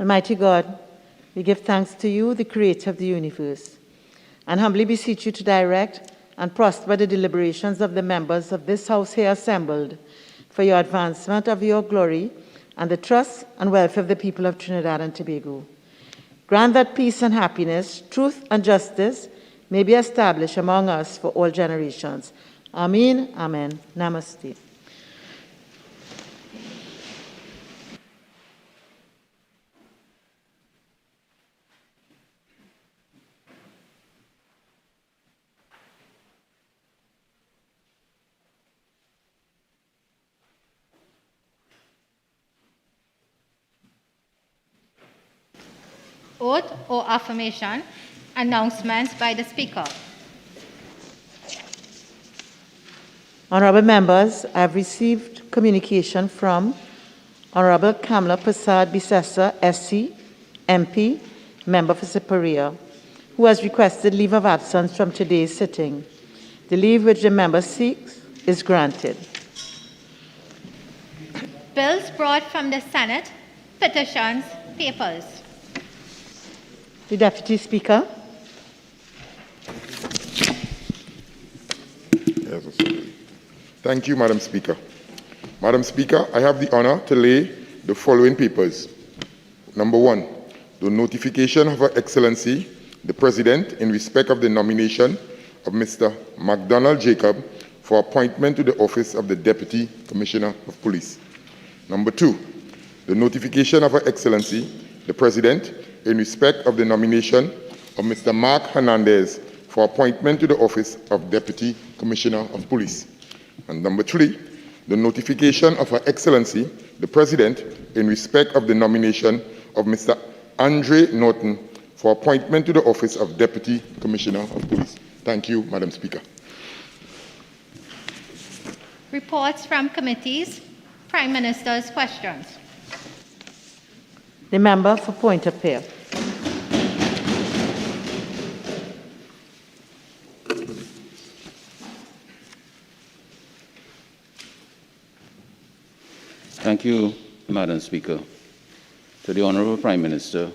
Almighty God, we give thanks to you, the creator of the universe, and humbly beseech you to direct and prosper the deliberations of the members of this house here assembled for your advancement of your glory and the trust and welfare of the people of Trinidad and Tobago. Grant that peace and happiness, truth and justice may be established among us for all generations. Amen. Amen. Namaste. Oath or affirmation. Announcements by the Speaker. Honourable members, I have received communication from Honourable Kamla Prasad Bisessa, SC, MP, Member for Siparia, who has requested leave of absence from today's sitting. The leave which the member seeks is granted. Bills brought from the Senate. Petitions. Papers. The Deputy Speaker. Thank you, Madam Speaker. Madam Speaker, I have the honor to lay the following papers. Number 1, the notification of Her Excellency, the President, in respect of the nomination of Mr. MacDonald Jacob for appointment to the office of the Deputy Commissioner of Police. Number 2, the notification of Her Excellency, the President, in respect of the nomination of Mr. Mark Hernandez for appointment to the office of Deputy Commissioner of Police. And number 3, the notification of Her Excellency, the President, in respect of the nomination of Mr. Andre Norton for appointment to the office of Deputy Commissioner of Police. Thank you, Madam Speaker. Reports from committees. Prime Minister's questions. The member for Point-à-Pierre. Thank you, Madam Speaker. To the Honourable Prime Minister,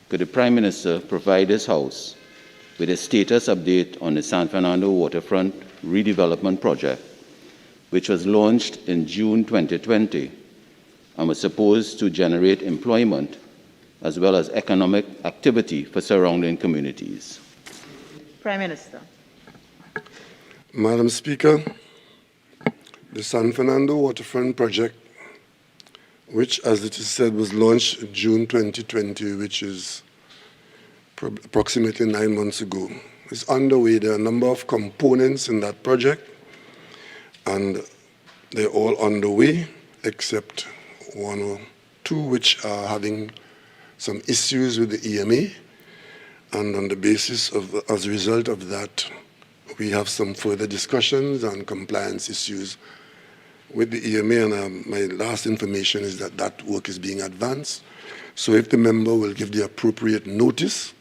could the Prime Minister provide this House with a status update on the San Fernando waterfront redevelopment project, which was launched in June 2020 and was supposed to generate employment as well as economic activity for surrounding communities? Prime Minister. Madam Speaker, the San Fernando waterfront project, which, as it is said, was launched in June 2020, which is approximately 9 months ago, is underway. There are a number of components in that project, and they're all underway, except 1 or 2 which are having some issues with the EMA. And on the basis of, as a result of that, we have some further discussions and compliance issues with the EMA, and my last information is that that work is being advanced. So if the member will give the appropriate notice,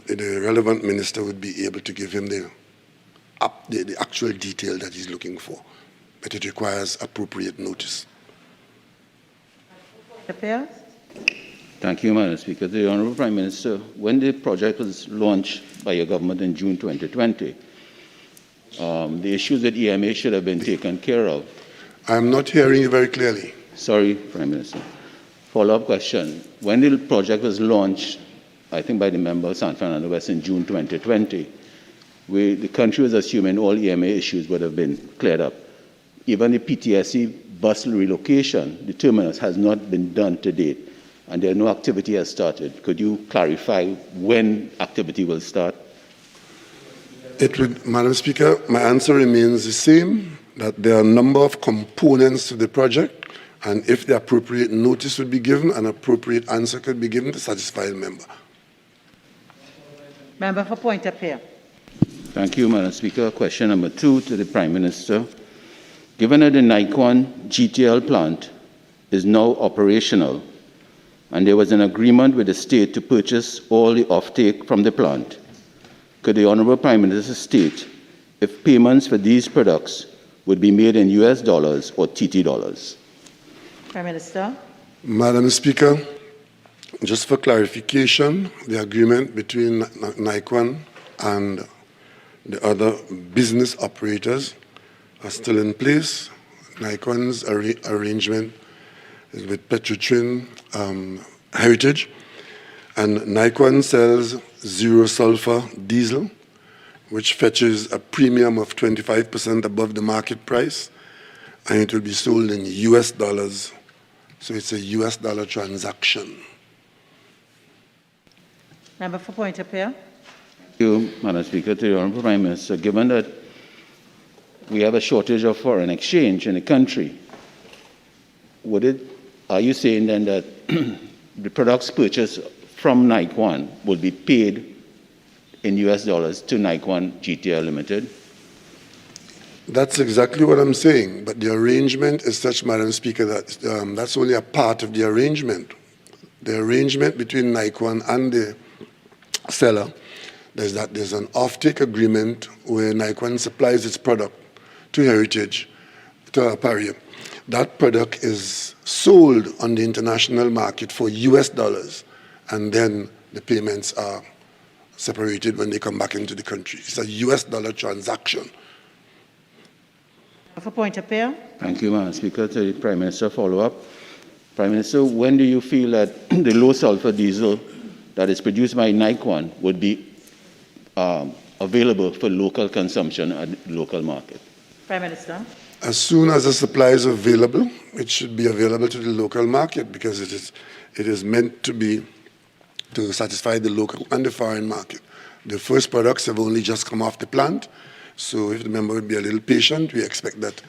the relevant minister would be able to give him the actual detail that he's looking for. But it requires appropriate notice. Affairs? Thank you, Madam Speaker. The Honourable Prime Minister, when the project was launched by your government in June 2020, the issues with EMA should have been taken care of. I'm not hearing you very clearly. Sorry, Prime Minister. Follow-up question. When the project was launched, I think by the member of San Fernando West in June 2020, the country was assuming all EMA issues would have been cleared up. Even the PTSC bus relocation, the terminus, has not been done to date, and there no activity has started. Could you clarify when activity will start? Madam Speaker, my answer remains the same, that there are a number of components to the project, and if the appropriate notice would be given, an appropriate answer could be given to satisfy the member. Member for Point-à-Pierre. Thank you, Madam Speaker. Question number 2 to the Prime Minister. Given that the Nikon GTL plant is now operational, and there was an agreement with the state to purchase all the offtake from the plant, could the Honourable Prime Minister state if payments for these products would be made in US dollars or TT dollars? Prime Minister. Madam Speaker, Just for clarification, the agreement between Nikon and the other business operators are still in place. Nikon's arrangement is with Petrotrin Heritage, and Nikon sells zero sulfur diesel, which fetches a premium of 25% above the market price, and it will be sold in US dollars. So it's a US dollar transaction. Member for Point of Peer. Thank you, Madam Speaker. To the Honourable Prime Minister, given that we have a shortage of foreign exchange in the country, are you saying then that the products purchased from Nikon will be paid in US dollars to Nikon GTL Limited? That's exactly what I'm saying, but the arrangement is such, Madam Speaker, that that's only a part of the arrangement. The arrangement between Nikon and the seller is that there's an offtake agreement where Nikon supplies its product to Heritage, to Paria. That product is sold on the international market for US dollars, and then the payments are separated when they come back into the country. It's a US dollar transaction. For Point of Peer. Thank you, Madam Speaker. To the Prime Minister, follow-up. Prime Minister, when do you feel that the low-sulfur diesel that is produced by Nikon would be available for local consumption at the local market? Prime Minister. As soon as the supply is available, it should be available to the local market, because it is meant to be to satisfy the local and the foreign market. The first products have only just come off the plant, so if the member would be a little patient, we expect that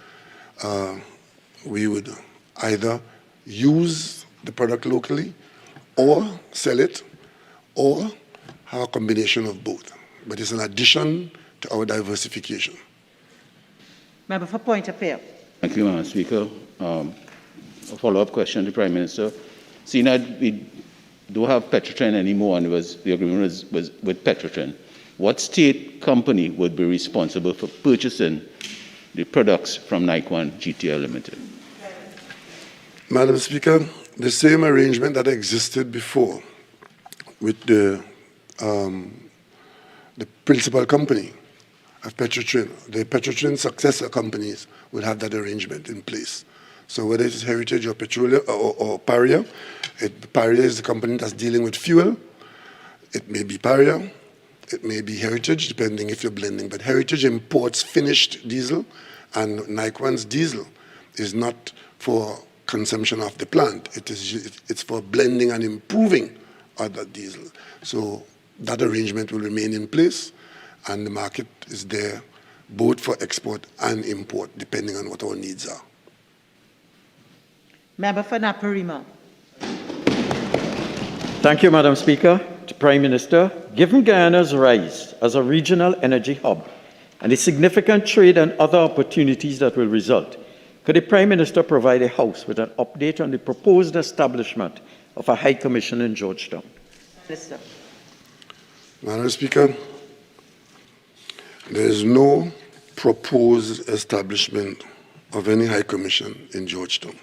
we would either use the product locally or sell it, or have a combination of both. But it's an addition to our diversification. Member for Point of Peer. Thank you, Madam Speaker. A follow-up question to the Prime Minister. Seeing that we don't have Petrotrin anymore, and the agreement was with Petrotrin, what state company would be responsible for purchasing the products from Nikon GTL Limited? Madam Speaker, the same arrangement that existed before with the principal company of Petrotrin, the Petrotrin successor companies will have that arrangement in place. So whether it's Heritage or Petroleum or Paria, Paria is the company that's dealing with fuel. It may be Paria, it may be Heritage, depending if you're blending. But Heritage imports finished diesel, and Nikon's diesel is not for consumption of the plant. It's for blending and improving other diesel. So that arrangement will remain in place, and the market is there both for export and import, depending on what our needs are. Member for Naparima. Thank you, Madam Speaker. To Prime Minister, given Guyana's rise as a regional energy hub and the significant trade and other opportunities that will result, could the Prime Minister provide the House with an update on the proposed establishment of a High Commission in Georgetown? Minister. Madam Speaker, there is no proposed establishment of any High Commission in Georgetown.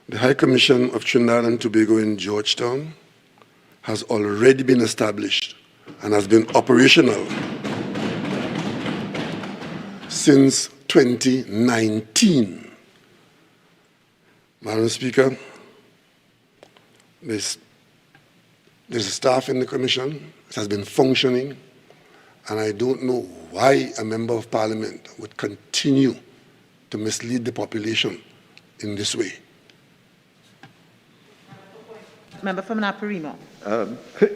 The High Commission of Trinidad and Tobago in Georgetown has already been established and has been operational since 2019. Madam Speaker, there's a staff in the commission. It has been functioning, and I don't know why a member of parliament would continue to mislead the population in this way. Member from Naparima.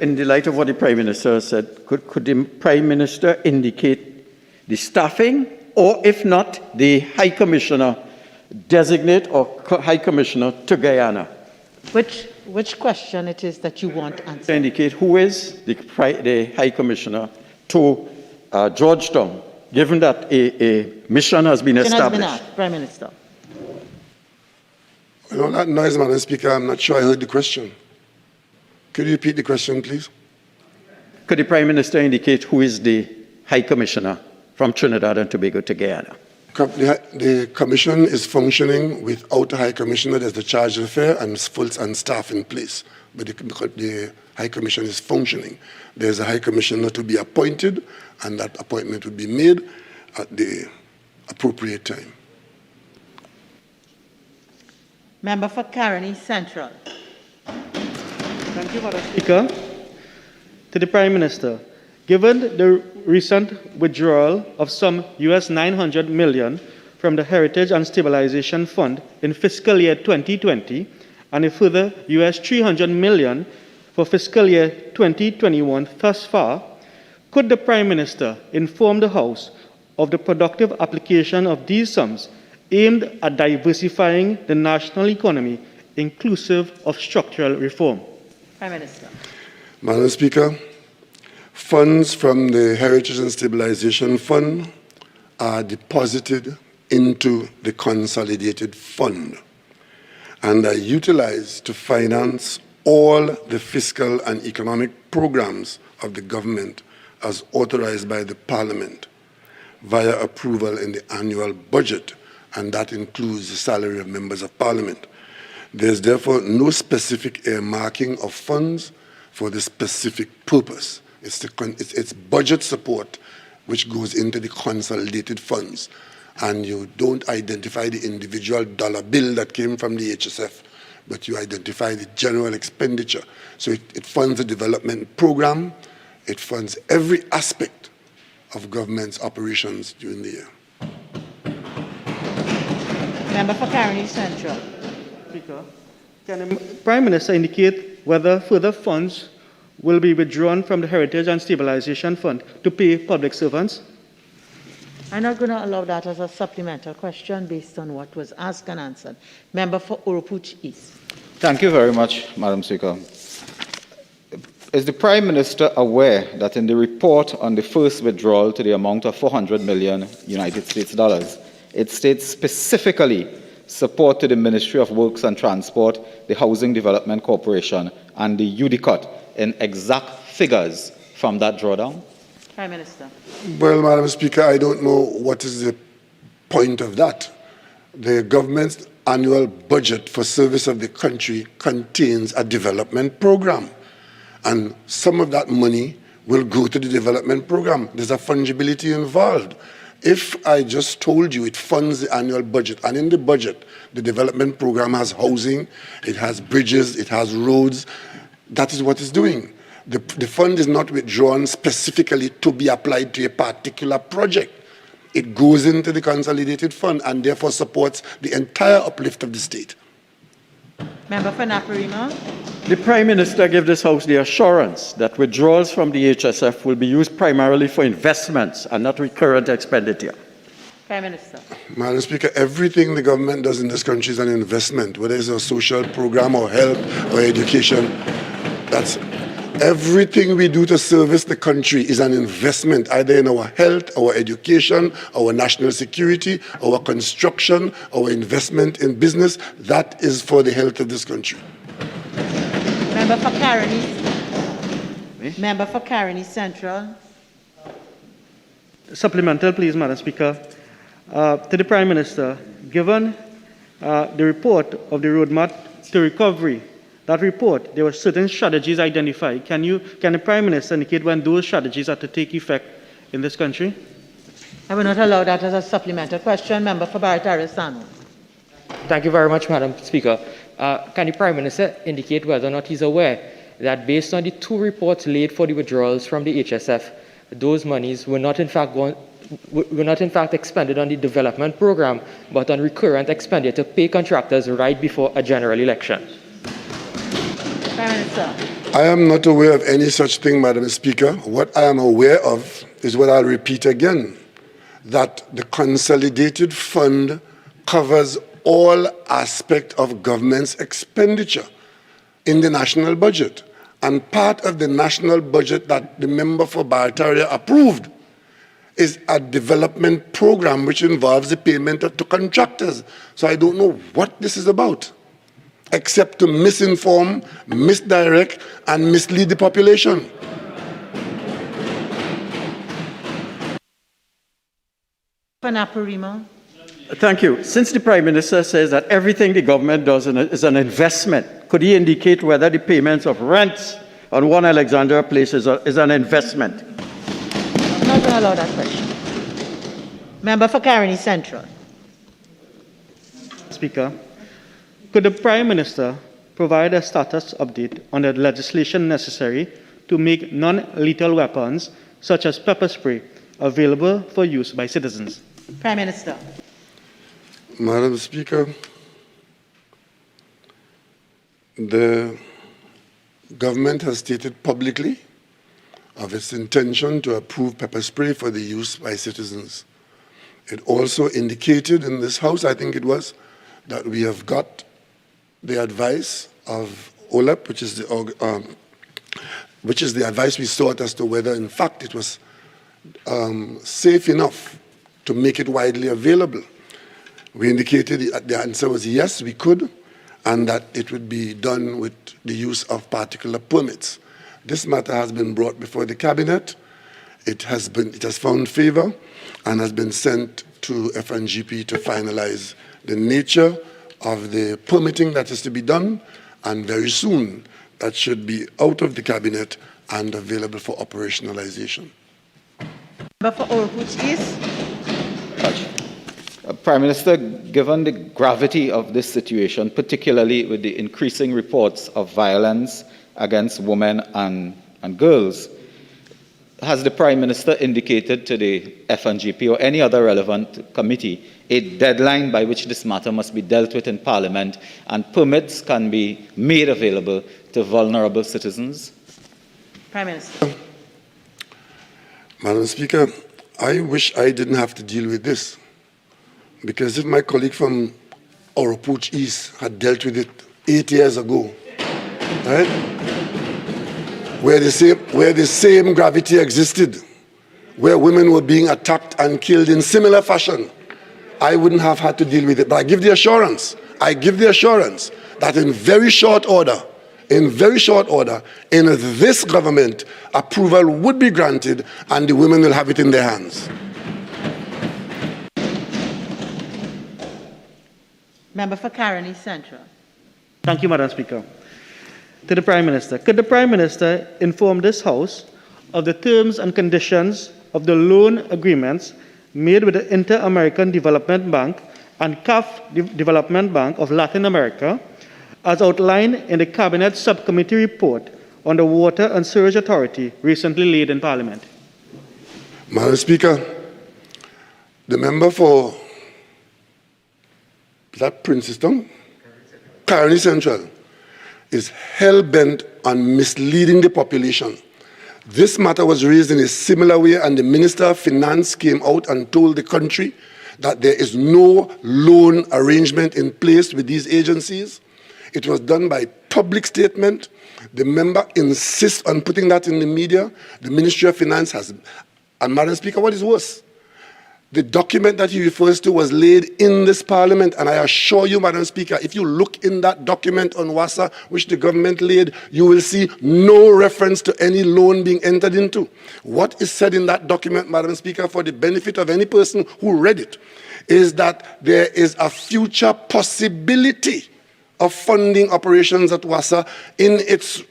In the light of what the Prime Minister said, could the Prime Minister indicate the staffing, or if not, the High Commissioner designate or High Commissioner to Guyana? Which question it is that you want answered? To indicate who is the High Commissioner to Georgetown, given that a mission has been established. Has been asked, Prime Minister. You know, that noise, Madam Speaker, I'm not sure I heard the question. Could you repeat the question, please? Could the Prime Minister indicate who is the High Commissioner from Trinidad and Tobago to Guyana? The commission is functioning without a high commissioner. There's the charge of affair and staff in place. But the high commission is functioning. There's a high commissioner to be appointed, and that appointment will be made at the appropriate time. Member for Caroni Central. Thank you, Madam Speaker. To the Prime Minister, given the recent withdrawal of some US $900 million from the Heritage and Stabilization Fund in fiscal year 2020 and a further US $300 million for fiscal year 2021 thus far, could the Prime Minister inform the House of the productive application of these sums aimed at diversifying the national economy, inclusive of structural reform? Prime Minister. Madam Speaker, funds from the Heritage and Stabilization Fund are deposited into the consolidated fund and are utilized to finance all the fiscal and economic programs of the government as authorized by the Parliament via approval in the annual budget, and that includes the salary of members of Parliament. There's therefore no specific earmarking of funds for the specific purpose. It's budget support which goes into the consolidated funds, and you don't identify the individual dollar bill that came from the HSF, but you identify the general expenditure. So it funds the development program, it funds every aspect of government's operations during the year. Member for Caroni Central. Speaker, can the Prime Minister indicate whether further funds will be withdrawn from the Heritage and Stabilization Fund to pay public servants? I'm not going to allow that as a supplemental question based on what was asked and answered. Member for Urupuch East. Thank you very much, Madam Speaker. Is the Prime Minister aware that in the report on the first withdrawal to the amount of $400 million United States dollars, it states specifically support to the Ministry of Works and Transport, the Housing Development Corporation, and the UDCOT in exact figures from that drawdown? Prime Minister. Well, Madam Speaker, I don't know what is the point of that. The government's annual budget for service of the country contains a development program, and some of that money will go to the development program. There's a fungibility involved. If I just told you it funds the annual budget, and in the budget, the development program has housing, it has bridges, it has roads, that is what it's doing. The fund is not withdrawn specifically to be applied to a particular project. It goes into the consolidated fund and therefore supports the entire uplift of the state. Member for Naparima. The Prime Minister gave this House the assurance that withdrawals from the HSF will be used primarily for investments and not recurrent expenditure. Prime Minister. Madam Speaker, everything the government does in this country is an investment, whether it's a social program or health or education. That's everything we do to service the country is an investment, either in our health, our education, our national security, our construction, our investment in business. That is for the health of this country. Member for Caroni. Member for Caroni Central. Supplemental, please, Madam Speaker. To the Prime Minister, given the report of the roadmap to recovery, that report, there were certain strategies identified. Can the Prime Minister indicate when those strategies are to take effect in this country? I will not allow that as a supplemental question. Member for Barataria-Sano. Thank you very much, Madam Speaker. Can the Prime Minister indicate whether or not he's aware that based on the two reports laid for the withdrawals from the HSF, those monies were not in fact expended on the development program, but on recurrent expenditure to pay contractors right before a general election? Prime Minister. I am not aware of any such thing, Madam Speaker. What I am aware of is what I'll repeat again, that the consolidated fund covers all aspects of government's expenditure in the national budget. And part of the national budget that the member for Barataria approved is a development program which involves the payment to contractors. So I don't know what this is about, except to misinform, misdirect, and mislead the population. For Naparima. Thank you. Since the Prime Minister says that everything the government does is an investment, could he indicate whether the payments of rents on 1 Alexandra Place is an investment? I'm not going to allow that question. Member for Caroni Central. Speaker, could the Prime Minister provide a status update on the legislation necessary to make non-lethal weapons, such as pepper spray, available for use by citizens? Prime Minister. Madam Speaker, the government has stated publicly of its intention to approve pepper spray for the use by citizens. It also indicated in this House, I think it was, that we have got the advice of OLEP, which is the advice we sought as to whether, in fact, it was safe enough to make it widely available. We indicated the answer was yes, we could, and that it would be done with the use of particular permits. This matter has been brought before the Cabinet. It has found favor and has been sent to FNGP to finalize the nature of the permitting that is to be done, and very soon that should be out of the Cabinet and available for operationalization. Member for Oropouche East. Prime Minister, given the gravity of this situation, particularly with the increasing reports of violence against women and girls, has the Prime Minister indicated to the FNGP or any other relevant committee a deadline by which this matter must be dealt with in Parliament and permits can be made available to vulnerable citizens? Prime Minister. Madam Speaker, I wish I didn't have to deal with this, because if my colleague from Oropouche East had dealt with it 8 years ago, right, where the same gravity existed, where women were being attacked and killed in similar fashion, I wouldn't have had to deal with it. But I give the assurance that in very short order, in this government, approval would be granted and the women will have it in their hands. Member for Caroni Central. Thank you, Madam Speaker. To the Prime Minister, could the Prime Minister inform this House of the terms and conditions of the loan agreements made with the Inter-American Development Bank and CAF Development Bank of Latin America, as outlined in the Cabinet Subcommittee report on the Water and Sewerage Authority recently laid in Parliament? Madam Speaker, the member for Princeton, Caroni Central, is hell-bent on misleading the population. This matter was raised in a similar way, and the Minister of Finance came out and told the country that there is no loan arrangement in place with these agencies. It was done by public statement. The member insists on putting that in the media. The Ministry of Finance has, and Madam Speaker, what is worse? The document that he refers to was laid in this Parliament, and I assure you, Madam Speaker, if you look in that document on WASA, which the government laid, you will see no reference to any loan being entered into. What is said in that document, Madam Speaker, for the benefit of any person who read it, is that there is a future possibility of funding operations at WASA in its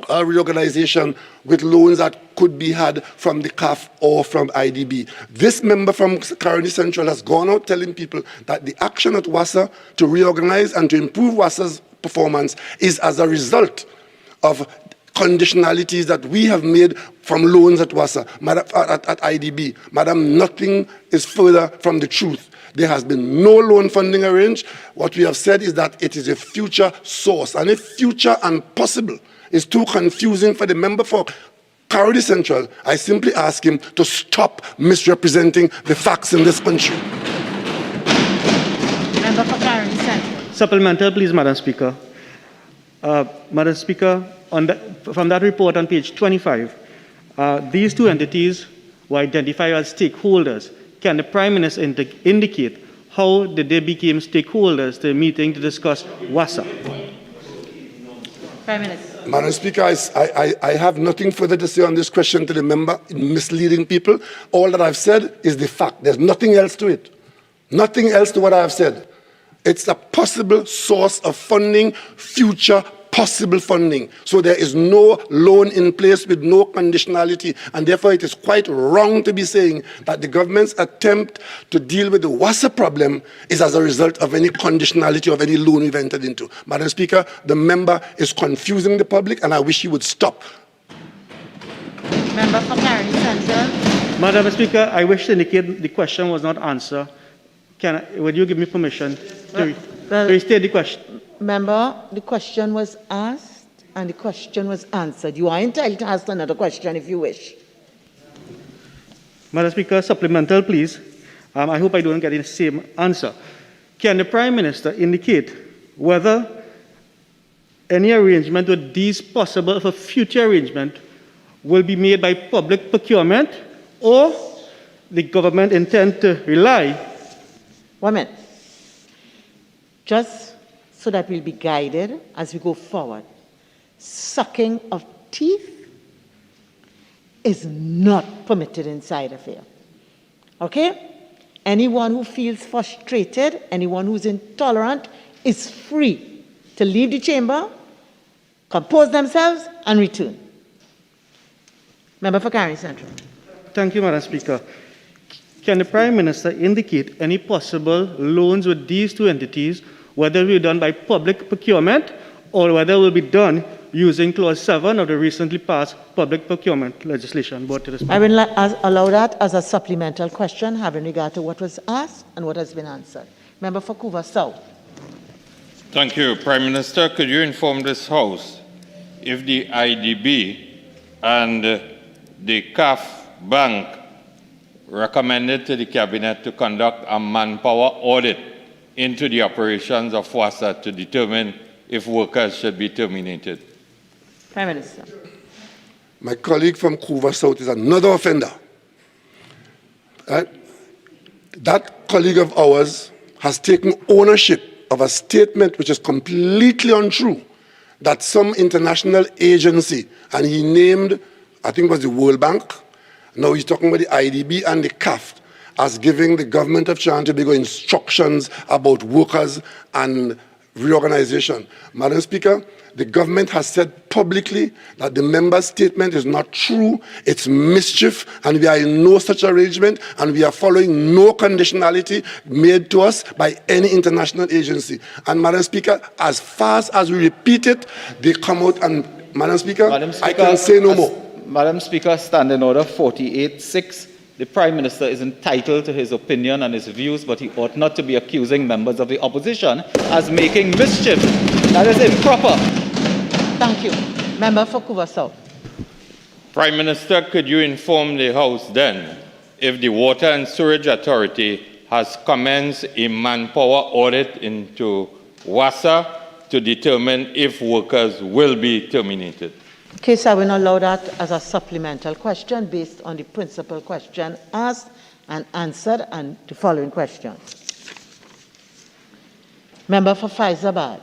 reorganization with loans that could be had from the CAF or from IDB. This member from Caroni Central has gone out telling people that the action at WASA to reorganize and to improve WASA's performance is as a result of conditionalities that we have made from loans at WASA, at IDB. Madam, nothing is further from the truth. There has been no loan funding arranged. What we have said is that it is a future source, and if future and possible is too confusing for the member for Caroni Central, I simply ask him to stop misrepresenting the facts in this country. Member for Caroni Central. Supplemental, please, Madam Speaker. Madam Speaker, from that report on page 25, these two entities were identified as stakeholders. Can the Prime Minister indicate how did they become stakeholders to the meeting to discuss WASA? Prime Minister. Madam Speaker, I have nothing further to say on this question to the member in misleading people. All that I've said is the fact. There's nothing else to it. Nothing else to what I have said. It's a possible source of funding, future possible funding. So there is no loan in place with no conditionality, and therefore it is quite wrong to be saying that the government's attempt to deal with the WASA problem is as a result of any conditionality of any loan we've entered into. Madam Speaker, the member is confusing the public, and I wish he would stop. Member for Carrick Central. Madam Speaker, I wish to indicate the question was not answered. Would you give me permission to restate the question? Member, the question was asked and the question was answered. You are entitled to ask another question if you wish. Madam Speaker, supplemental, please. I hope I don't get the same answer. Can the Prime Minister indicate whether any arrangement with these possible for future arrangement will be made by public procurement, or the government intend to rely? 1 minute. Just so that we'll be guided as we go forward. Sucking of teeth is not permitted inside of here. Okay? Anyone who feels frustrated, anyone who's intolerant is free to leave the chamber, compose themselves, and return. Member for Carrick Central. Thank you, Madam Speaker. Can the Prime Minister indicate any possible loans with these two entities, whether it will be done by public procurement or whether it will be done using Clause 7 of the recently passed public procurement legislation? I will allow that as a supplemental question, having regard to what was asked and what has been answered. Member for Couva South. Thank you. Prime Minister, could you inform this House if the IDB and the CAF Bank recommended to the Cabinet to conduct a manpower audit into the operations of WASA to determine if workers should be terminated? Prime Minister. My colleague from Couva South is another offender. That colleague of ours has taken ownership of a statement which is completely untrue, that some international agency, and he named, I think it was the World Bank, now he's talking about the IDB and the CAF, as giving the government of Trinidad and Tobago instructions about workers and reorganization. Madam Speaker, the government has said publicly that the member's statement is not true, it's mischief, and we are in no such arrangement, and we are following no conditionality made to us by any international agency. And Madam Speaker, as fast as we repeat it, they come out and, Madam Speaker, I can say no more. Madam Speaker, Standing Order 48.6. The Prime Minister is entitled to his opinion and his views, but he ought not to be accusing members of the opposition as making mischief. That is improper. Thank you. Member for Couva South. Prime Minister, could you inform the House then if the Water and Sewerage Authority has commenced a manpower audit into WASA to determine if workers will be terminated? Case I will not allow that as a supplemental question based on the principal question asked and answered and the following questions. Member for Faizabad.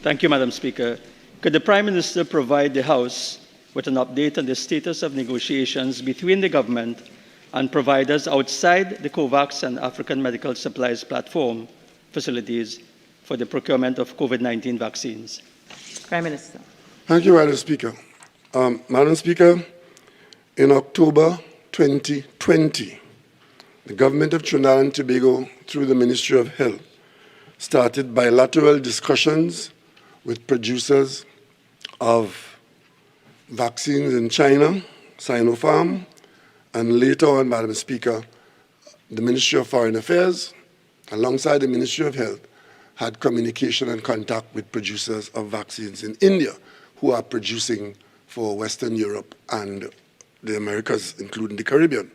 Thank you, Madam Speaker. Could the Prime Minister provide the House with an update on the status of negotiations between the government and providers outside the COVAX and African Medical Supplies Platform facilities for the procurement of COVID-19 vaccines? Prime Minister. Thank you, Madam Speaker. Madam Speaker, in October 2020, the government of Trinidad and Tobago, through the Ministry of Health, started bilateral discussions with producers of vaccines in China, Sinopharm, and later on, Madam Speaker, the Ministry of Foreign Affairs, alongside the Ministry of Health, had communication and contact with producers of vaccines in India who are producing for Western Europe and the Americas, including the Caribbean.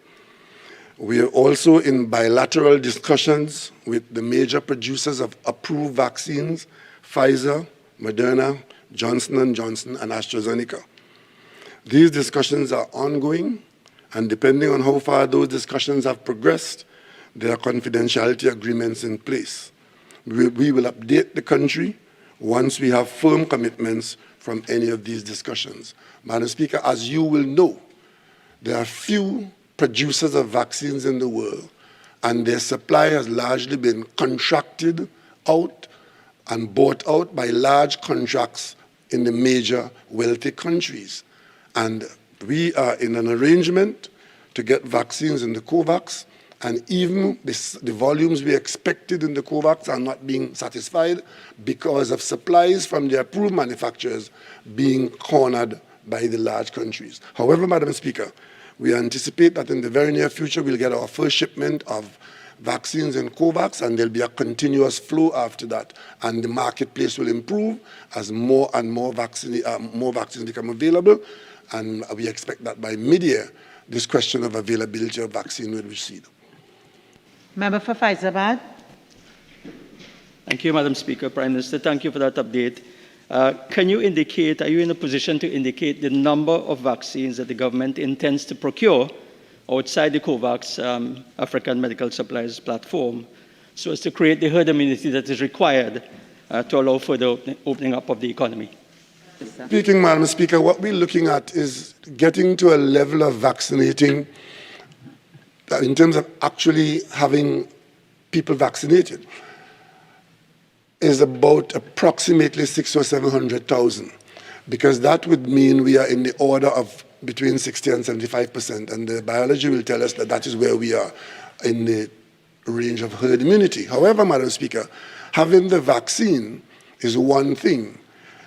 We are also in bilateral discussions with the major producers of approved vaccines, Pfizer, Moderna, Johnson & Johnson, and AstraZeneca. These discussions are ongoing, and depending on how far those discussions have progressed, there are confidentiality agreements in place. We will update the country once we have firm commitments from any of these discussions. Madam Speaker, as you will know, there are few producers of vaccines in the world, and their supply has largely been contracted out and bought out by large contracts in the major wealthy countries. And we are in an arrangement to get vaccines in the COVAX, and even the volumes we expected in the COVAX are not being satisfied because of supplies from the approved manufacturers being cornered by the large countries. However, Madam Speaker, we anticipate that in the very near future we'll get our first shipment of vaccines in COVAX, and there'll be a continuous flow after that, and the marketplace will improve as more and more vaccines become available, and we expect that by mid-year this question of availability of vaccine will recede. Member for Faizabad. Thank you, Madam Speaker. Prime Minister, thank you for that update. Can you indicate, are you in a position to indicate the number of vaccines that the government intends to procure outside the COVAX African Medical Supplies platform so as to create the herd immunity that is required to allow for the opening up of the economy? Speaking, Madam Speaker, what we're looking at is getting to a level of vaccinating in terms of actually having people vaccinated is about approximately 600,000 or 700,000, because that would mean we are in the order of between 60 and 75%, and the biology will tell us that that is where we are in the range of herd immunity. However, Madam Speaker, having the vaccine is one thing.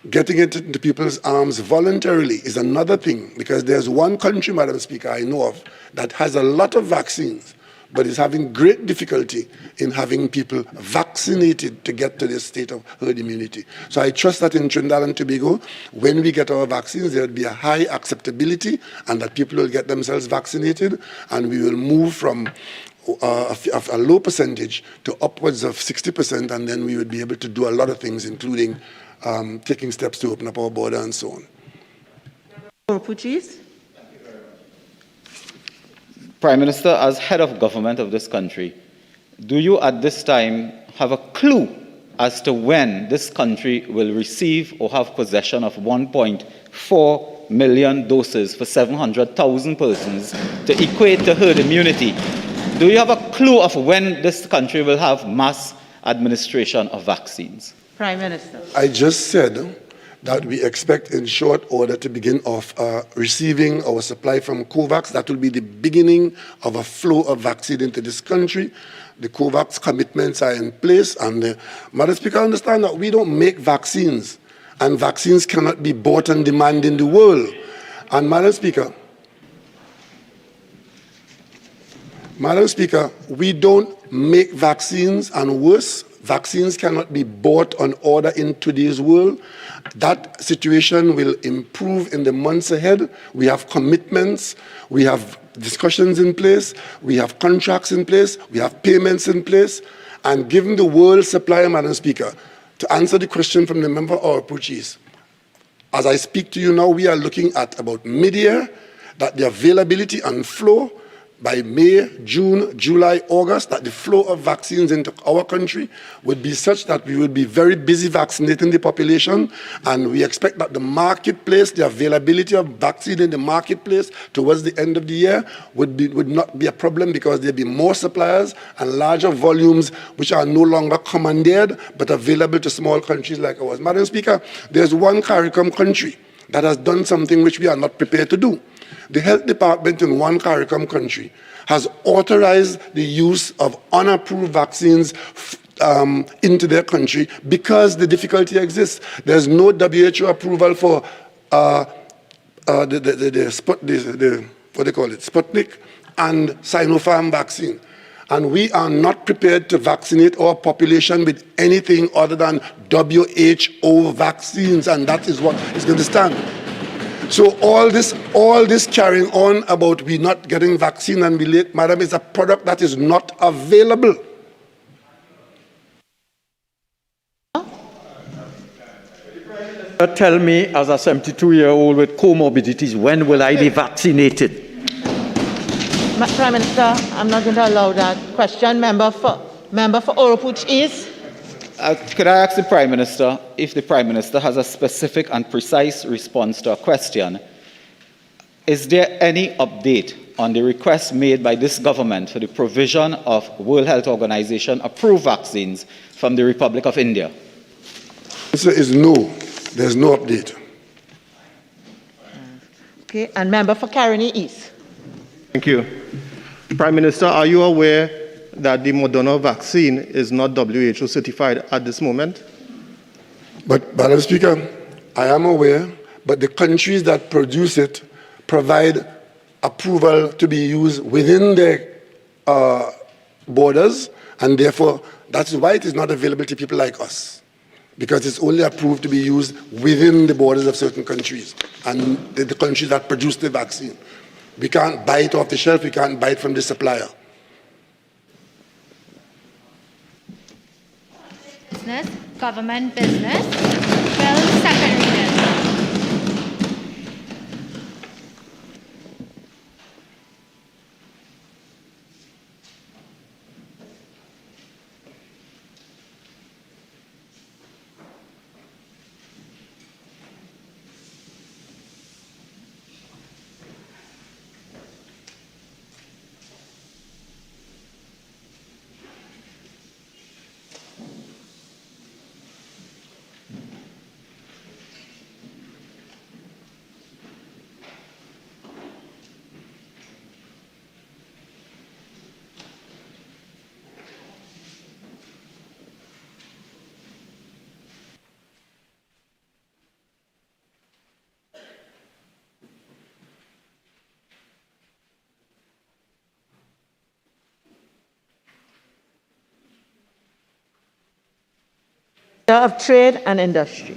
Getting it into people's arms voluntarily is another thing, because there's one country, Madam Speaker, I know of that has a lot of vaccines, but is having great difficulty in having people vaccinated to get to this state of herd immunity. So I trust that in Trinidad and Tobago, when we get our vaccines, there will be a high acceptability and that people will get themselves vaccinated, and we will move from a low percentage to upwards of 60%, and then we would be able to do a lot of things, including taking steps to open up our border and so on. Prime Minister, as head of government of this country, do you at this time have a clue as to when this country will receive or have possession of 1.4 million doses for 700,000 persons to equate to herd immunity? Do you have a clue of when this country will have mass administration of vaccines? Prime Minister. I just said that we expect in short order to begin off receiving our supply from COVAX. That will be the beginning of a flow of vaccine into this country. The COVAX commitments are in place, and Madam Speaker, understand that we don't make vaccines, and vaccines cannot be bought on demand in the world. And Madam Speaker, we don't make vaccines, and worse, vaccines cannot be bought on order in today's world. That situation will improve in the months ahead. We have commitments, we have discussions in place, we have contracts in place, we have payments in place, and given the world supply, Madam Speaker, to answer the question from the member or Portuguese, as I speak to you now, we are looking at about mid-year, that the availability and flow by May, June, July, August, that the flow of vaccines into our country would be such that we would be very busy vaccinating the population, and we expect that the marketplace, the availability of vaccine in the marketplace towards the end of the year would not be a problem, because there'll be more suppliers and larger volumes which are no longer commandeered but available to small countries like ours. Madam Speaker, there's one CARICOM country that has done something which we are not prepared to do. The health department in one CARICOM country has authorized the use of unapproved vaccines into their country because the difficulty exists. There's no WHO approval for Sputnik and Sinopharm vaccine. And we are not prepared to vaccinate our population with anything other than WHO vaccines, and that is what is going to stand. So all this carrying on about we not getting vaccine and we late, madam, is a product that is not available. Tell me, as a 72-year-old with comorbidities, when will I be vaccinated? Prime Minister, I'm not going to allow that question. Member for Oropuch is. Could I ask the Prime Minister if the Prime Minister has a specific and precise response to a question? Is there any update on the request made by this government for the provision of World Health Organization approved vaccines from the Republic of India? The answer is no. There's no update. Okay, and member for Caroni East. Thank you. Prime Minister, are you aware that the Moderna vaccine is not WHO certified at this moment? But, Madam Speaker, I am aware, but the countries that produce it provide approval to be used within their borders, and therefore that's why it is not available to people like us, because it's only approved to be used within the borders of certain countries and the countries that produce the vaccine. We can't buy it off the shelf, we can't buy it from the supplier. Business, government business. Bill, second reading. Of Trade and Industry.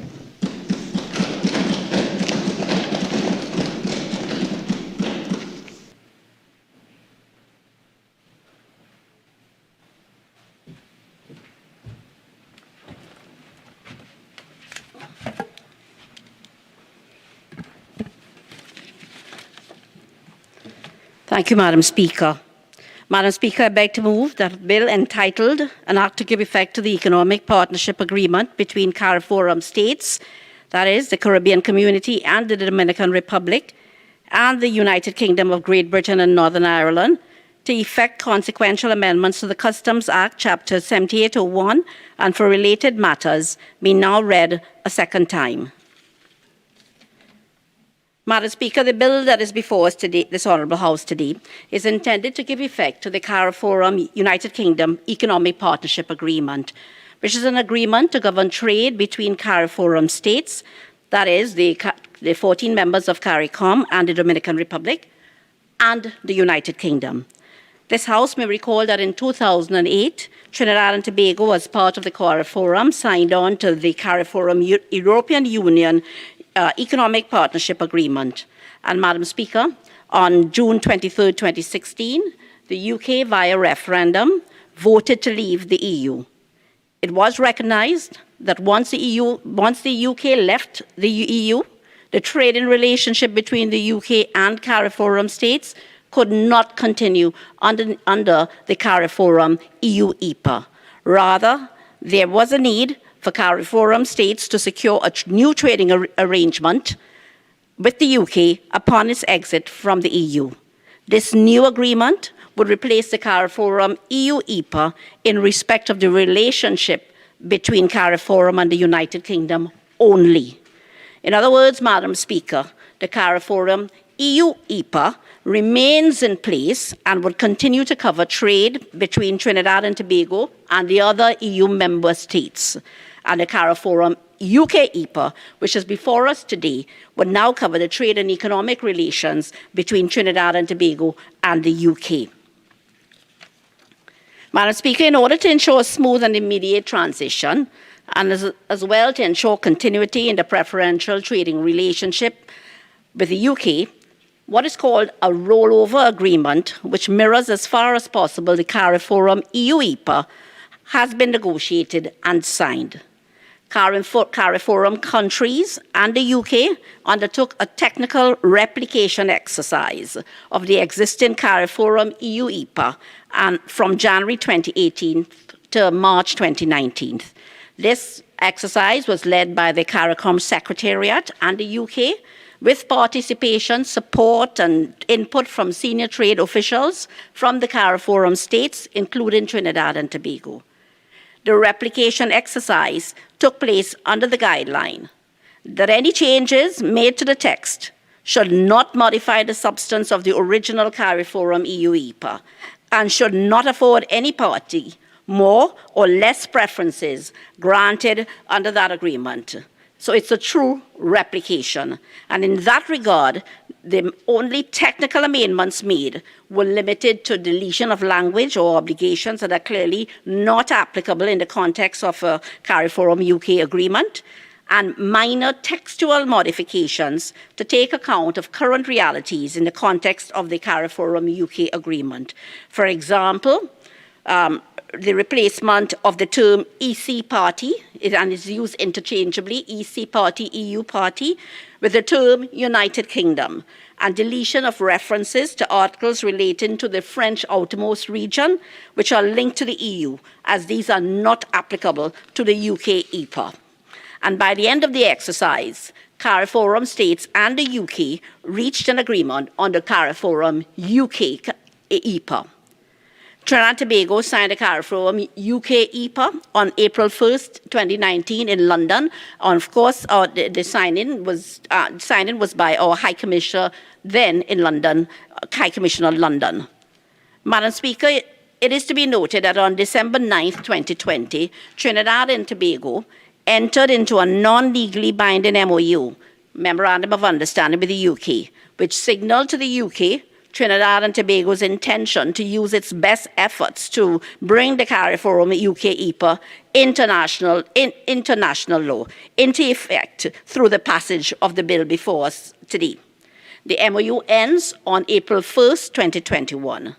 Thank you, Madam Speaker. Madam Speaker, I beg to move that a bill entitled An Act to Give Effect to the Economic Partnership Agreement between CARIFORUM states, that is, the Caribbean Community and the Dominican Republic, and the United Kingdom of Great Britain and Northern Ireland, to effect consequential amendments to the Customs Act, Chapter 7801, and for related matters, be now read a second time. Madam Speaker, the bill that is before us today, this Honourable House today, is intended to give effect to the CARIFORUM United Kingdom Economic Partnership Agreement, which is an agreement to govern trade between CARIFORUM states, that is, the 14 members of CARICOM and the Dominican Republic, and the United Kingdom. This House may recall that in 2008, Trinidad and Tobago, as part of the CARIFORUM, signed on to the CARIFORUM European Union Economic Partnership Agreement. And Madam Speaker, on June 23, 2016, the UK, via referendum, voted to leave the EU. It was recognized that once the UK left the EU, the trading relationship between the UK and CARIFORUM states could not continue under the CARIFORUM EU EPA. Rather, there was a need for CARIFORUM states to secure a new trading arrangement with the UK upon its exit from the EU. This new agreement would replace the CARIFORUM EU EPA in respect of the relationship between CARIFORUM and the United Kingdom only. In other words, Madam Speaker, the CARIFORUM EU EPA remains in place and would continue to cover trade between Trinidad and Tobago and the other EU member states. And the CARIFORUM UK EPA, which is before us today, would now cover the trade and economic relations between Trinidad and Tobago and the UK. Madam Speaker, in order to ensure a smooth and immediate transition, and as well to ensure continuity in the preferential trading relationship with the UK, what is called a rollover agreement, which mirrors as far as possible the CARIFORUM EU EPA, has been negotiated and signed. CARIFORUM countries and the UK undertook a technical replication exercise of the existing CARIFORUM EU EPA and from January 2018 to March 2019. This exercise was led by the CARICOM Secretariat and the UK, with participation, support, and input from senior trade officials from the CARIFORUM states, including Trinidad and Tobago. The replication exercise took place under the guideline that any changes made to the text should not modify the substance of the original CARIFORUM EU EPA and should not afford any party more or less preferences granted under that agreement. So it's a true replication. And in that regard, the only technical amendments made were limited to deletion of language or obligations that are clearly not applicable in the context of a CARIFORUM UK agreement, and minor textual modifications to take account of current realities in the context of the CARIFORUM UK agreement. For example, the replacement of the term EC party, and is used interchangeably, EC party, EU party, with the term United Kingdom, and deletion of references to articles relating to the French outermost region, which are linked to the EU, as these are not applicable to the UK EPA. And by the end of the exercise, CARIFORUM states and the UK reached an agreement on the CARIFORUM UK EPA. Trinidad and Tobago signed the CARIFORUM UK EPA on April 1st, 2019 in London. And of course, the signing was by our High Commissioner then in London, High Commissioner London. Madam Speaker, it is to be noted that on December 9th, 2020, Trinidad and Tobago entered into a non-legally binding MOU, Memorandum of Understanding with the UK, which signaled to the UK Trinidad and Tobago's intention to use its best efforts to bring the CARIFORUM UK EPA international law into effect through the passage of the bill before us today. The MOU ends on April 1st, 2021.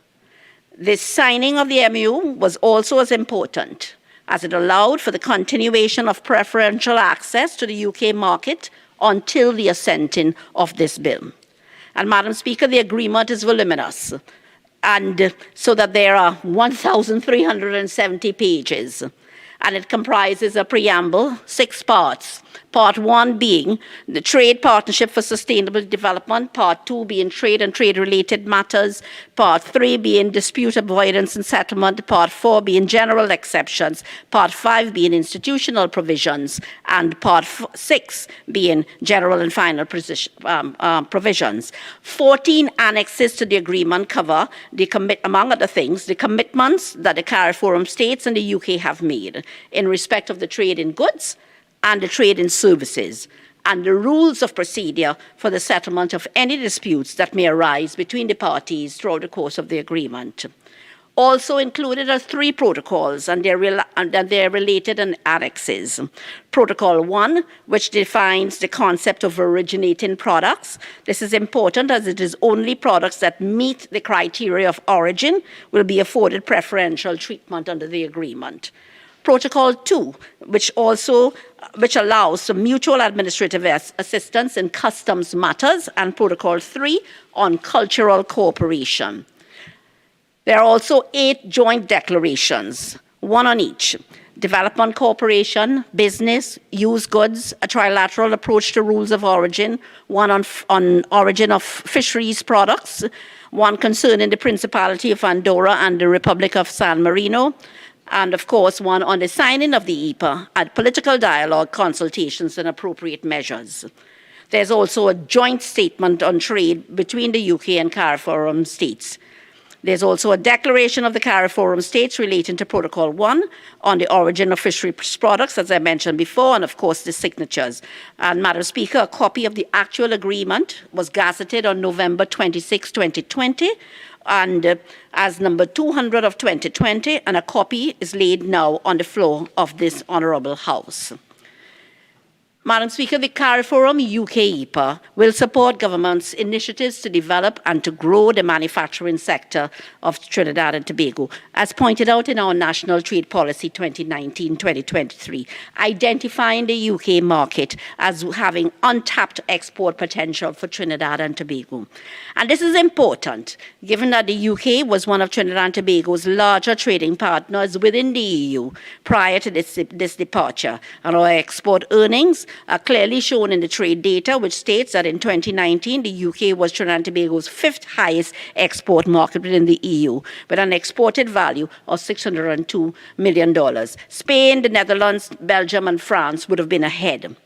The signing of the MOU was also as important as it allowed for the continuation of preferential access to the UK market until the assenting of this bill. And Madam Speaker, the agreement is voluminous, and so that there are 1,370 pages, and it comprises a preamble, 6 parts. Part 1 being the Trade Partnership for Sustainable Development, Part 2 being Trade and Trade-related matters, Part 3 being Dispute Avoidance and Settlement, Part 4 being General Exceptions, Part 5 being Institutional Provisions, and Part 6 being General and Final Provisions. 14 annexes to the agreement cover, among other things, the commitments that the CARIFORUM states and the UK have made in respect of the trade in goods and the trade in services, and the rules of procedure for the settlement of any disputes that may arise between the parties throughout the course of the agreement. Also included are 3 protocols and their related annexes. Protocol 1, which defines the concept of originating products. This is important as it is only products that meet the criteria of origin will be afforded preferential treatment under the agreement. Protocol 2, which allows some mutual administrative assistance in customs matters, and Protocol 3 on cultural cooperation. There are also 8 joint declarations, 1 on each. Development cooperation, business, used goods, a trilateral approach to rules of origin, 1 on origin of fisheries products, 1 concerning the Principality of Andorra and the Republic of San Marino, and of course 1 on the signing of the EPA and political dialogue, consultations and appropriate measures. There's also a joint statement on trade between the UK and CARIFORUM states. There's also a declaration of the CARIFORUM states relating to Protocol 1 on the origin of fisheries products, as I mentioned before, and of course the signatures. And Madam Speaker, a copy of the actual agreement was gazetted on November 26, 2020, and as number 200 of 2020, and a copy is laid now on the floor of this Honourable House. Madam Speaker, the CARIFORUM UK EPA will support government's initiatives to develop and to grow the manufacturing sector of Trinidad and Tobago, as pointed out in our National Trade Policy 2019-2023, identifying the UK market as having untapped export potential for Trinidad and Tobago. And this is important, given that the UK was one of Trinidad and Tobago's larger trading partners within the EU prior to this departure, and our export earnings are clearly shown in the trade data, which states that in 2019, the UK was Trinidad and Tobago's 5th highest export market within the EU, with an exported value of $602 million. Spain, the Netherlands, Belgium, and France would have been ahead.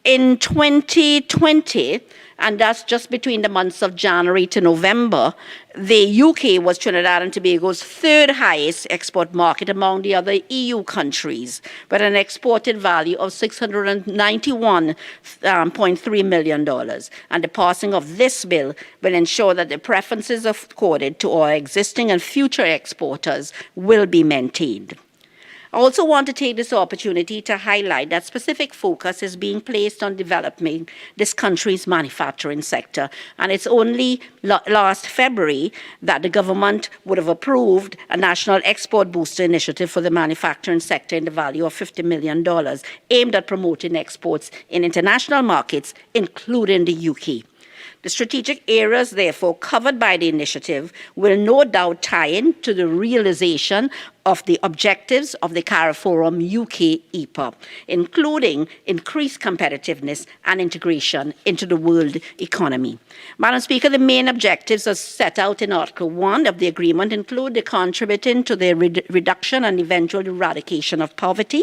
In 2020, and that's just between the months of January to November, the UK was Trinidad and Tobago's 3rd highest export market among the other EU countries, with an exported value of $691.3 million. And the passing of this bill will ensure that the preferences accorded to our existing and future exporters will be maintained. I also want to take this opportunity to highlight that specific focus is being placed on developing this country's manufacturing sector. And it's only last February that the government would have approved a national export booster initiative for the manufacturing sector in the value of $50 million, aimed at promoting exports in international markets, including the UK. The strategic areas, therefore, covered by the initiative will no doubt tie in to the realization of the objectives of the CARIFORUM-UK EPA, including increased competitiveness and integration into the world economy. Madam Speaker, the main objectives as set out in Article 1 of the agreement include the contributing to the reduction and eventual eradication of poverty,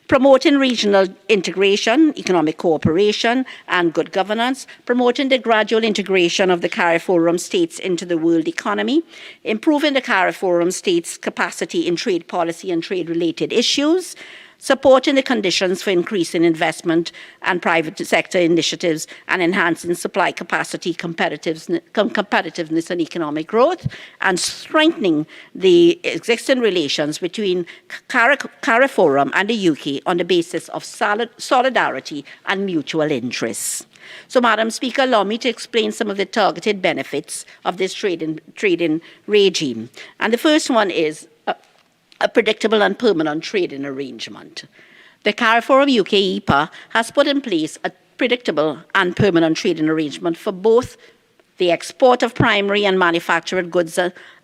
promoting regional integration, economic cooperation, and good governance, promoting the gradual integration of the CARIFORUM states into the world economy, improving the CARIFORUM states' capacity in trade policy and trade-related issues, supporting the conditions for increasing investment and private sector initiatives, and enhancing supply capacity, competitiveness and economic growth, and strengthening the existing relations between CARIFORUM and the UK on the basis of solidarity and mutual interests. So, Madam Speaker, allow me to explain some of the targeted benefits of this trading regime. And the first one is a predictable and permanent trading arrangement. The CARIFORUM-UK EPA has put in place a predictable and permanent trading arrangement for both the export of primary and manufactured goods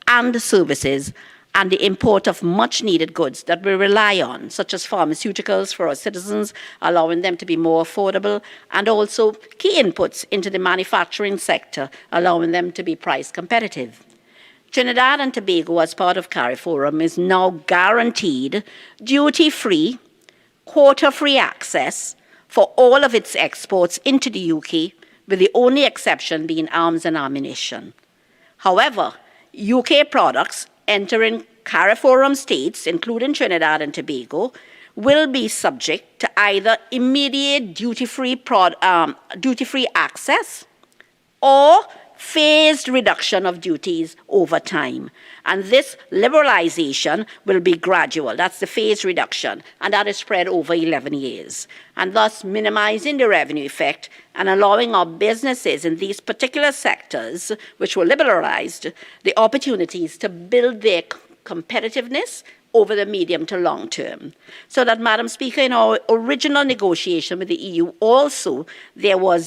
and services, and the import of much-needed goods that we rely on, such as pharmaceuticals for our citizens, allowing them to be more affordable, and also key inputs into the manufacturing sector, allowing them to be price competitive. Trinidad and Tobago, as part of CARIFORUM, is now guaranteed duty-free, quota-free access for all of its exports into the UK, with the only exception being arms and ammunition. However, UK products entering CARIFORUM states, including Trinidad and Tobago, will be subject to either immediate duty-free access or phased reduction of duties over time. And this liberalization will be gradual. That's the phased reduction, and that is spread over 11 years. And thus minimizing the revenue effect and allowing our businesses in these particular sectors, which were liberalized, the opportunities to build their competitiveness over the medium to long term. So that, Madam Speaker, in our original negotiation with the EU also, there were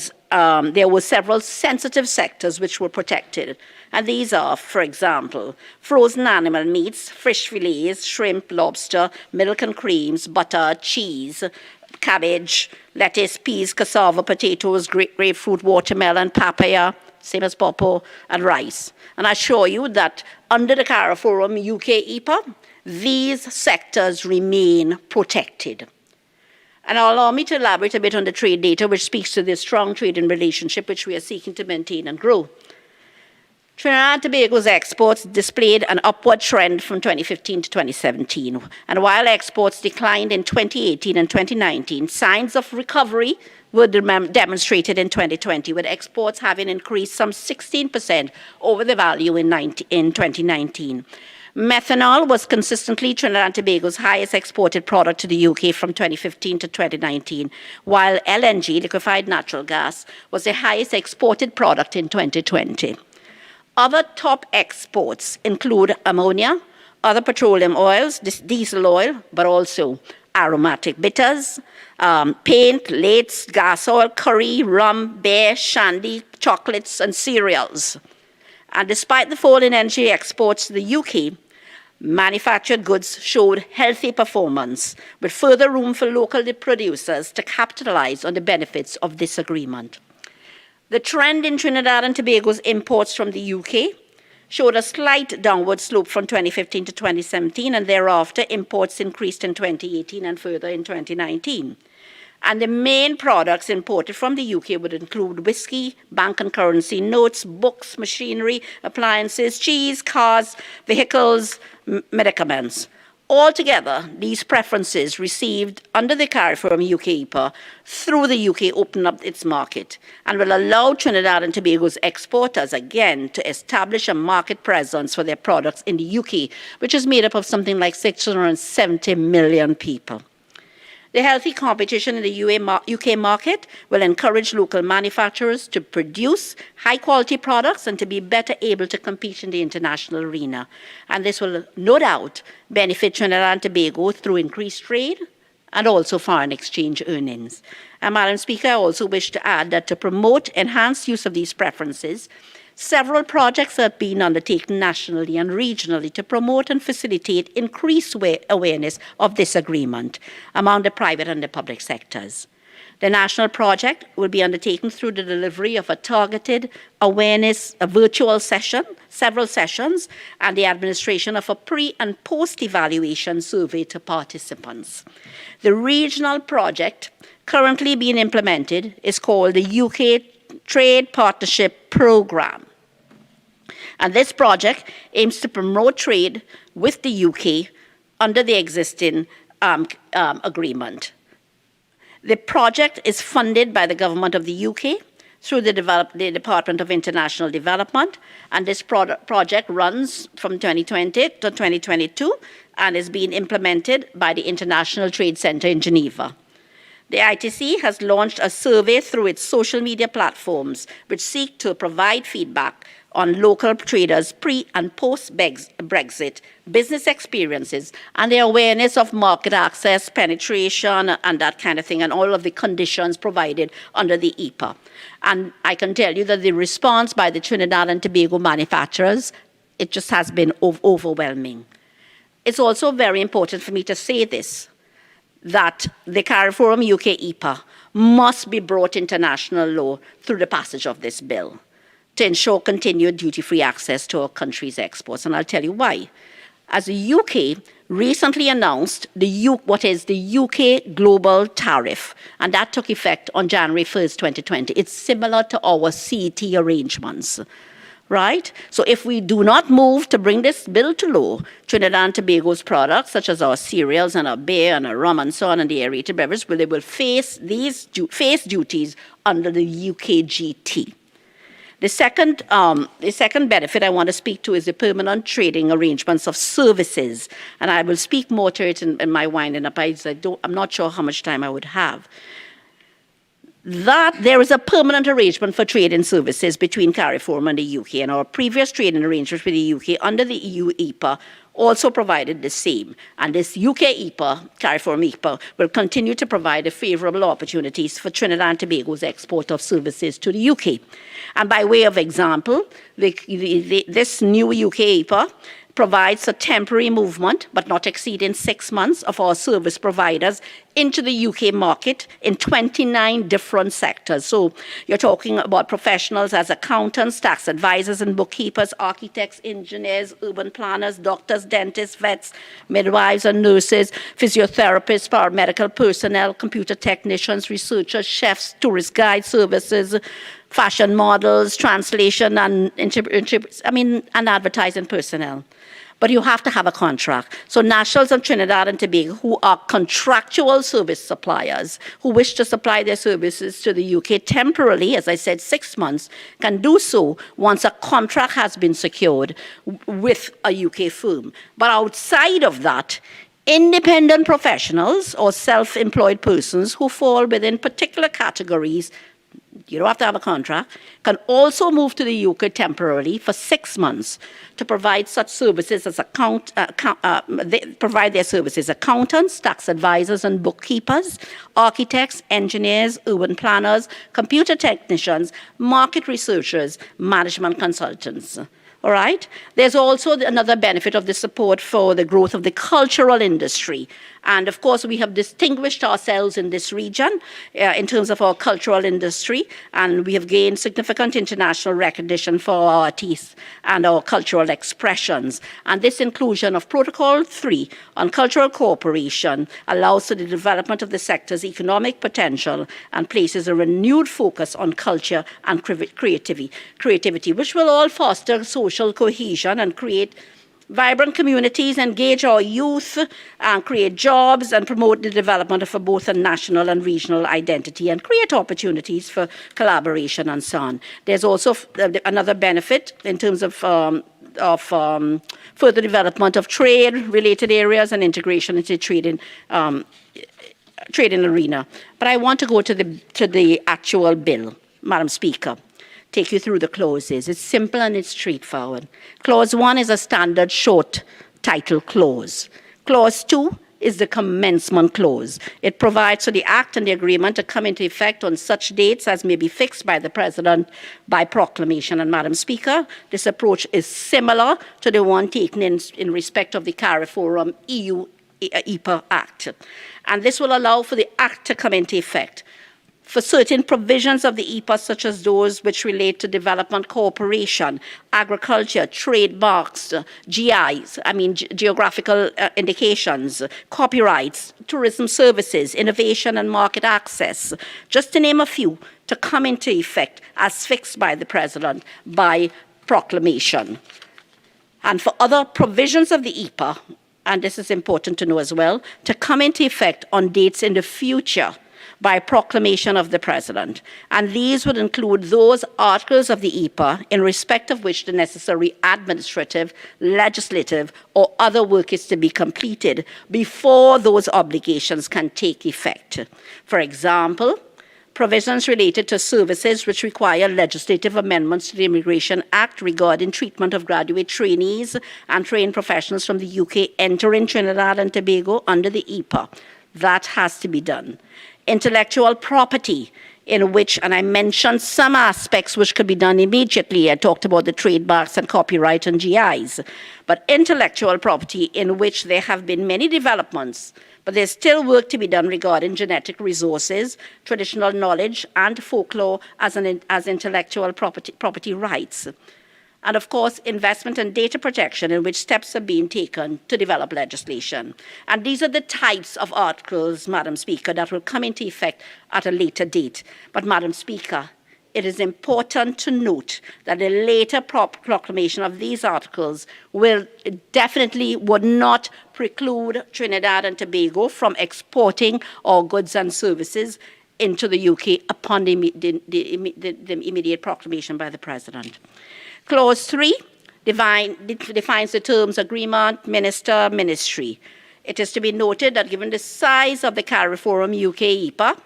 several sensitive sectors which were protected. And these are, for example, frozen animal meats, fish fillets, shrimp, lobster, milk and creams, butter, cheese, cabbage, lettuce, peas, cassava, potatoes, grapefruit, watermelon, papaya, same as pawpaw, and rice. And I assure you that under the CARIFORUM-UK EPA, these sectors remain protected. And allow me to elaborate a bit on the trade data, which speaks to the strong trading relationship which we are seeking to maintain and grow. Trinidad and Tobago's exports displayed an upward trend from 2015 to 2017. And while exports declined in 2018 and 2019, signs of recovery were demonstrated in 2020, with exports having increased some 16% over the value in 2019. Methanol was consistently Trinidad and Tobago's highest exported product to the UK from 2015 to 2019, while LNG, liquefied natural gas, was the highest exported product in 2020. Other top exports include ammonia, other petroleum oils, diesel oil, but also aromatic bitters, paint, lates, gas oil, curry, rum, beer, shandy, chocolates, and cereals. And despite the fall in energy exports to the UK, Manufactured goods showed healthy performance, with further room for local producers to capitalize on the benefits of this agreement. The trend in Trinidad and Tobago's imports from the UK showed a slight downward slope from 2015 to 2017, and thereafter imports increased in 2018 and further in 2019. And the main products imported from the UK would include whiskey, bank and currency notes, books, machinery, appliances, cheese, cars, vehicles, medicaments. Altogether, these preferences received under the CARIFORUM-UK EPA through the UK opened up its market and will allow Trinidad and Tobago's exporters again to establish a market presence for their products in the UK, which is made up of something like 670 million people. The healthy competition in the UK market will encourage local manufacturers to produce high-quality products and to be better able to compete in the international arena. And this will, no doubt, benefit Trinidad and Tobago through increased trade and also foreign exchange earnings. And Madam Speaker, I also wish to add that to promote enhanced use of these preferences, several projects have been undertaken nationally and regionally to promote and facilitate increased awareness of this agreement among the private and the public sectors. The national project will be undertaken through the delivery of a targeted awareness, a virtual session, several sessions, and the administration of a pre- and post-evaluation survey to participants. The regional project currently being implemented is called the UK Trade Partnership Programme. And this project aims to promote trade with the UK under the existing agreement. The project is funded by the government of the UK through the Department of International Development, and this project runs from 2020 to 2022 and is being implemented by the International Trade Center in Geneva. The ITC has launched a survey through its social media platforms, which seek to provide feedback on local traders' pre- and post-Brexit business experiences and the awareness of market access, penetration, and that kind of thing, and all of the conditions provided under the EPA. And I can tell you that the response by the Trinidad and Tobago manufacturers, it just has been overwhelming. It's also very important for me to say this, that the CARIFORUM-UK EPA must be brought into national law through the passage of this bill to ensure continued duty-free access to our country's exports. And I'll tell you why. As the UK recently announced what is the UK Global Tariff, and that took effect on January 1st, 2020. It's similar to our CET arrangements, right? So if we do not move to bring this bill to law, Trinidad and Tobago's products, such as our cereals and our beer and our rum and so on, and the aerated beverage, they will face duties under the UK GT. The second benefit I want to speak to is the permanent trading arrangements of services, and I will speak more to it in my winding up. I'm not sure how much time I would have. That there is a permanent arrangement for trade and services between CARIFORUM and the UK, and our previous trading arrangements with the UK under the EU EPA also provided the same. And this UK EPA, CARIFORUM EPA, will continue to provide favorable opportunities for Trinidad and Tobago's export of services to the UK. And by way of example, this new UK EPA provides a temporary movement, but not exceeding 6 months, of our service providers into the UK market in 29 different sectors. So you're talking about professionals as accountants, tax advisors and bookkeepers, architects, engineers, urban planners, doctors, dentists, vets, midwives and nurses, physiotherapists, paramedical personnel, computer technicians, researchers, chefs, tourist guide services, fashion models, translation and and advertising personnel. But you have to have a contract. So nationals of Trinidad and Tobago who are contractual service suppliers, who wish to supply their services to the UK temporarily, as I said, 6 months, can do so once a contract has been secured with a UK firm. But outside of that, independent professionals or self-employed persons who fall within particular categories, you don't have to have a contract, can also move to the UK temporarily for 6 months to provide such services as they provide their services accountants, tax advisors and bookkeepers, architects, engineers, urban planners, computer technicians, market researchers, management consultants. All All right. There's also another benefit of the support for the growth of the cultural industry. And of course, we have distinguished ourselves in this region in terms of our cultural industry, and we have gained significant international recognition for our artists and our cultural expressions. And this inclusion of Protocol 3 on cultural cooperation allows for the development of the sector's economic potential and places a renewed focus on culture and creativity, which will all foster social cohesion and create vibrant communities, engage our youth, and create jobs and promote the development of both a national and regional identity and create opportunities for collaboration and so on. There's also another benefit in terms of further development of trade-related areas and integration into trading arena. But I want to go to the actual bill, Madam Speaker. Take you through the clauses. It's simple and it's straightforward. Clause 1 is a standard short title clause. Clause 2 is the commencement clause. It provides for the act and the agreement to come into effect on such dates as may be fixed by the President by proclamation. And Madam Speaker, this approach is similar to the one taken in respect of the CARIFORUM-EU EPA Act. And this will allow for the act to come into effect for certain provisions of the EPA, such as those which relate to development cooperation, agriculture, trademarks, GIs, geographical indications, copyrights, tourism services, innovation and market access, just to name a few, to come into effect as fixed by the President by proclamation. And for other provisions of the EPA, and this is important to know as well, to come into effect on dates in the future by proclamation of the President. And these would include those articles of the EPA in respect of which the necessary administrative, legislative, or other work is to be completed before those obligations can take effect. For example, provisions related to services which require legislative amendments to the Immigration Act regarding treatment of graduate trainees and trained professionals from the UK entering Trinidad and Tobago under the EPA. That has to be done. Intellectual property, in which, and I mentioned some aspects which could be done immediately. I talked about the trademarks and copyright and GIs. But intellectual property in which there have been many developments, but there's still work to be done regarding genetic resources, traditional knowledge, and folklore as intellectual property rights. And of course, investment and data protection, in which steps are being taken to develop legislation. And these are the types of articles, Madam Speaker, that will come into effect at a later date. But Madam Speaker, it is important to note that the later proclamation of these articles would not preclude Trinidad and Tobago from exporting our goods and services into the UK upon the immediate proclamation by the President. Clause 3 defines the terms agreement, minister, ministry. It is to be noted that given the size of the CARIFORUM-UK EPA,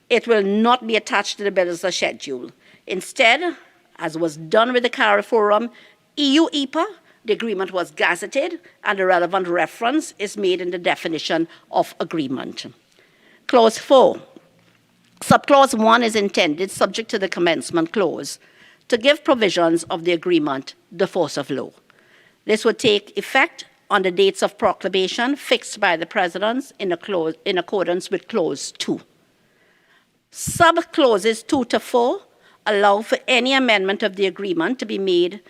it will not be attached to the bill as a schedule. Instead, as was done with the CARIFORUM-EU EPA, the agreement was gazetted and the relevant reference is made in the definition of agreement. Clause 4. Subclause 1 is intended, subject to the commencement clause, to give provisions of the agreement the force of law. This would take effect on the dates of proclamation fixed by the President in accordance with Clause 2. Subclauses 2 to 4 allow for any amendment of the agreement to be made,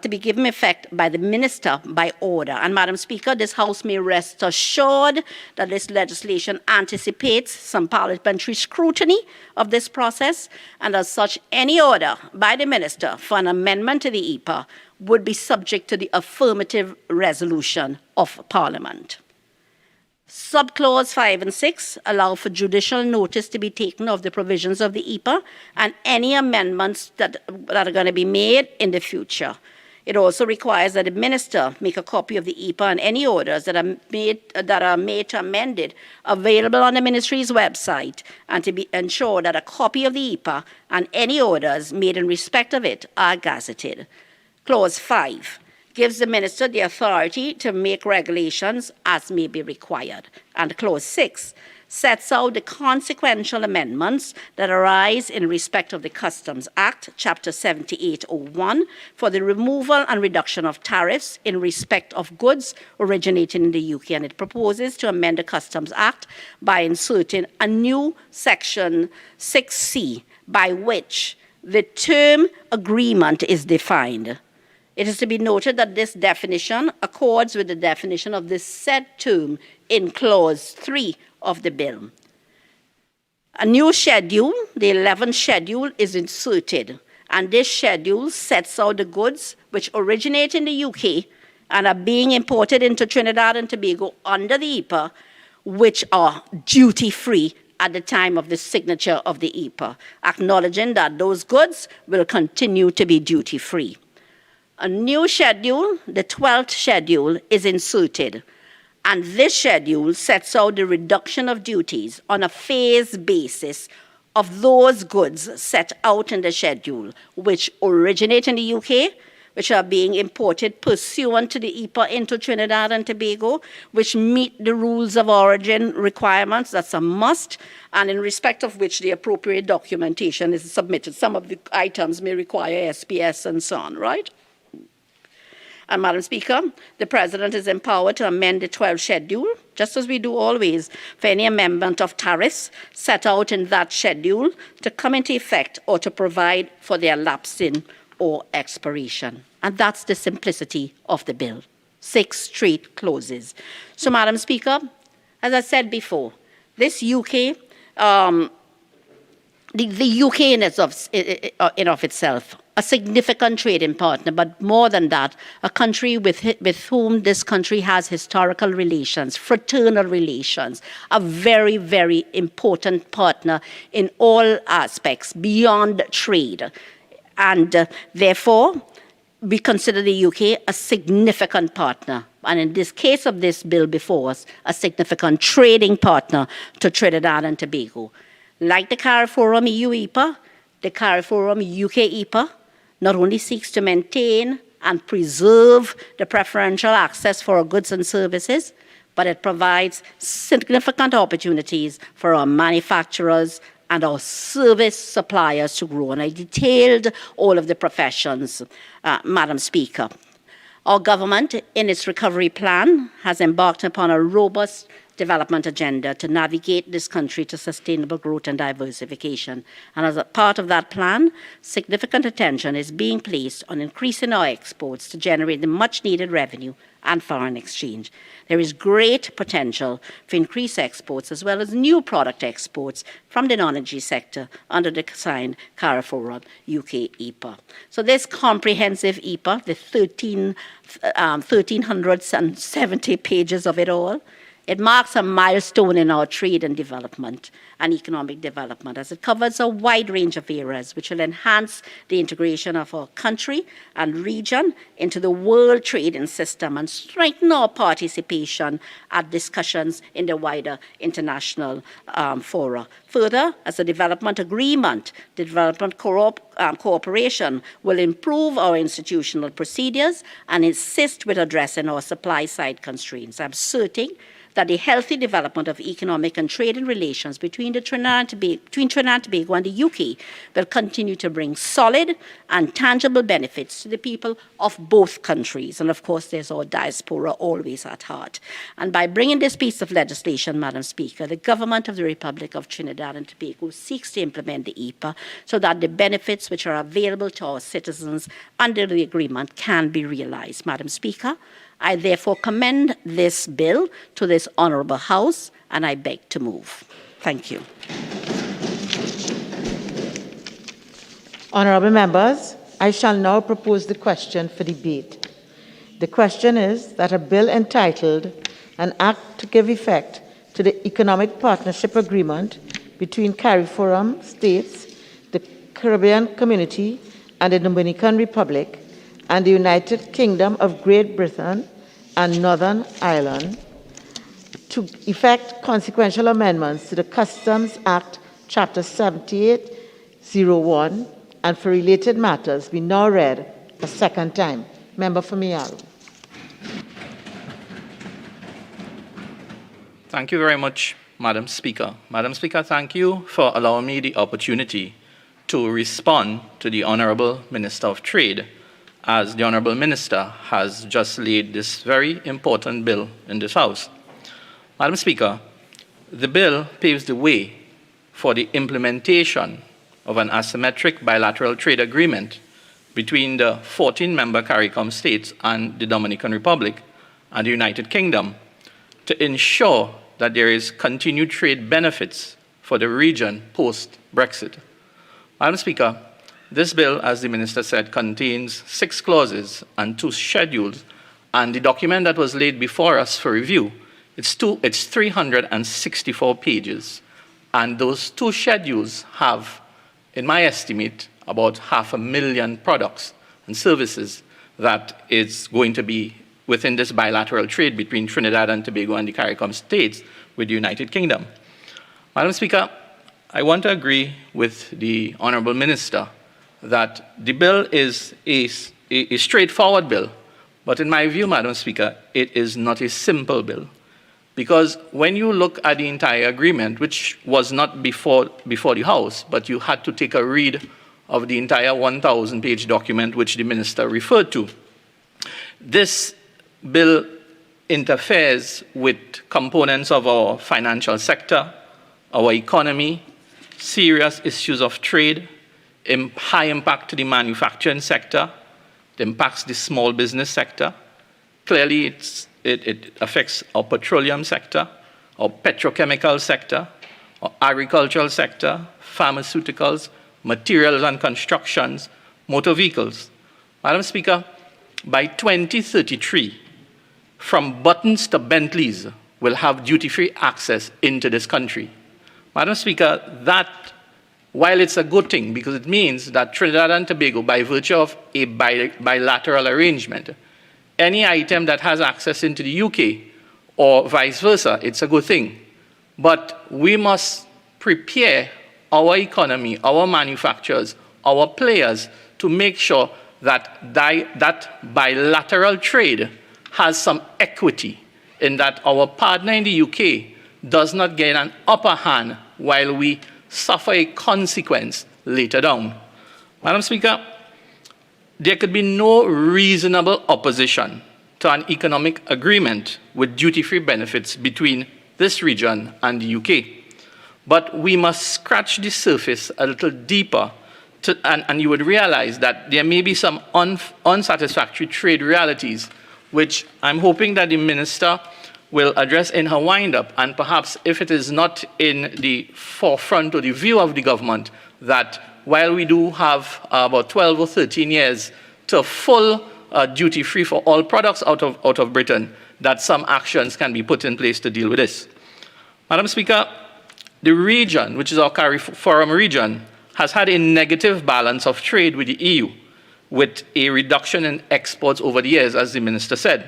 to be given effect by the Minister by order. And Madam Speaker, this House may rest assured that this legislation anticipates some parliamentary scrutiny of this process, and as such, any order by the Minister for an amendment to the EPA would be subject to the affirmative resolution of Parliament. Subclause 5 and 6 allow for judicial notice to be taken of the provisions of the EPA and any amendments that are going to be made in the future. It also requires that the Minister make a copy of the EPA and any orders that are made to amend it available on the Ministry's website, and to ensure that a copy of the EPA and any orders made in respect of it are gazetted. Clause 5 gives the minister the authority to make regulations as may be required. And Clause 6 sets out the consequential amendments that arise in respect of the Customs Act, Chapter 7801, for the removal and reduction of tariffs in respect of goods originating in the UK. And it proposes to amend the Customs Act by inserting a new Section 6C, by which the term agreement is defined. It is to be noted that this definition accords with the definition of the said term in Clause 3 of the bill. A new schedule, the 11th schedule, is inserted, and this schedule sets out the goods which originate in the UK and are being imported into Trinidad and Tobago under the EPA, which are duty-free at the time of the signature of the EPA, acknowledging that those goods will continue to be duty-free. A new schedule, the 12th schedule, is inserted, and this schedule sets out the reduction of duties on a phased basis of those goods set out in the schedule, which originate in the UK, which are being imported pursuant to the EPA into Trinidad and Tobago, which meet the rules of origin requirements, that's a must, and in respect of which the appropriate documentation is submitted. Some of the items may require SPS and so on, right? And Madam Speaker, the President is empowered to amend the 12th schedule, just as we do always, for any amendment of tariffs set out in that schedule to come into effect or to provide for their lapsing or expiration. And that's the simplicity of the bill. 6 straight clauses. So, Madam Speaker, as I said before, this UK, the UK in of itself, a significant trading partner, but more than that, a country with whom this country has historical relations, fraternal relations, a very, very important partner in all aspects beyond trade. And therefore, we consider the UK a significant partner. And in this case of this bill before us, a significant trading partner to Trinidad and Tobago. Like the CARIFORUM EU EPA, the CARIFORUM UK EPA not only seeks to maintain and preserve the preferential access for our goods and services, but it provides significant opportunities for our manufacturers and our service suppliers to grow. And I detailed all of the professions, Madam Speaker. Our government, in its recovery plan, has embarked upon a robust development agenda to navigate this country to sustainable growth and diversification. And as a part of that plan, significant attention is being placed on increasing our exports to generate the much-needed revenue and foreign exchange. There is great potential for increased exports as well as new product exports from the non-energy sector under the signed CARIFORUM UK EPA. So this comprehensive EPA, the 1,370 pages of it all, it marks a milestone in our trade and development and economic development, as it covers a wide range of areas which will enhance the integration of our country and region into the world trading system and strengthen our participation at discussions in the wider international fora. Further, as a development agreement, the development cooperation will improve our institutional procedures and assist with addressing our supply side constraints. I'm certain that the healthy development of economic and trading relations between Trinidad and Tobago and the UK will continue to bring solid and tangible benefits to the people of both countries. And of course, there's our diaspora always at heart. And by bringing this piece of legislation, Madam Speaker, the government of the Republic of Trinidad and Tobago seeks to implement the EPA so that the benefits which are available to our citizens under the agreement can be realized. Madam Speaker, I therefore commend this bill to this Honourable House, and I beg to move. Thank you. Honourable members, I shall now propose the question for debate. The question is that a bill entitled An Act to Give Effect to the Economic Partnership Agreement between CARIFORUM States, the Caribbean Community, and the Dominican Republic, and the United Kingdom of Great Britain and Northern Ireland to effect consequential amendments to the Customs Act, Chapter 7801, and for related matters be now read a second time. Member for Miaru. Thank you very much, Madam Speaker. Madam Speaker, thank you for allowing me the opportunity to respond to the Honourable Minister of Trade, as the Honourable Minister has just laid this very important bill in this House. Madam Speaker, the bill paves the way for the implementation of an asymmetric bilateral trade agreement between the 14-member CARICOM states and the Dominican Republic and the United Kingdom to ensure that there is continued trade benefits for the region post-Brexit. Madam Speaker, this bill, as the Minister said, contains 6 clauses and 2 schedules, and the document that was laid before us for review, it's 364 pages, and those 2 schedules have, in my estimate, about 500,000 products and services that is going to be within this bilateral trade between Trinidad and Tobago and the CARICOM states with the United Kingdom. Madam Speaker, I want to agree with the Honourable Minister that the bill is a straightforward bill, but in my view, Madam Speaker, it is not a simple bill. Because when you look at the entire agreement, which was not before the House, but you had to take a read of the entire 1,000-page document which the Minister referred to, this bill interferes with components of our financial sector, our economy, serious issues of trade, high impact to the manufacturing sector, it impacts the small business sector. Clearly, it affects our petroleum sector, our petrochemical sector, our agricultural sector, pharmaceuticals, materials and constructions, motor vehicles. Madam Speaker, by 2033, from Buttons to Bentleys will have duty-free access into this country. Madam Speaker, that, while it's a good thing, because it means that Trinidad and Tobago, by virtue of a bilateral arrangement, any item that has access into the UK or vice versa, it's a good thing. But we must prepare our economy, our manufacturers, our players to make sure that that bilateral trade has some equity in that our partner in the UK does not gain an upper hand while we suffer a consequence later down. Madam Speaker, there could be no reasonable opposition to an economic agreement with duty-free benefits between this region and the UK. But we must scratch the surface a little deeper and you would realize that there may be some unsatisfactory trade realities, which I'm hoping that the Minister will address in her wind-up, and perhaps if it is not in the forefront or the view of the government, that while we do have about 12 or 13 years to full duty-free for all products out of Britain, that some actions can be put in place to deal with this. Madam Speaker, the region, which is our CARIFORUM region, has had a negative balance of trade with the EU, with a reduction in exports over the years, as the Minister said.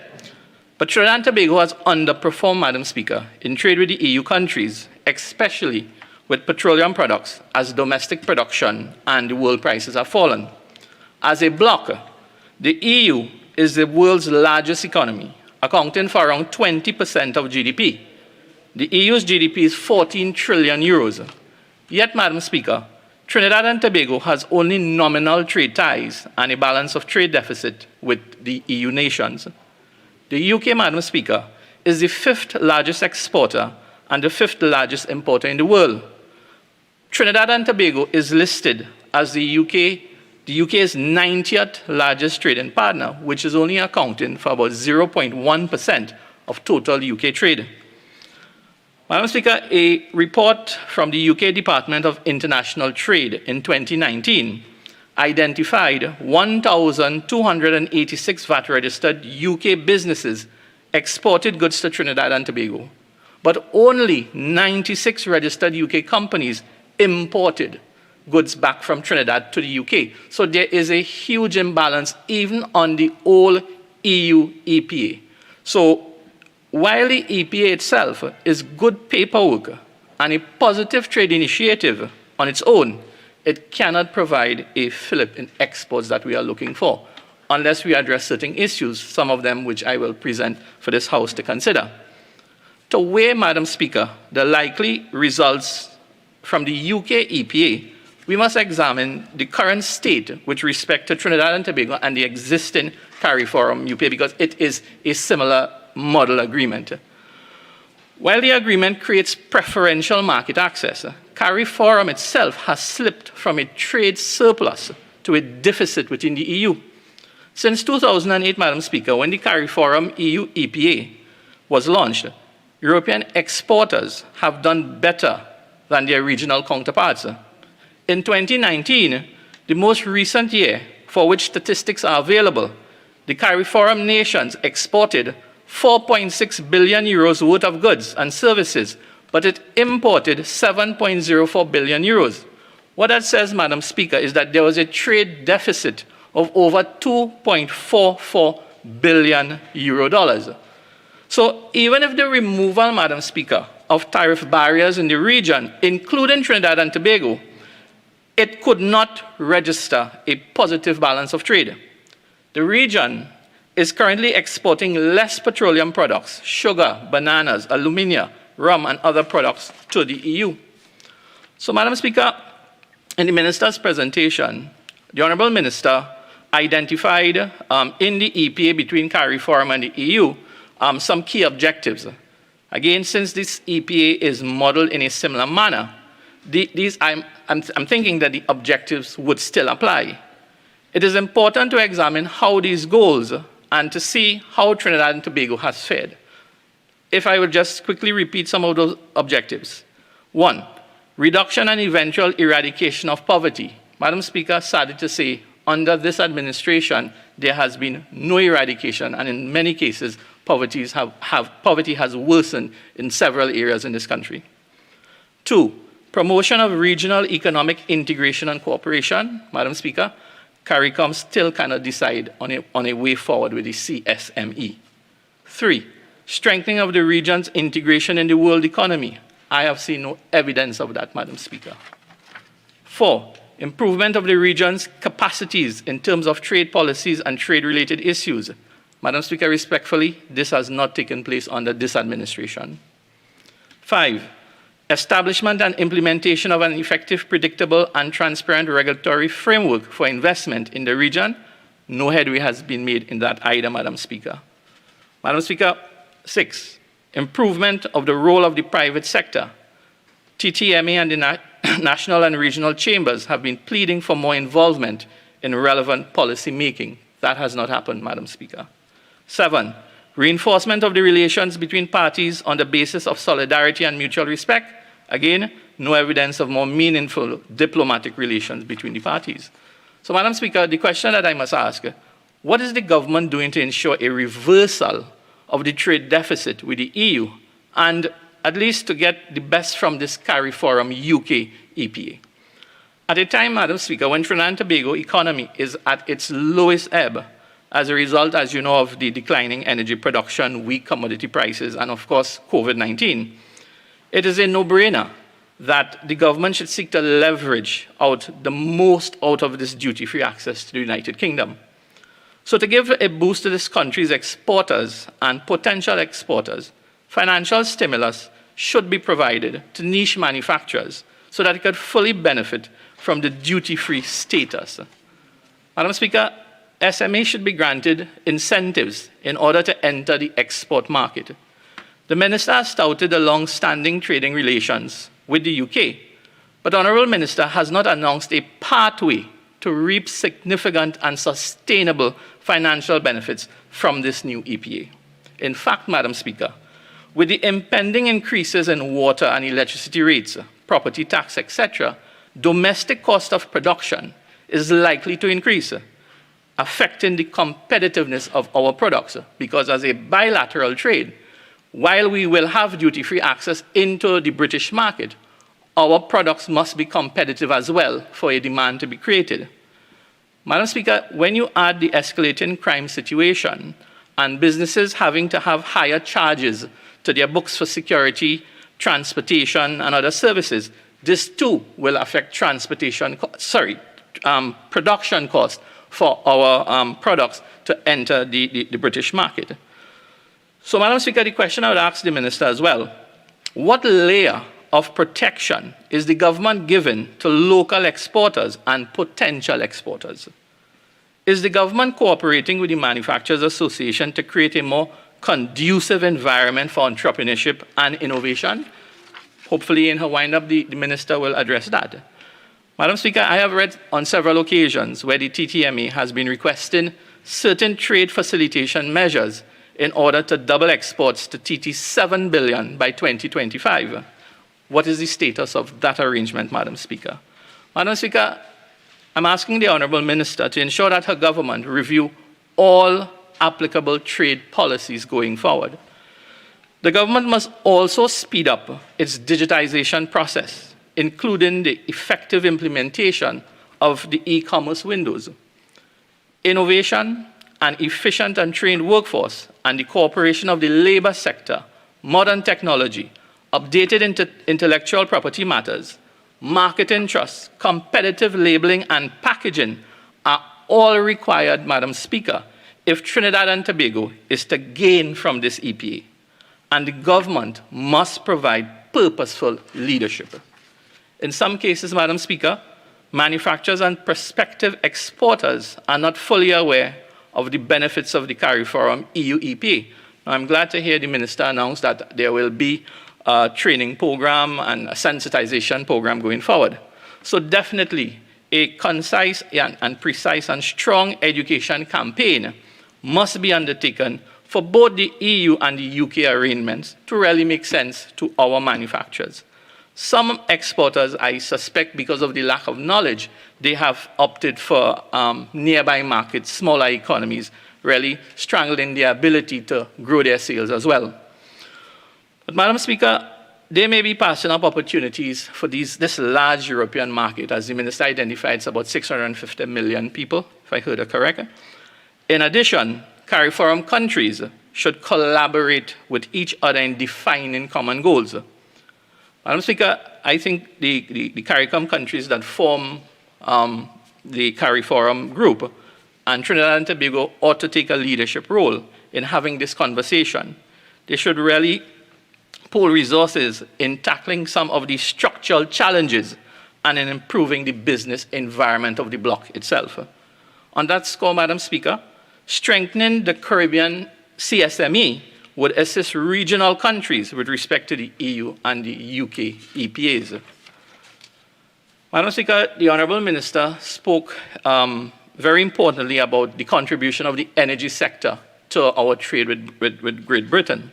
But Trinidad and Tobago has underperformed, Madam Speaker, in trade with the EU countries, especially with petroleum products, as domestic production and the world prices have fallen. As a bloc, the EU is the world's largest economy, accounting for around 20% of GDP. The EU's GDP is 14 trillion euros. Yet, Madam Speaker, Trinidad and Tobago has only nominal trade ties and a balance of trade deficit with the EU nations. The UK, Madam Speaker, is the 5th largest exporter and the 5th largest importer in the world. Trinidad and Tobago is listed as the UK's 90th largest trading partner, which is only accounting for about 0.1% of total UK trade. Madam Speaker, a report from the UK Department of International Trade in 2019 identified 1,286 VAT-registered UK businesses exported goods to Trinidad and Tobago, but only 96 registered UK companies imported goods back from Trinidad to the UK. So there is a huge imbalance even on the old EU EPA. So while the EPA itself is good paperwork and a positive trade initiative on its own, it cannot provide a fillip in exports that we are looking for, unless we address certain issues, some of them which I will present for this House to consider. To weigh, Madam Speaker, the likely results from the UK EPA, we must examine the current state with respect to Trinidad and Tobago and the existing CARIFORUM-UK because it is a similar model agreement. While the agreement creates preferential market access, CARIFORUM itself has slipped from a trade surplus to a deficit within the EU. Since 2008, Madam Speaker, when the CARIFORUM EU EPA was launched, European exporters have done better than their regional counterparts. In 2019, the most recent year for which statistics are available, the CARIFORUM nations exported 4.6 billion euros worth of goods and services, but it imported 7.04 billion euros. What that says, Madam Speaker, is that there was a trade deficit of over 2.44 billion euro. So even if the removal, Madam Speaker, of tariff barriers in the region, including Trinidad and Tobago, it could not register a positive balance of trade. The region is currently exporting less petroleum products, sugar, bananas, alumina, rum, and other products to the EU. So, Madam Speaker, in the Minister's presentation, the Honourable Minister identified in the EPA between CARIFORUM and the EU some key objectives. Again, since this EPA is modeled in a similar manner, I'm thinking that the objectives would still apply. It is important to examine how these goals and to see how Trinidad and Tobago has fared. If I would just quickly repeat some of those objectives. 1, reduction and eventual eradication of poverty. Madam Speaker, sadly to say, under this administration, there has been no eradication, and in many cases, poverty has worsened in several areas in this country. 2, promotion of regional economic integration and cooperation. Madam Speaker, CARICOM still cannot decide on a way forward with the CSME. 3, strengthening of the region's integration in the world economy. I have seen no evidence of that, Madam Speaker. 4, improvement of the region's capacities in terms of trade policies and trade-related issues. Madam Speaker, respectfully, this has not taken place under this administration. 5, establishment and implementation of an effective, predictable, and transparent regulatory framework for investment in the region. No headway has been made in that either, Madam Speaker. Madam Speaker, 6, improvement of the role of the private sector. TTMA and the national and regional chambers have been pleading for more involvement in relevant policy making. That has not happened, Madam Speaker. 7, reinforcement of the relations between parties on the basis of solidarity and mutual respect. Again, no evidence of more meaningful diplomatic relations between the parties. So, Madam Speaker, the question that I must ask, what is the government doing to ensure a reversal of the trade deficit with the EU and at least to get the best from this CARIFORUM-UK EPA? At a time, Madam Speaker, when Trinidad and Tobago economy is at its lowest ebb as a result, as you know, of the declining energy production, weak commodity prices, and of course, COVID-19, it is a no-brainer that the government should seek to leverage out the most out of this duty-free access to the United Kingdom. So to give a boost to this country's exporters and potential exporters, financial stimulus should be provided to niche manufacturers so that it could fully benefit from the duty-free status. Madam Speaker, SME should be granted incentives in order to enter the export market. The Minister has touted the long-standing trading relations with the UK, but the Honourable Minister has not announced a pathway to reap significant and sustainable financial benefits from this new EPA. In fact, Madam Speaker, with the impending increases in water and electricity rates, property tax, etc., domestic cost of production is likely to increase, affecting the competitiveness of our products, because as a bilateral trade, while we will have duty-free access into the British market, our products must be competitive as well for a demand to be created. Madam Speaker, when you add the escalating crime situation and businesses having to have higher charges to their books for security, transportation, and other services, this too will affect production costs for our products to enter the British market. So, Madam Speaker, the question I would ask the Minister as well, what layer of protection is the government given to local exporters and potential exporters? Is the government cooperating with the Manufacturers Association to create a more conducive environment for entrepreneurship and innovation? Hopefully, in her wind-up, the Minister will address that. Madam Speaker, I have read on several occasions where the TTMA has been requesting certain trade facilitation measures in order to double exports to TT 7 billion by 2025. What is the status of that arrangement, Madam Speaker? Madam Speaker, I'm asking the Honourable Minister to ensure that her government review all applicable trade policies going forward. The government must also speed up its digitization process, including the effective implementation of the e-commerce windows. Innovation, an efficient and trained workforce, and the cooperation of the labour sector, modern technology, updated intellectual property matters, marketing trusts, competitive labelling and packaging are all required, Madam Speaker, if Trinidad and Tobago is to gain from this EPA. And the government must provide purposeful leadership. In some cases, Madam Speaker, manufacturers and prospective exporters are not fully aware of the benefits of the CARIFORUM-EU EPA. Now, I'm glad to hear the Minister announce that there will be a training program and a sensitization program going forward. So definitely a concise and precise and strong education campaign must be undertaken for both the EU and the UK arrangements to really make sense to our manufacturers. Some exporters, I suspect because of the lack of knowledge, they have opted for nearby markets, smaller economies, really strangling their ability to grow their sales as well. But Madam Speaker, they may be passing up opportunities for this large European market. As the Minister identified, it's about 650 million people, if I heard her correct. In addition, CARIFORUM countries should collaborate with each other in defining common goals. Madam Speaker, I think the CARICOM countries that form the CARIFORUM group and Trinidad and Tobago ought to take a leadership role in having this conversation. They should really pool resources in tackling some of the structural challenges and in improving the business environment of the bloc itself. On that score, Madam Speaker, strengthening the Caribbean CSME would assist regional countries with respect to the EU and the UK EPAs. Madam Speaker, the Honourable Minister spoke very importantly about the contribution of the energy sector to our trade with Great Britain.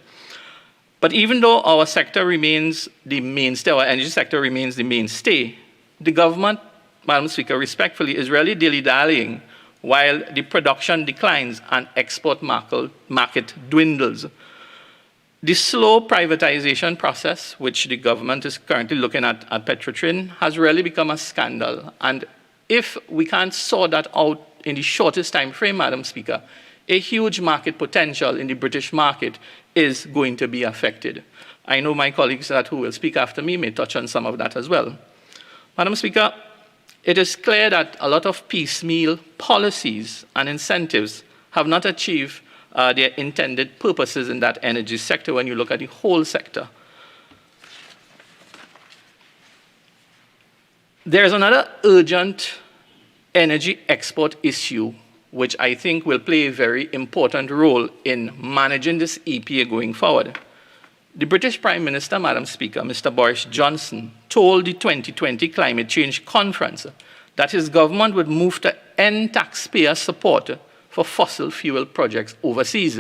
But even though our sector remains the mainstay, our energy sector remains the mainstay, the government, Madam Speaker, respectfully, is really dilly-dallying while the production declines and export market dwindles. The slow privatization process, which the government is currently looking at Petrotrin, has really become a scandal. And if we can't sort that out in the shortest time frame, Madam Speaker, a huge market potential in the British market is going to be affected. I know my colleagues who will speak after me may touch on some of that as well. Madam Speaker, it is clear that a lot of piecemeal policies and incentives have not achieved their intended purposes in that energy sector when you look at the whole sector. There's another urgent energy export issue which I think will play a very important role in managing this EPA going forward. The British Prime Minister, Madam Speaker, Mr. Boris Johnson, told the 2020 Climate Change Conference that his government would move to end taxpayer support for fossil fuel projects overseas.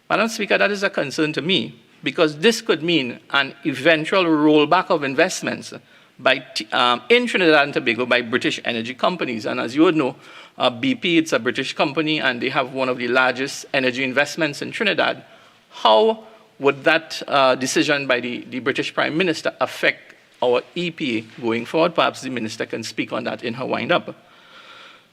Madam Speaker, that is a concern to me because this could mean an eventual rollback of investments in Trinidad and Tobago by British energy companies. And as you would know, BP, it's a British company, and they have one of the largest energy investments in Trinidad. How would that decision by the British Prime Minister affect our EPA going forward? Perhaps the Minister can speak on that in her wind-up.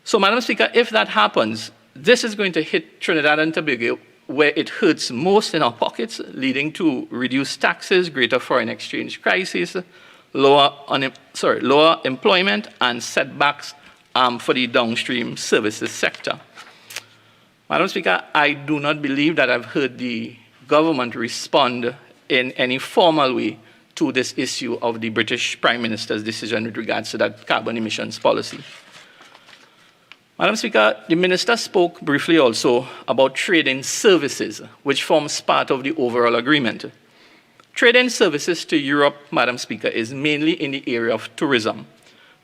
So, Madam Speaker, if that happens, this is going to hit Trinidad and Tobago where it hurts most in our pockets, leading to reduced taxes, greater foreign exchange crisis, lower employment, and setbacks for the downstream services sector. Madam Speaker, I do not believe that I've heard the government respond in any formal way to this issue of the British Prime Minister's decision with regards to that carbon emissions policy. Madam Speaker, the Minister spoke briefly also about trade in services, which forms part of the overall agreement. Trade in services to Europe, Madam Speaker, is mainly in the area of tourism,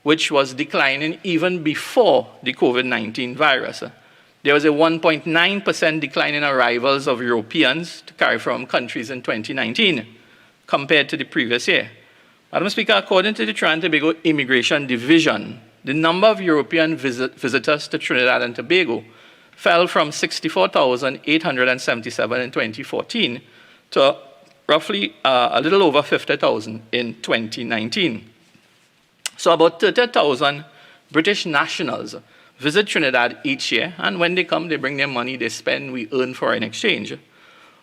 which was declining even before the COVID-19 virus. There was a 1.9% decline in arrivals of Europeans to CARIFORUM countries in 2019 compared to the previous year. Madam Speaker, according to the Trinidad and Tobago Immigration Division, the number of European visitors to Trinidad and Tobago fell from 64,877 in 2014 to roughly a little over 50,000 in 2019. So about 30,000 British nationals visit Trinidad each year, and when they come, they bring their money, they spend, we earn foreign exchange.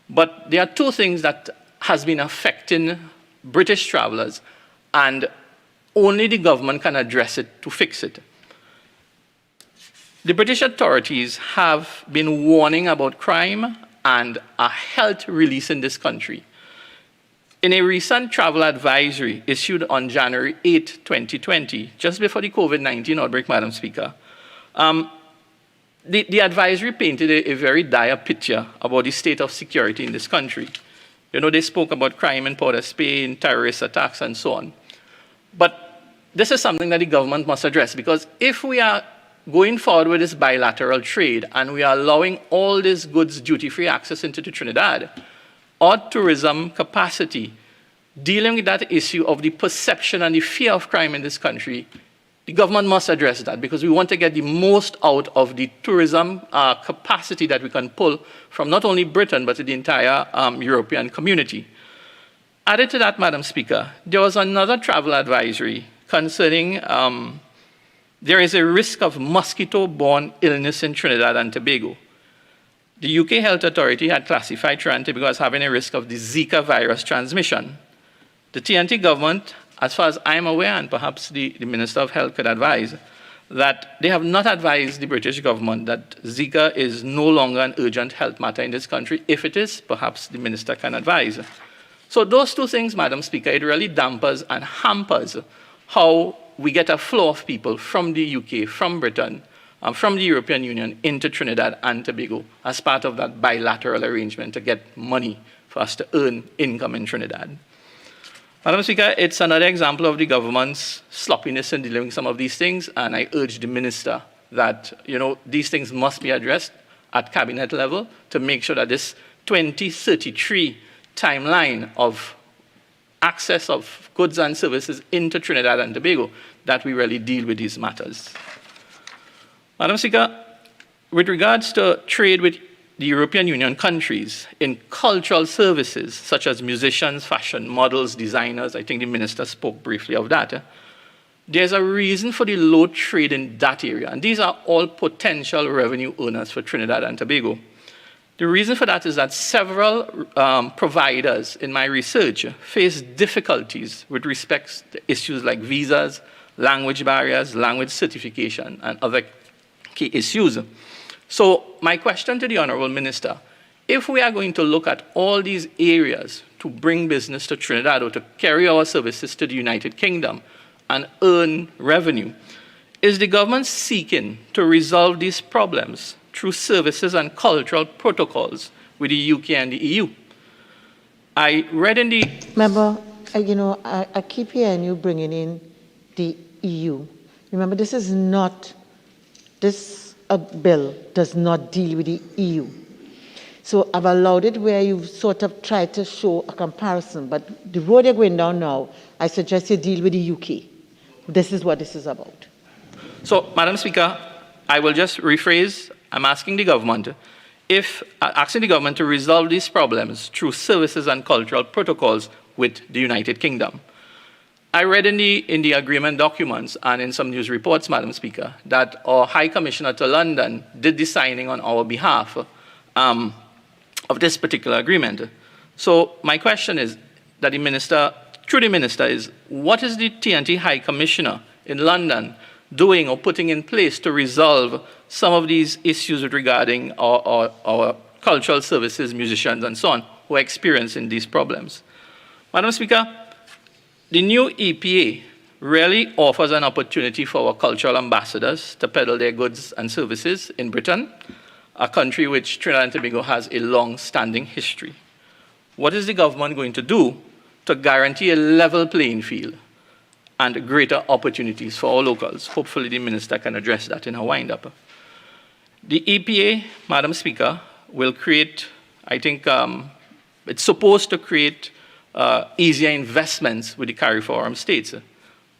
But there are two things that has been affecting British travelers, and only the government can address it to fix it. The British authorities have been warning about crime and a health release in this country. In a recent travel advisory issued on January 8, 2020, just before the COVID-19 outbreak, Madam Speaker, the advisory painted a very dire picture about the state of security in this country. You know, they spoke about crime in Port of Spain, terrorist attacks, and so on. But this is something that the government must address, because if we are going forward with this bilateral trade and we are allowing all these goods duty-free access into Trinidad, our tourism capacity, dealing with that issue of the perception and the fear of crime in this country, the government must address that, because we want to get the most out of the tourism capacity that we can pull from not only Britain, but the entire European community. Added to that, Madam Speaker, there was another travel advisory concerning there is a risk of mosquito-borne illness in Trinidad and Tobago. The UK Health Authority had classified Trinidad and Tobago as having a risk of the Zika virus transmission. The TNT government, as far as I'm aware, and perhaps the Minister of Health could advise, that they have not advised the British government that Zika is no longer an urgent health matter in this country. If it is, perhaps the Minister can advise. So those two things, Madam Speaker, it really dampers and hampers how we get a flow of people from the UK, from Britain, from the European Union into Trinidad and Tobago as part of that bilateral arrangement to get money for us to earn income in Trinidad. Madam Speaker, it's another example of the government's sloppiness in dealing with some of these things, and I urge the Minister that, you know, these things must be addressed at cabinet level to make sure that this 2033 timeline of access of goods and services into Trinidad and Tobago, that we really deal with these matters. Madam Speaker, with regards to trade with the European Union countries in cultural services, such as musicians, fashion models, designers, I think the Minister spoke briefly of that, there's a reason for the low trade in that area, and these are all potential revenue earners for Trinidad and Tobago. The reason for that is that several providers in my research face difficulties with respect to issues like visas, language barriers, language certification, and other key issues. So my question to the Honourable Minister, if we are going to look at all these areas to bring business to Trinidad or to carry our services to the United Kingdom and earn revenue, is the government seeking to resolve these problems through services and cultural protocols with the UK and the EU? I read in the... Remember, I keep hearing you bringing in the EU. Remember, this is not... A bill does not deal with the EU. So I've allowed it where you sort of try to show a comparison, but the road you're going down now, I suggest you deal with the UK. This is what this is about. So, Madam Speaker, I will just rephrase. I'm asking the government to resolve these problems through services and cultural protocols with the United Kingdom. I read in the agreement documents and in some news reports, Madam Speaker, that our High Commissioner to London did the signing on our behalf of this particular agreement. So my question is that the Minister, through the Minister, is what is the TNT High Commissioner in London doing or putting in place to resolve some of these issues regarding our cultural services, musicians, and so on? who are experiencing these problems. Madam Speaker, the new EPA really offers an opportunity for our cultural ambassadors to peddle their goods and services in Britain, a country which Trinidad and Tobago has a long-standing history. What is the government going to do to guarantee a level playing field and greater opportunities for our locals? Hopefully the Minister can address that in her wind-up. The EPA, Madam Speaker, will create, I think it's supposed to create easier investments with the CARIFORUM states.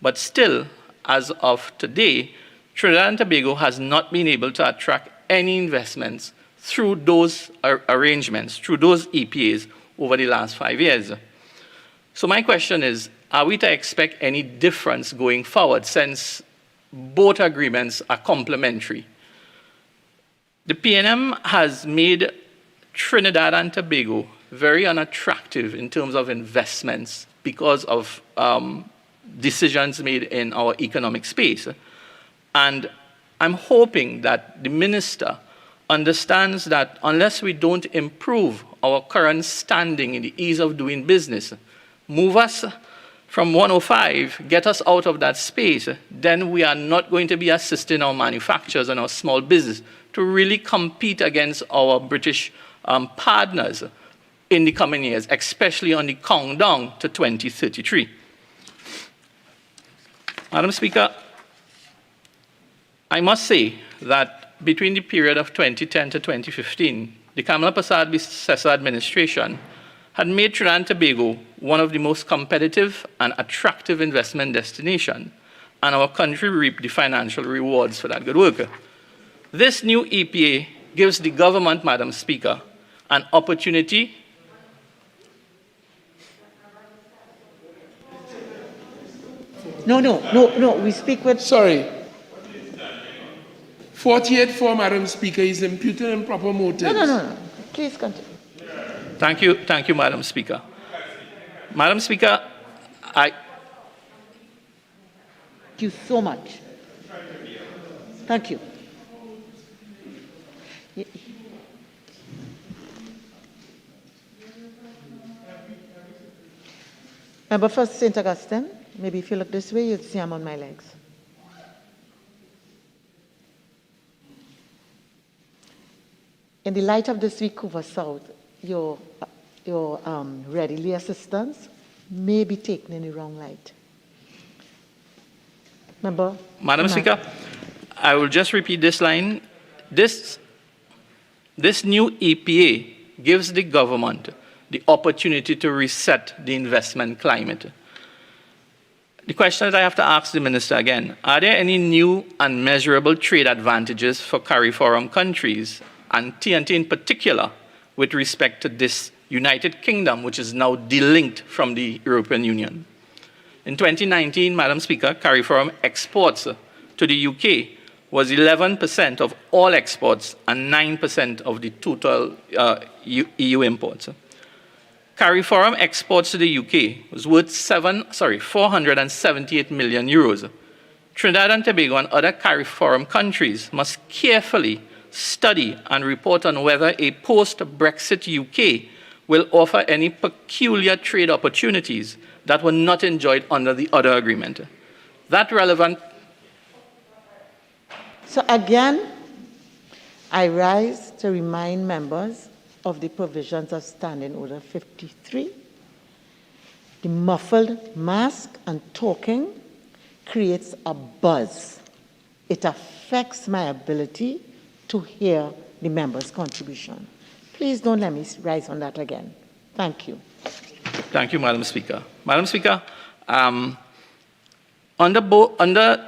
But still, as of today, Trinidad and Tobago has not been able to attract any investments through those arrangements, through those EPAs over the last 5 years. So my question is, are we to expect any difference going forward since both agreements are complementary? The PNM has made Trinidad and Tobago very unattractive in terms of investments because of decisions made in our economic space. And I'm hoping that the Minister understands that unless we don't improve our current standing in the ease of doing business, move us from 105, get us out of that space, then we are not going to be assisting our manufacturers and our small business to really compete against our British partners in the coming years, especially on the countdown to 2033. Madam Speaker, I must say that between the period of 2010 to 2015, the Kamala Persad-Bissessar administration had made Trinidad and Tobago one of the most competitive and attractive investment destinations, and our country reaped the financial rewards for that good work. This new EPA gives the government, Madam Speaker, an opportunity No, we speak with... Sorry. 48-4, Madam Speaker, is imputed improper motives. No. Please continue. Thank you, Madam Speaker. Madam Speaker, Thank you so much. Thank you. Member for St. Augustine, maybe if you look this way, you'd see I'm on my legs. In the light of this week over South, your readily assistance may be taken in the wrong light. Member? Madam Speaker, I will just repeat this line. This new EPA gives the government the opportunity to reset the investment climate. The question that I have to ask the Minister again, are there any new and measurable trade advantages for CARIFORUM countries, and TNT in particular, with respect to this United Kingdom, which is now delinked from the European Union? In 2019, Madam Speaker, CARIFORUM exports to the UK was 11% of all exports and 9% of the total EU imports. CARIFORUM exports to the UK was worth 478 million euros. Trinidad and Tobago and other CARIFORUM countries must carefully study and report on whether a post-Brexit UK will offer any peculiar trade opportunities that were not enjoyed under the other agreement. That relevant. So again, I rise to remind members of the provisions of Standing Order 53. The muffled mask and talking creates a buzz. It affects my ability to hear the member's contribution. Please don't let me rise on that again. Thank you. Thank you, Madam Speaker. Madam Speaker, under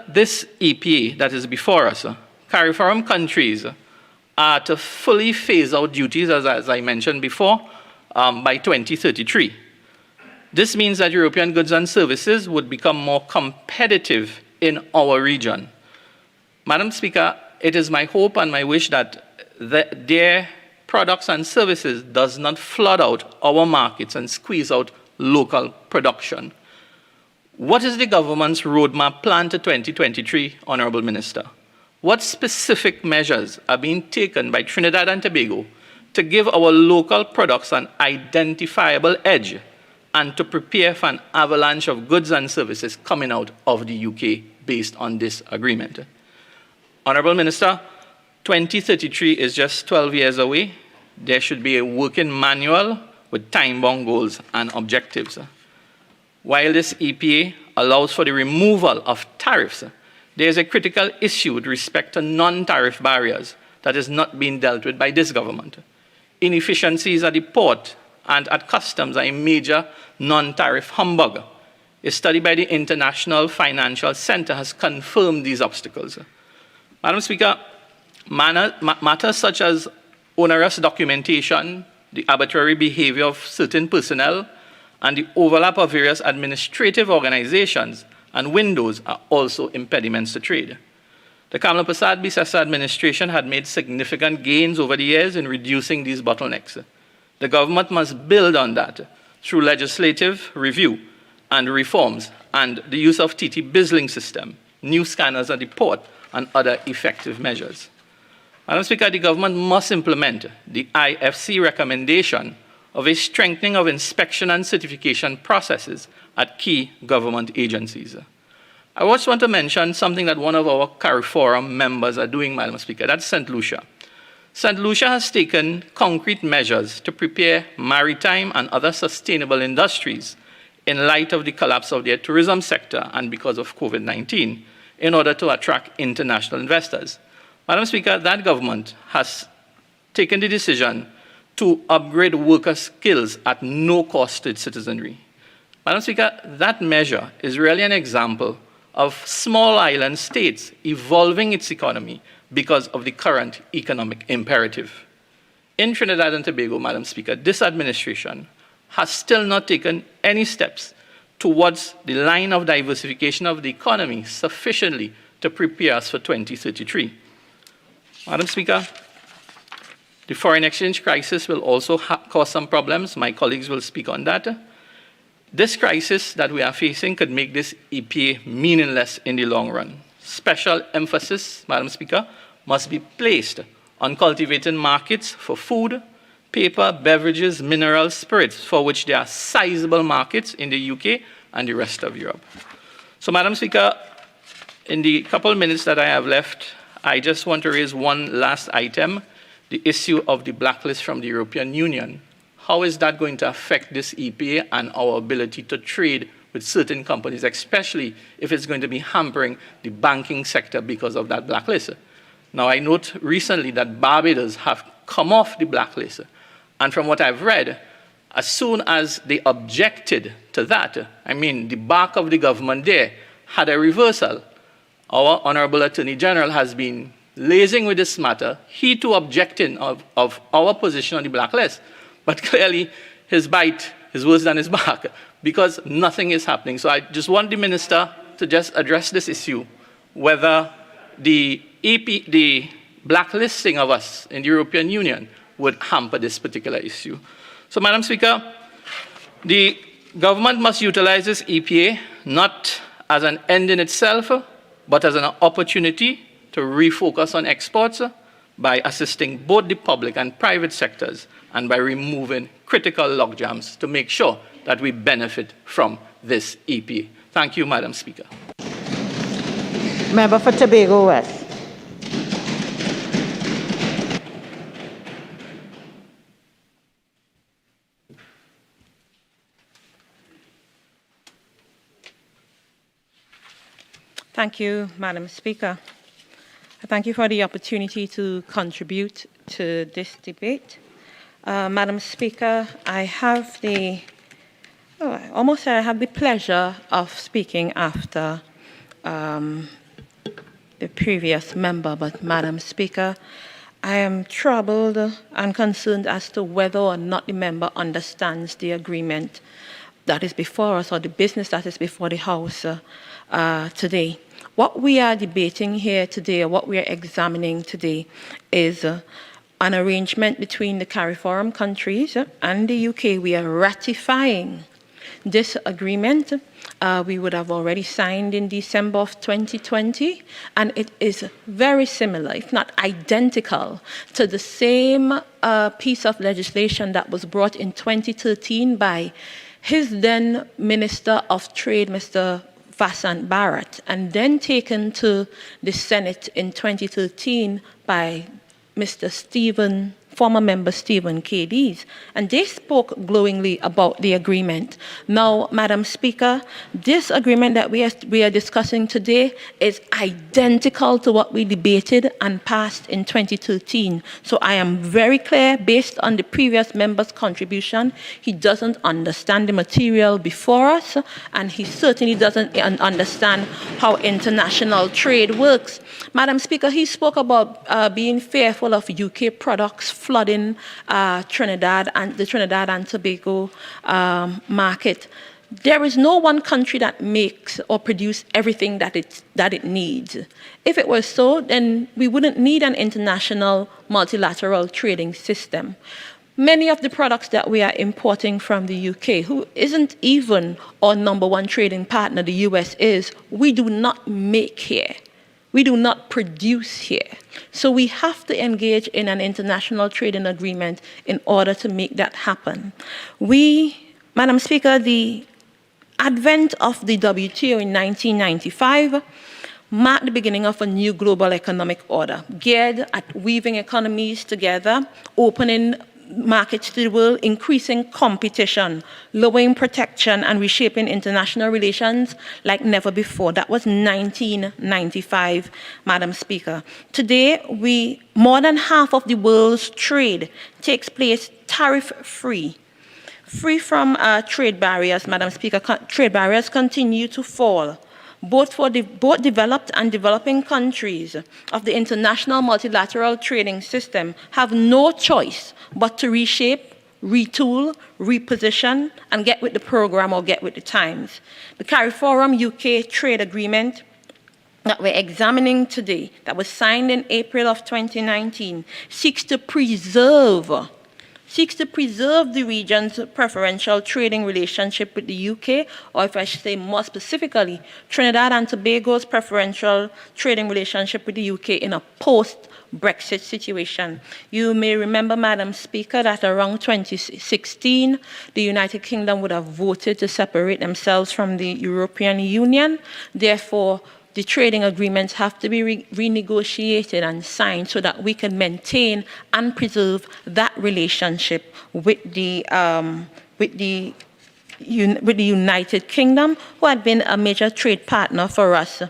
this EPA that is before us, CARIFORUM countries are to fully phase out duties, as I mentioned before, by 2033. This means that European goods and services would become more competitive in our region. Madam Speaker, it is my hope and my wish that their products and services does not flood out our markets and squeeze out local production. What is the government's roadmap plan to 2023, Honourable Minister? What specific measures are being taken by Trinidad and Tobago to give our local products an identifiable edge and to prepare for an avalanche of goods and services coming out of the UK based on this agreement. Honourable Minister, 2033 is just 12 years away. There should be a working manual with time-bound goals and objectives. While this EPA allows for the removal of tariffs, there is a critical issue with respect to non-tariff barriers that is not being dealt with by this government. Inefficiencies at the port and at customs are a major non-tariff humbug. A study by the International Financial Center has confirmed these obstacles. Madam Speaker, matters such as onerous documentation, the arbitrary behavior of certain personnel, and the overlap of various administrative organizations and windows are also impediments to trade. The Kamla Prasad Bisesa administration had made significant gains over the years in reducing these bottlenecks. The government must build on that through legislative review and reforms and the use of TT Bizzling system, new scanners at the port, and other effective measures. Madam Speaker, the government must implement the IFC recommendation of a strengthening of inspection and certification processes at key government agencies. I also want to mention something that one of our CARIFORUM members are doing, Madam Speaker. That's St. Lucia. St. Lucia has taken concrete measures to prepare maritime and other sustainable industries in light of the collapse of their tourism sector and because of COVID-19 in order to attract international investors. Madam Speaker, that government has taken the decision to upgrade worker skills at no cost to its citizenry. Madam Speaker, that measure is really an example of small island states evolving its economy because of the current economic imperative. In Trinidad and Tobago, Madam Speaker, this administration has still not taken any steps towards the line of diversification of the economy sufficiently to prepare us for 2033. Madam Speaker, the foreign exchange crisis will also cause some problems. My colleagues will speak on that. This crisis that we are facing could make this EPA meaningless in the long run. Special emphasis, Madam Speaker, must be placed on cultivating markets for food, paper, beverages, minerals, spirits, for which there are sizable markets in the UK and the rest of Europe. So, Madam Speaker, in the couple of minutes that I have left, I just want to raise one last item, the issue of the blacklist from the European Union. How is that going to affect this EPA and our ability to trade with certain companies, especially if it's going to be hampering the banking sector because of that blacklist? Now, I note recently that Barbados have come off the blacklist. And from what I've read, as soon as they objected to that, I mean, the back of the government there had a reversal. Our Honourable Attorney General has been liaising with this matter, he too objecting of our position on the blacklist. But clearly, his bite is worse than his bark because nothing is happening. So I just want the Minister to just address this issue, whether the blacklisting of us in the European Union would hamper this particular issue. So, Madam Speaker, the government must utilize this EPA not as an end in itself, but as an opportunity to refocus on exports by assisting both the public and private sectors and by removing critical logjams to make sure that we benefit from this EPA. Thank you, Madam Speaker. Member for Tobago West. Thank you, Madam Speaker. Thank you for the opportunity to contribute to this debate. Madam Speaker, I have the pleasure of speaking after the previous member, but Madam Speaker, I am troubled and concerned as to whether or not the member understands the agreement that is before us or the business that is before the House today. What we are debating here today, or what we are examining today, is an arrangement between the CARIFORUM countries and the UK. We are ratifying this agreement. We would have already signed in December of 2020, and it is very similar, if not identical, to the same a piece of legislation that was brought in 2013 by his then Minister of Trade, Mr. Vasant Bharat, and then taken to the Senate in 2013 by former member Stephen Cadiz, and they spoke glowingly about the agreement. Now, Madam Speaker, this agreement that we are discussing today is identical to what we debated and passed in 2013. So I am very clear, based on the previous member's contribution, he doesn't understand the material before us, and he certainly doesn't understand how international trade works. Madam Speaker, he spoke about being fearful of UK products flooding Trinidad and the Trinidad and Tobago market. There is no one country that makes or produces everything that it needs. If it was so, then we wouldn't need an international multilateral trading system. Many of the products that we are importing from the UK, who isn't even our #1 trading partner, the US is, we do not make here. We do not produce here. So we have to engage in an international trading agreement in order to make that happen. Madam Speaker, the advent of the WTO in 1995 marked the beginning of a new global economic order, geared at weaving economies together, opening markets to the world, increasing competition, lowering protection, and reshaping international relations like never before. That was 1995, Madam Speaker. Today, more than half of the world's trade takes place tariff-free. Free from trade barriers, Madam Speaker. Trade barriers continue to fall. Both developed and developing countries of the international multilateral trading system have no choice but to reshape, retool, reposition, and get with the program or get with the times. The CARIFORUM-UK trade agreement that we're examining today, that was signed in April of 2019, seeks to preserve the region's preferential trading relationship with the UK, or if I should say more specifically, Trinidad and Tobago's preferential trading relationship with the UK in a post-Brexit situation. You may remember, Madam Speaker, that around 2016, the United Kingdom would have voted to separate themselves from the European Union. Therefore, the trading agreements have to be renegotiated and signed so that we can maintain and preserve that relationship with the United Kingdom, who had been a major trade partner for us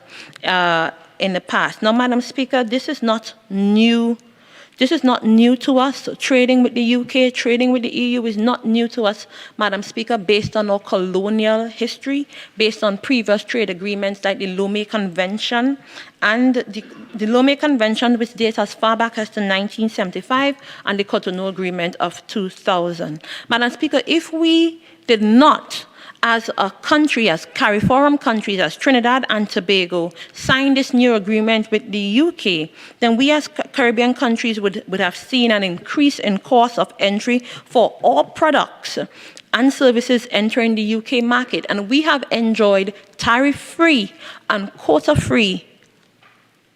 in the past. Now, Madam Speaker, this is not new. This is not new to us. Trading with the UK, trading with the EU is not new to us, Madam Speaker, based on our colonial history, based on previous trade agreements like the Lomé Convention, and the Lomé Convention, which dates as far back as to 1975, and the Cotonou Agreement of 2000. Madam Speaker, if we did not, as a country, as CARIFORUM countries, as Trinidad and Tobago, sign this new agreement with the UK, then we as Caribbean countries would have seen an increase in cost of entry for all products and services entering the UK market. And we have enjoyed tariff-free and quota-free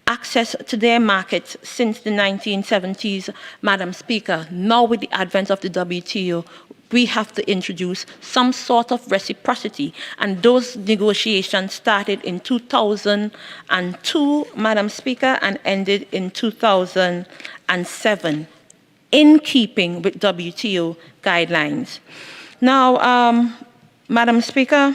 access to their markets since the 1970s, Madam Speaker. Now, with the advent of the WTO, we have to introduce some sort of reciprocity. And those negotiations started in 2002, Madam Speaker, and ended in 2007, in keeping with WTO guidelines. Now, Madam Speaker,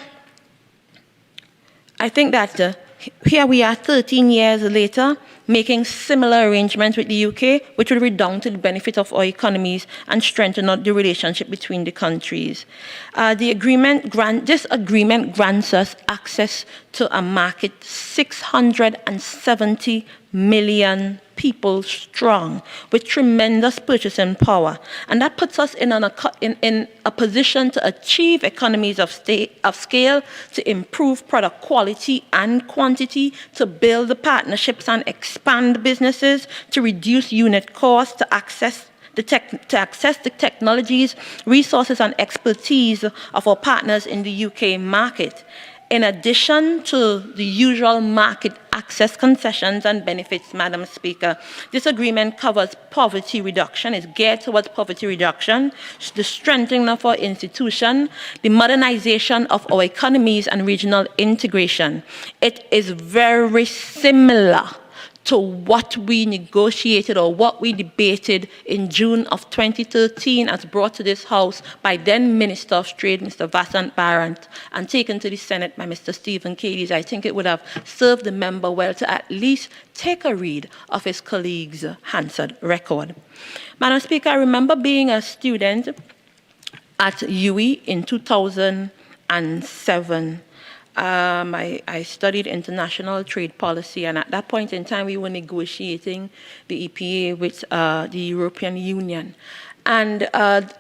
I think that here we are 13 years later, making similar arrangements with the UK, which will redound to the benefit of our economies and strengthen the relationship between the countries. This agreement grants us access to a market 670 million people strong, with tremendous purchasing power. And that puts us in a position to achieve economies of scale, to improve product quality and quantity, to build the partnerships and expand businesses, to reduce unit costs, to access the technologies, resources, and expertise of our partners in the UK market. In addition to the usual market access concessions and benefits, Madam Speaker, this agreement covers poverty reduction, is geared towards poverty reduction, the strengthening of our institution, the modernization of our economies and regional integration. It is very similar to what we negotiated or what we debated in June of 2013 as brought to this House by then Minister of Trade, Mr. Vasant Barant, and taken to the Senate by Mr. Stephen Cadiz. I think it would have served the member well to at least take a read of his colleague's Hansard record. Madam Speaker, I remember being a student at UWI in 2007. I studied international trade policy, and at that point in time, we were negotiating the EPA with the European Union. And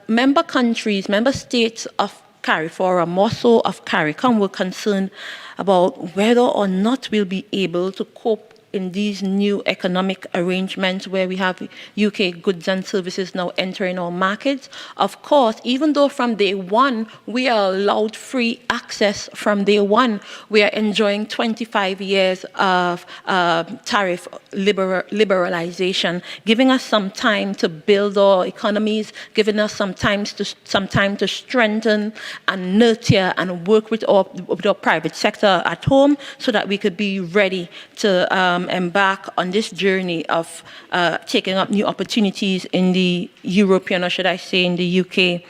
member countries, member states of CARIFORUM, more so of CARICOM, were concerned about whether or not we'll be able to cope in these new economic arrangements where we have UK goods and services now entering our markets. Of course, even though from day one, we are allowed free access from day one, we are enjoying 25 years of tariff liberalization, giving us some time to build our economies, giving us some time to strengthen and nurture and work with our private sector at home so that we could be ready to embark on this journey of taking up new opportunities in the European, or should I say in the UK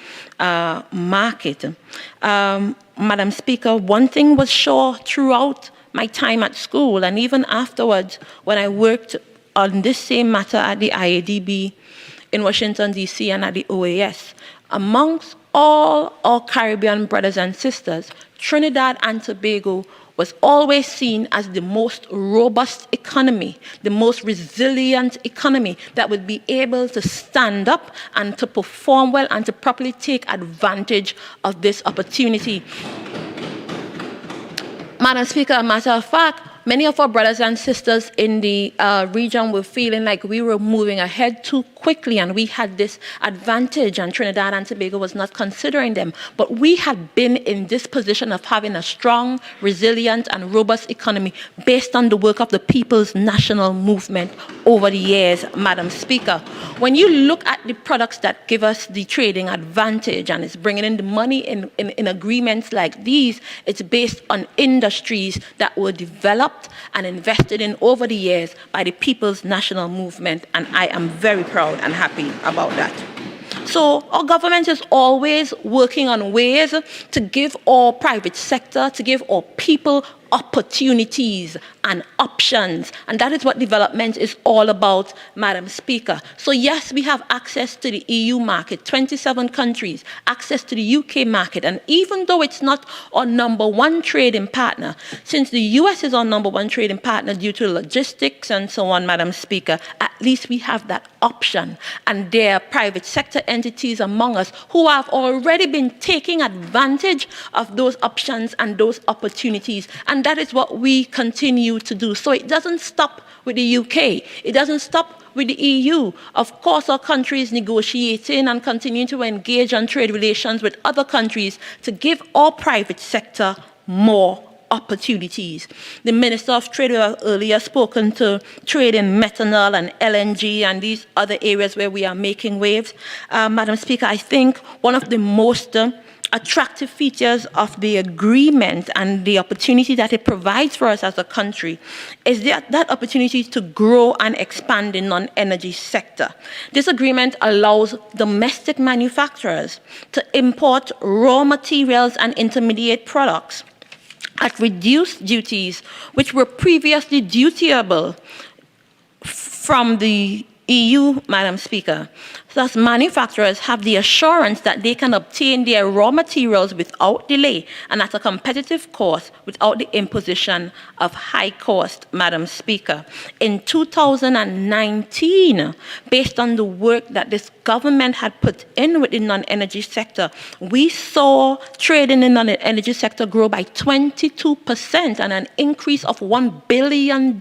market. Madam Speaker, one thing was sure throughout my time at school and even afterwards when I worked on this same matter at the IADB in Washington, D.C. and at the OAS, amongst all our Caribbean brothers and sisters, Trinidad and Tobago was always seen as the most robust economy, the most resilient economy that would be able to stand up and to perform well and to properly take advantage of this opportunity. Madam Speaker, a matter of fact, many of our brothers and sisters in the region were feeling like we were moving ahead too quickly and we had this advantage and Trinidad and Tobago was not considering them. But we had been in this position of having a strong, resilient and robust economy based on the work of the People's National Movement over the years, Madam Speaker. When you look at the products that give us the trading advantage and it's bringing in the money in agreements like these, it's based on industries that were developed and invested in over the years by the People's National Movement, and I am very proud and happy about that. So our government is always working on ways to give our private sector, to give our people opportunities and options. And that is what development is all about, Madam Speaker. So yes, we have access to the EU market, 27 countries, access to the UK market. And even though it's not our #1 trading partner, since the US is our #1 trading partner due to logistics and so on, Madam Speaker, at least we have that option. And there are private sector entities among us who have already been taking advantage of those options and those opportunities. And that is what we continue to do. So it doesn't stop with the UK. It doesn't stop with the EU. Of course, our country is negotiating and continuing to engage on trade relations with other countries to give our private sector more opportunities. The Minister of Trade has earlier spoken to trade in methanol and LNG and these other areas where we are making waves. Madam Speaker, I think one of the most attractive features of the agreement and the opportunity that it provides for us as a country is that opportunity to grow and expand in non-energy sector. This agreement allows domestic manufacturers to import raw materials and intermediate products at reduced duties, which were previously dutiable from the EU, Madam Speaker. Thus, manufacturers have the assurance that they can obtain their raw materials without delay and at a competitive cost without the imposition of high cost, Madam Speaker. In 2019, based on the work that this government had put in with the non-energy sector, we saw trade in the non-energy sector grow by 22% and an increase of $1 billion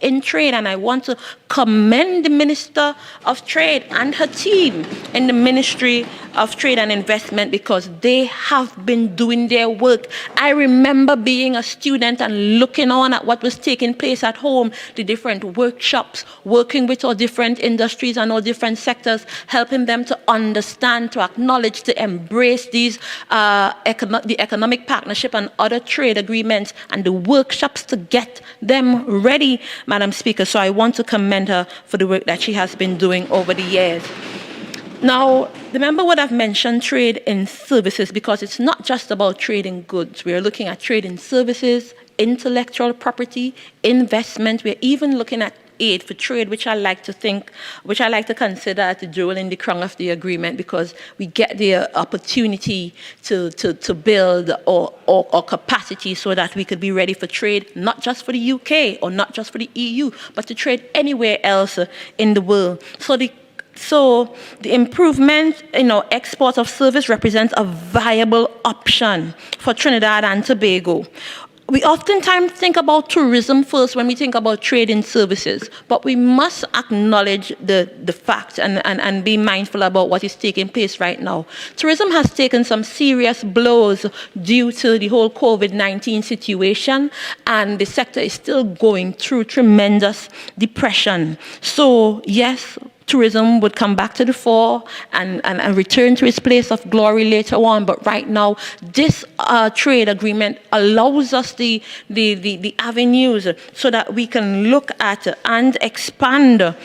in trade. And I want to commend the Minister of Trade and her team in the Ministry of Trade and Investment because they have been doing their work. I remember being a student and looking on at what was taking place at home, the different workshops, working with all different industries and all different sectors, helping them to understand, to acknowledge, to embrace these the economic partnership and other trade agreements and the workshops to get them ready, Madam Speaker. So I want to commend her for the work that she has been doing over the years. Now, the member would have mentioned trade in services because it's not just about trade in goods. We are looking at trade in services, intellectual property, investment. We're even looking at aid for trade, which I like to consider as the jewel in the crown of the agreement because we get the opportunity to build our capacity so that we could be ready for trade, not just for the UK or not just for the EU, but to trade anywhere else in the world. So the improvement in our export of service represents a viable option for Trinidad and Tobago. We oftentimes think about tourism first when we think about trade in services, but we must acknowledge the fact and be mindful about what is taking place right now. Tourism has taken some serious blows due to the whole COVID-19 situation, and the sector is still going through tremendous depression. So yes, tourism would come back to the fore and return to its place of glory later on. But right now, this trade agreement allows us the avenues so that we can look at and expand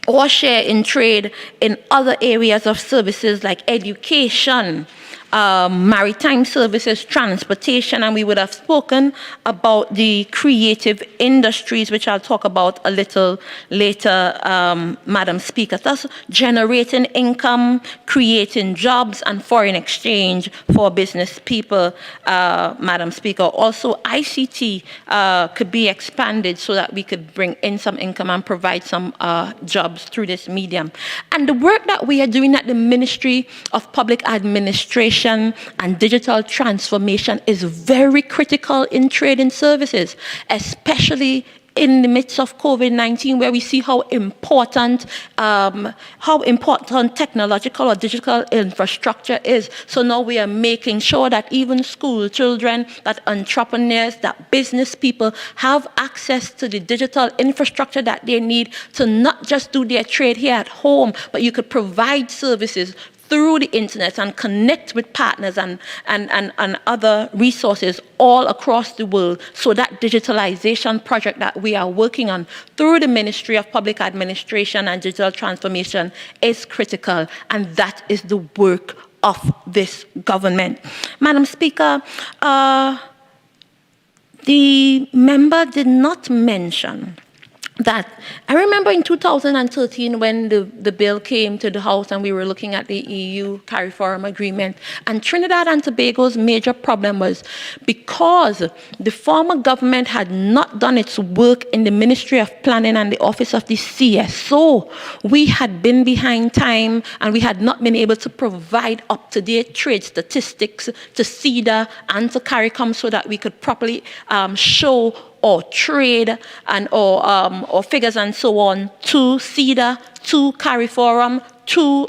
our share in trade in other areas of services like education, maritime services, transportation, and we would have spoken about the creative industries, which I'll talk about a little later, Madam Speaker. Thus, generating income, creating jobs, and foreign exchange for business people, Madam Speaker. Also, ICT could be expanded so that we could bring in some income and provide some jobs through this medium. And the work that we are doing at the Ministry of Public Administration and digital transformation is very critical in trade and services, especially in the midst of COVID-19, where we see how important technological or digital infrastructure is. So now we are making sure that even school children, that entrepreneurs, that business people have access to the digital infrastructure that they need to not just do their trade here at home, but you could provide services through the internet and connect with partners and other resources all across the world. So that digitalization project that we are working on through the Ministry of Public Administration and Digital Transformation is critical, and that is the work of this government. Madam Speaker, the member did not mention that I remember in 2013 when the bill came to the House and we were looking at the EU CARIFORUM agreement, and Trinidad and Tobago's major problem was because the former government had not done its work in the Ministry of Planning and the Office of the CSO. We had been behind time and we had not been able to provide up-to-date trade statistics to CEDA and to CARICOM so that we could properly show or trade and or figures and so on to CEDA, to CARIFORUM, to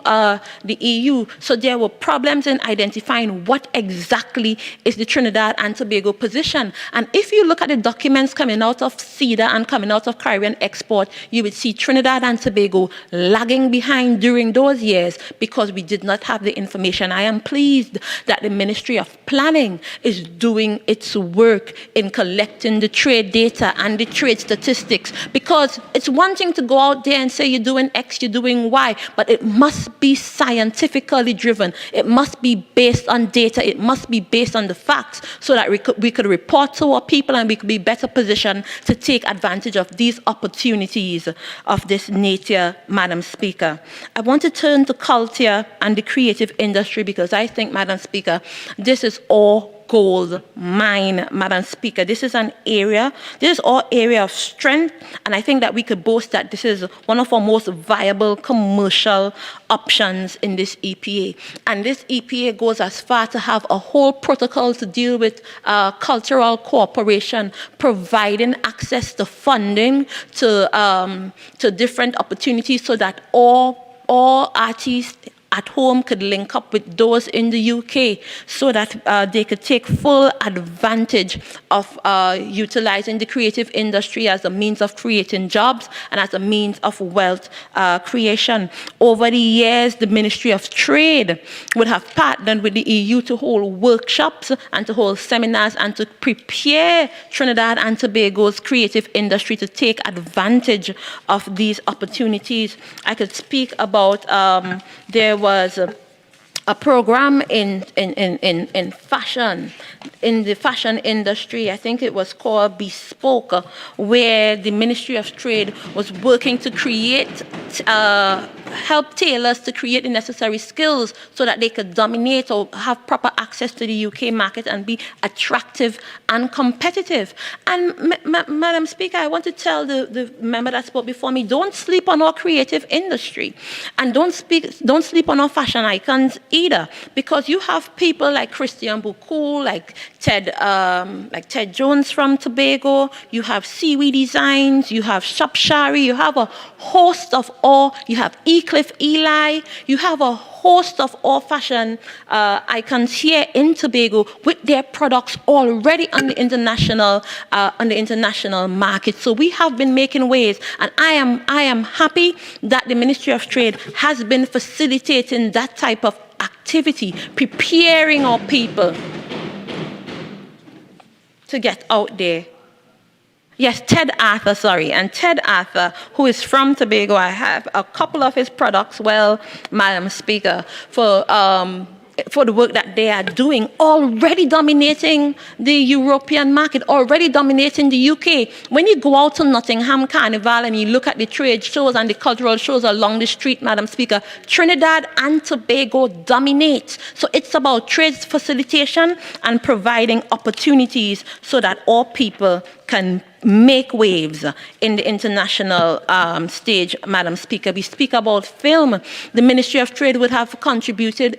the EU. So there were problems in identifying what exactly is the Trinidad and Tobago position. And if you look at the documents coming out of CEDA and coming out of Caribbean Export, you would see Trinidad and Tobago lagging behind during those years because we did not have the information. I am pleased that the Ministry of Planning is doing its work in collecting the trade data and the trade statistics, because it's one thing to go out there and say you're doing X, you're doing Y, but it must be scientifically driven. It must be based on data. It must be based on the facts so that we could report to our people and we could be better positioned to take advantage of these opportunities of this nature, Madam Speaker. I want to turn to culture and the creative industry because I think, Madam Speaker, this is all gold mine, Madam Speaker. This is our area of strength, and I think that we could boast that this is one of our most viable commercial options in this EPA. And this EPA goes as far to have a whole protocol to deal with cultural cooperation, providing access to funding, to different opportunities so that all all artists at home could link up with those in the UK so that they could take full advantage of utilizing the creative industry as a means of creating jobs and as a means of wealth creation. Over the years, the Ministry of Trade would have partnered with the EU to hold workshops and to hold seminars and to prepare Trinidad and Tobago's creative industry to take advantage of these opportunities. I could speak about there was a program in fashion, in the fashion industry. I think it was called Bespoke, where the Ministry of Trade was working to create, help tailors to create the necessary skills so that they could dominate or have proper access to the UK market and be attractive and competitive. And Madam Speaker, I want to tell the member that spoke before me, don't sleep on our creative industry, and don't sleep on our fashion icons either, because you have people like Christian Buku, like Ted Jones from Tobago, you have Seaweed Designs, you have Shopshari, you have a host of all, you have Ecliff Eli, you have a host of all fashion icons here in Tobago with their products already on the international market. So we have been making waves, and I am happy that the Ministry of Trade has been facilitating that type of activity, preparing our people to get out there. Yes, Ted Arthur, sorry. And Ted Arthur, who is from Tobago, I have a couple of his products, well, Madam Speaker, for the work that they are doing, already dominating the European market, already dominating the UK. When you go out to Nottingham Carnival and you look at the trade shows and the cultural shows along the street, Madam Speaker, Trinidad and Tobago dominate. So it's about trade facilitation and providing opportunities so that all people can make waves in the international stage, Madam Speaker. We speak about film. The Ministry of Trade would have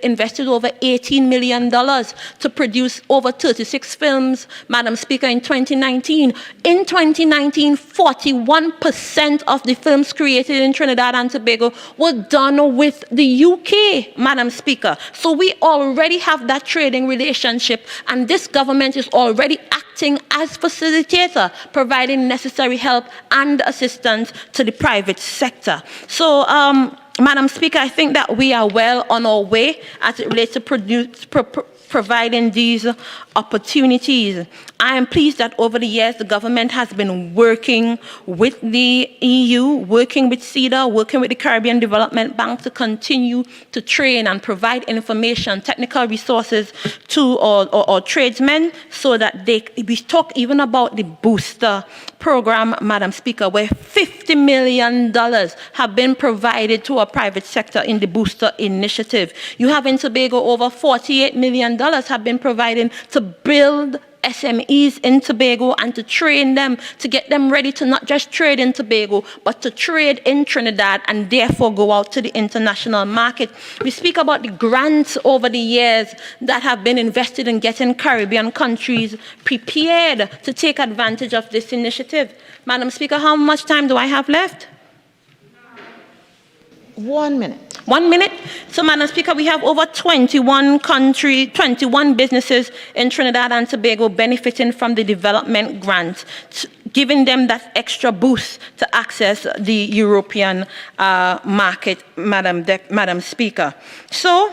invested over $18 million to produce over 36 films, Madam Speaker, in 2019. In 2019, 41% of the films created in Trinidad and Tobago were done with the UK, Madam Speaker. So we already have that trading relationship, and this government is already acting as facilitator, providing necessary help and assistance to the private sector. So, Madam Speaker, I think that we are well on our way as it relates to providing these opportunities. I am pleased that over the years the government has been working with the EU, working with CEDA, working with the Caribbean Development Bank to continue to train and provide information, technical resources to our tradesmen, so that we talk even about the booster program, Madam Speaker, where $50 million have been provided to our private sector in the booster initiative. You have in Tobago over $48 million have been provided to build SMEs in Tobago and to train them, to get them ready to not just trade in Tobago, but to trade in Trinidad and therefore go out to the international market. We speak about the grants over the years that have been invested in getting Caribbean countries prepared to take advantage of this initiative. Madam Speaker, how much time do I have left? 1 minute. 1 minute? So, Madam Speaker, we have over 21 businesses in Trinidad and Tobago benefiting from the development grant, giving them that extra boost to access the European market, Madam Speaker. So,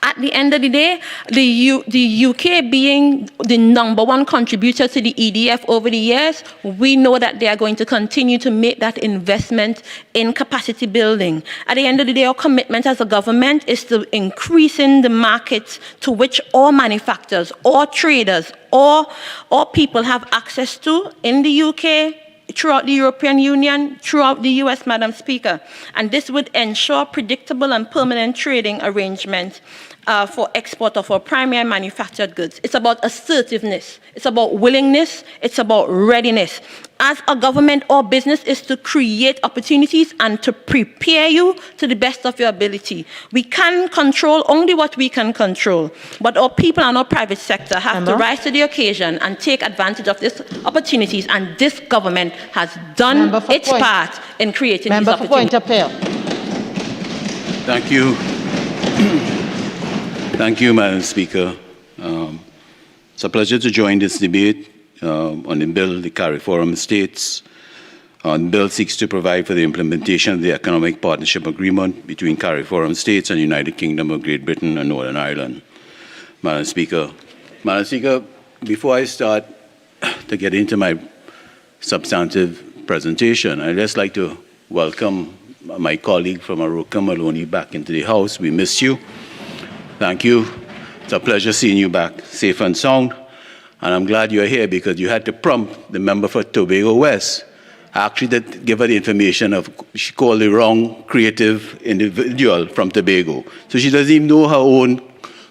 at the end of the day, the UK being the #1 contributor to the EDF over the years, we know that they are going to continue to make that investment in capacity building. At the end of the day, our commitment as a government is to increasing the markets to which all manufacturers, all traders, all people have access to in the UK, throughout the European Union, throughout the US, Madam Speaker. And this would ensure predictable and permanent trading arrangements for export of our primary manufactured goods. It's about assertiveness, it's about willingness, it's about readiness. As a government, our business is to create opportunities and to prepare you to the best of your ability. We can control only what we can control, but our people and our private sector have to rise to the occasion and take advantage of these opportunities, and this government has done its part in creating these opportunities. Thank you. Thank you, Madam Speaker. It's a pleasure to join this debate on the bill the CARIFORUM states. The bill seeks to provide for the implementation of the Economic Partnership Agreement between CARIFORUM states and the United Kingdom of Great Britain and Northern Ireland. Madam Speaker, before I start to get into my substantive presentation, I'd just like to welcome my colleague from Aruka Maloney back into the House. We miss you. Thank you. It's a pleasure seeing you back safe and sound. And I'm glad you're here because you had to prompt the member for Tobago West. I actually did give her the information of she called the wrong creative individual from Tobago. So she doesn't even know her own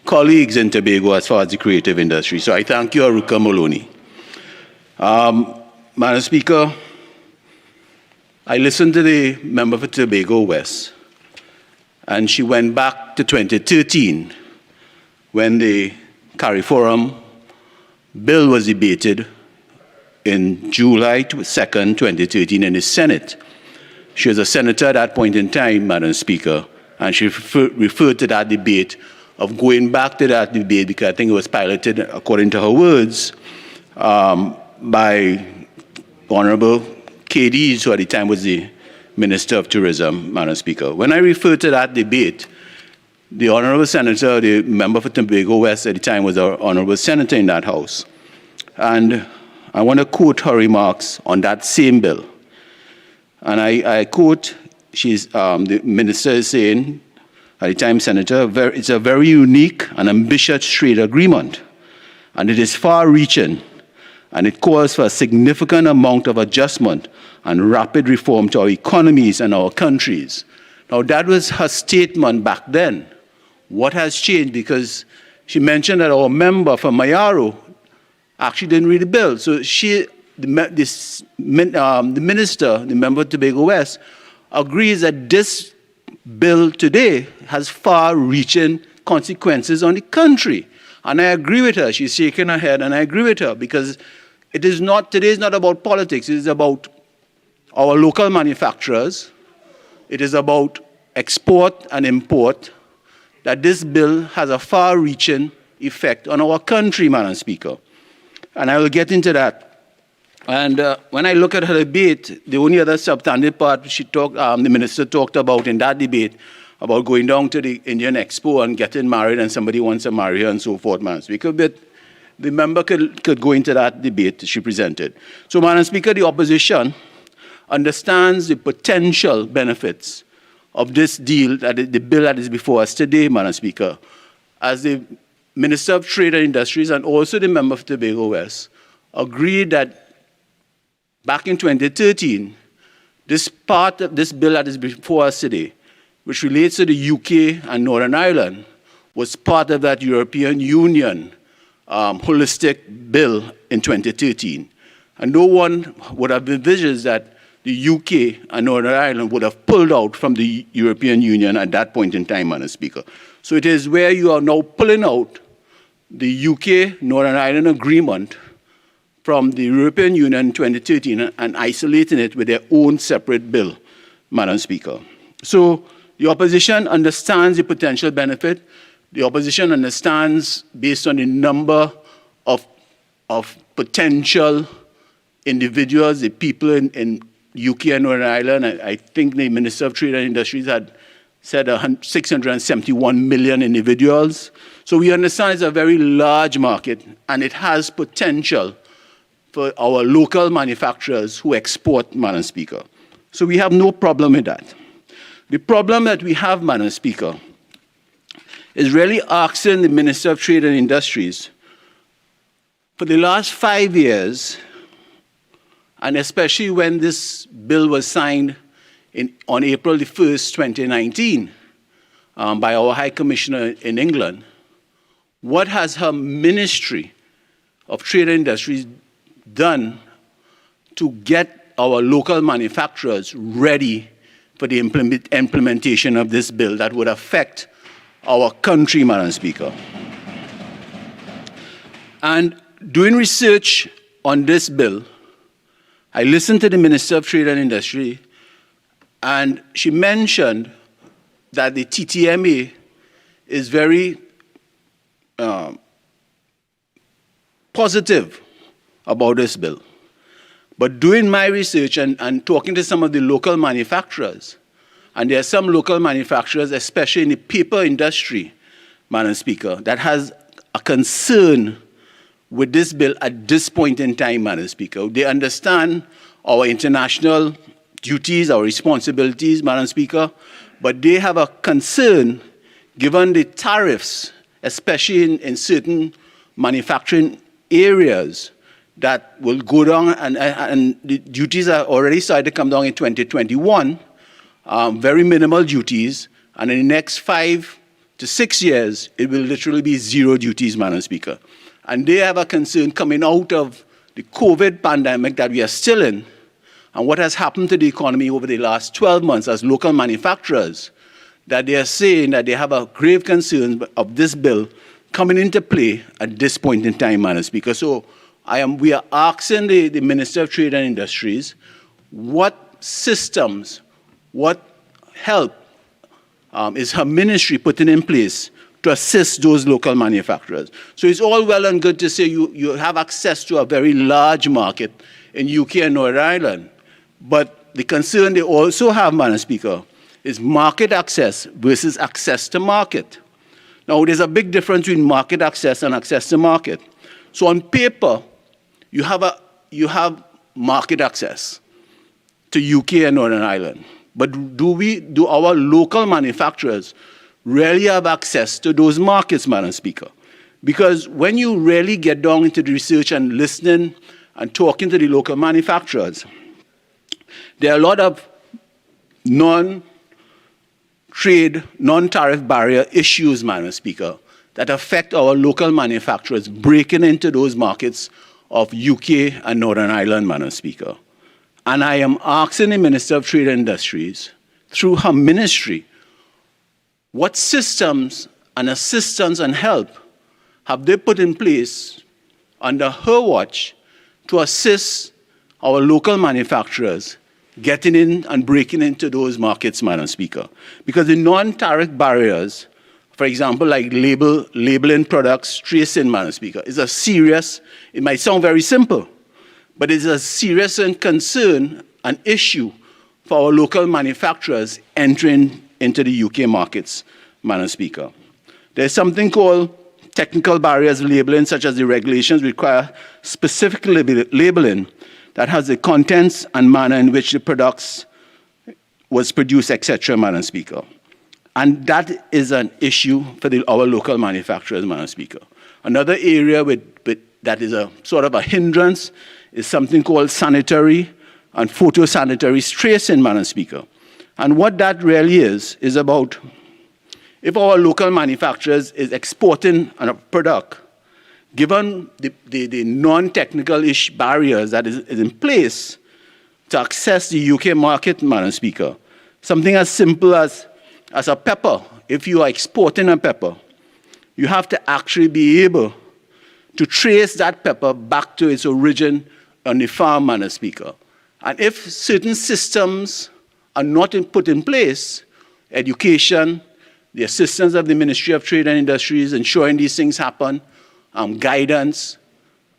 colleagues in Tobago as far as the creative industry. So I thank you, Aruka Maloney. Madam Speaker, I listened to the member for Tobago West, and she went back to 2013 when the CARIFORUM bill was debated in July 2nd, 2013 in the Senate. She was a senator at that point in time, Madam Speaker, and she referred to that debate of going back to that debate because I think it was piloted, according to her words, by Honorable KD, who at the time was the Minister of Tourism, Madam Speaker. When I referred to that debate, the Honorable Senator, the member for Tobago West at the time was our Honorable Senator in that House. And I want to quote her remarks on that same bill. And I quote, the Minister is saying, at the time Senator, it's a very unique and ambitious trade agreement. And it is far-reaching. And it calls for a significant amount of adjustment and rapid reform to our economies and our countries. Now, that was her statement back then. What has changed? Because she mentioned that our member from Mayaro actually didn't read the bill. So the minister, the member of Tobago West, agrees that this bill today has far-reaching consequences on the country. And I agree with her. She's shaking her head, and I agree with her because today is not about politics. It is about our local manufacturers. It is about export and import, that this bill has a far-reaching effect on our country, Madam Speaker. And I will get into that. And when I look at her debate, the only other substantive part the minister talked about in that debate, about going down to the Indian Expo and getting married and somebody wants to marry her and so forth, Madam Speaker. But the member could go into that debate she presented. So, Madam Speaker, the opposition understands the potential benefits of this deal, the bill that is before us today, Madam Speaker. As the Minister of Trade and Industries and also the member of Tobago West agreed that back in 2013, this part of this bill that is before us today, which relates to the UK and Northern Ireland, was part of that European Union holistic bill in 2013. And no one would have envisaged that the UK and Northern Ireland would have pulled out from the European Union at that point in time, Madam Speaker. So it is where you are now pulling out the UK-Northern Ireland agreement from the European Union in 2013 and isolating it with their own separate bill, Madam Speaker. So the opposition understands the potential benefit. The opposition understands, based on the number of potential individuals, the people in UK and Northern Ireland, I think the Minister of Trade and Industries had said 671 million individuals. So we understand it's a very large market, and it has potential for our local manufacturers who export, Madam Speaker. So we have no problem with that. The problem that we have, Madam Speaker, is really asking the Minister of Trade and Industries, for the last 5 years, and especially when this bill was signed on April the 1st, 2019, by our High Commissioner in England, what has her Ministry of Trade and Industries done to get our local manufacturers ready for the implementation of this bill that would affect our country, Madam Speaker? And doing research on this bill, I listened to the Minister of Trade and Industry, and she mentioned that the TTMA is very positive about this bill. But doing my research and talking to some of the local manufacturers, and there are some local manufacturers, especially in the paper industry, Madam Speaker, that has a concern with this bill at this point in time, Madam Speaker. They understand our international duties, our responsibilities, Madam Speaker, but they have a concern given the tariffs, especially in certain manufacturing areas, that will go down, and the duties are already started to come down in 2021, very minimal duties, and in the next 5 to 6 years, it will literally be zero duties, Madam Speaker. And they have a concern coming out of the COVID pandemic that we are still in, and what has happened to the economy over the last 12 months as local manufacturers, that they are saying that they have a grave concern of this bill coming into play at this point in time, Madam Speaker. So we are asking the Minister of Trade and Industries what systems, what help is her ministry putting in place to assist those local manufacturers. So it's all well and good to say you have access to a very large market in UK and Northern Ireland, but the concern they also have, Madam Speaker, is market access versus access to market. Now, there's a big difference between market access and access to market. So on paper, you have market access to UK and Northern Ireland. But do our local manufacturers really have access to those markets, Madam Speaker? Because when you really get down into the research and listening and talking to the local manufacturers, there are a lot of non-trade, non-tariff barrier issues, Madam Speaker, that affect our local manufacturers breaking into those markets of UK and Northern Ireland, Madam Speaker. And I am asking the Minister of Trade and Industries, through her ministry, what systems and assistance and help have they put in place under her watch to assist our local manufacturers getting in and breaking into those markets, Madam Speaker? Because the non-tariff barriers, for example, like labeling products, tracing, Madam Speaker, is a serious, it might sound very simple, but it's a serious and concern, an issue for our local manufacturers entering into the UK markets, Madam Speaker. There's something called technical barriers labeling, such as the regulations require specific labeling that has the contents and manner in which the products was produced, etc., Madam Speaker. And that is an issue for our local manufacturers, Madam Speaker. Another area that is a sort of a hindrance is something called sanitary and photosanitary tracing, Madam Speaker. And what that really is about if our local manufacturers is exporting a product, given the non-technical barriers that is in place to access the UK market, Madam Speaker, something as simple as a pepper. If you are exporting a pepper, you have to actually be able to trace that pepper back to its origin on the farm, Madam Speaker. And if certain systems are not put in place, education, the assistance of the Ministry of Trade and Industries, ensuring these things happen, guidance,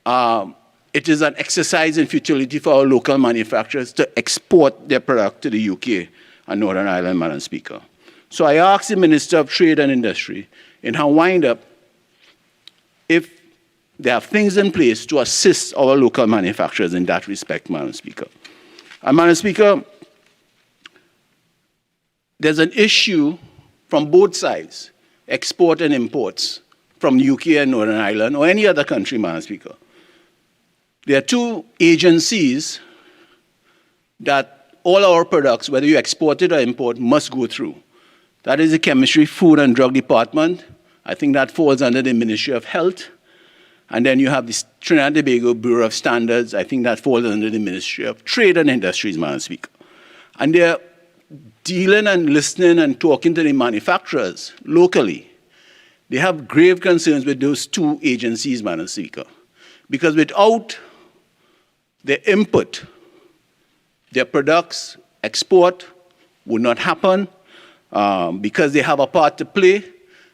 it is an exercise in futility for our local manufacturers to export their product to the UK and Northern Ireland, Madam Speaker. So I asked the Minister of Trade and Industry in her wind-up if there are things in place to assist our local manufacturers in that respect, Madam Speaker. And Madam Speaker, there's an issue from both sides, export and imports from the UK and Northern Ireland or any other country, Madam Speaker. There are two agencies that all our products, whether you export it or import, must go through. That is the Chemistry, Food and Drug Department. I think that falls under the Ministry of Health. And then you have the Trinidad and Tobago Bureau of Standards. I think that falls under the Ministry of Trade and Industries, Madam Speaker. And they're dealing and listening and talking to the manufacturers locally. They have grave concerns with those two agencies, Madam Speaker. Because without their input, their products export would not happen. because they have a part to play,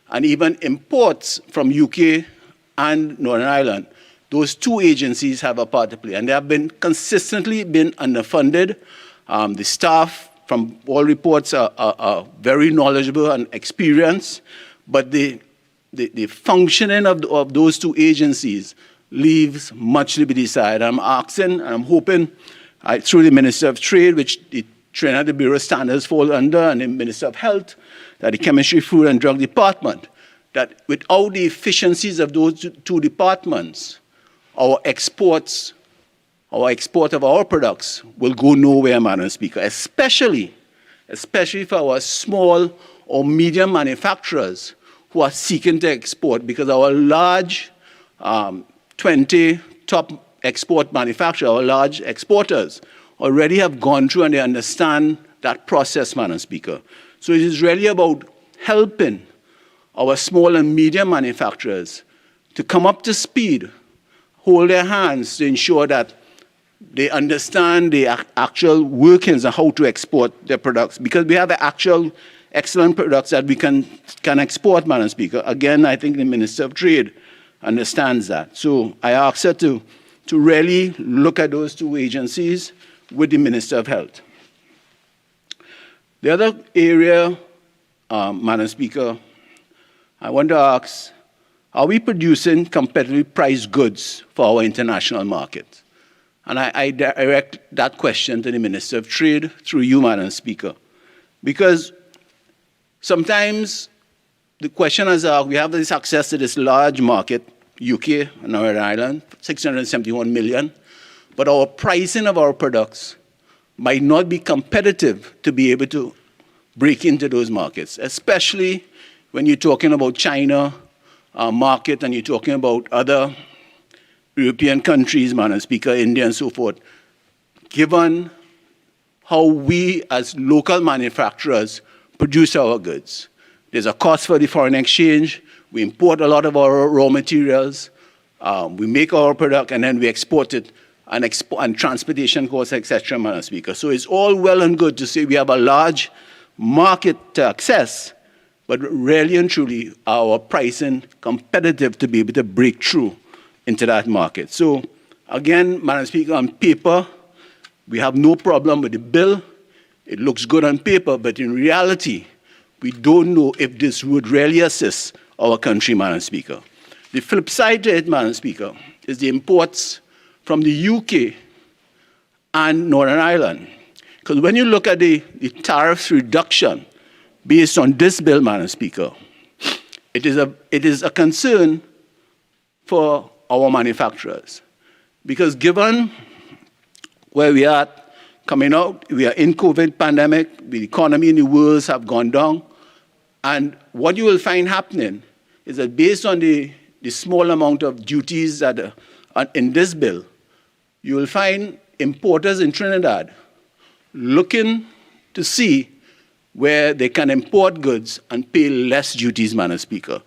and even imports from UK and Northern Ireland, those two agencies have a part to play, and they have been consistently been underfunded. The staff, from all reports, are very knowledgeable and experienced, but the functioning of those two agencies leaves much to be desired. I'm asking and I'm hoping through the Minister of Trade, which the Trinidad Bureau standards fall under, and the Minister of Health, that the Chemistry, Food and Drug Department, that without the efficiencies of those two departments, our export of our products will go nowhere, Madam Speaker, especially for our small or medium manufacturers who are seeking to export, because our large 20 top export manufacturers, our large exporters, already have gone through and they understand that process, Madam Speaker. So it is really about helping our small and medium manufacturers to come up to speed, hold their hands to ensure that they understand the actual workings of how to export their products, because we have the actual excellent products that we can export, Madam Speaker. Again, I think the Minister of Trade understands that. So I ask her to really look at those two agencies with the Minister of Health. The other area, Madam Speaker, I want to ask, are we producing competitively priced goods for our international market? And I direct that question to the Minister of Trade through you, Madam Speaker. Because sometimes the question is, we have this access to this large market, UK and Northern Ireland, 671 million, but our pricing of our products might not be competitive to be able to break into those markets, especially when you're talking about China market and you're talking about other European countries, Madam Speaker, India and so forth. Given how we as local manufacturers produce our goods, there's a cost for the foreign exchange. We import a lot of our raw materials. We make our product and then we export it, and transportation costs, etc., Madam Speaker. So it's all well and good to say we have a large market to access, but really and truly our pricing competitive to be able to break through into that market. So again, Madam Speaker, on paper, we have no problem with the bill. It looks good on paper, but in reality, we don't know if this would really assist our country, Madam Speaker. The flip side to it, Madam Speaker, is the imports from the UK and Northern Ireland. Because when you look at the tariff reduction based on this bill, Madam Speaker, it is a concern for our manufacturers. Because given where we are coming out, we are in COVID pandemic, the economy in the world have gone down, and what you will find happening is that based on the small amount of duties that are in this bill, you will find importers in Trinidad looking to see where they can import goods and pay less duties, Madam Speaker.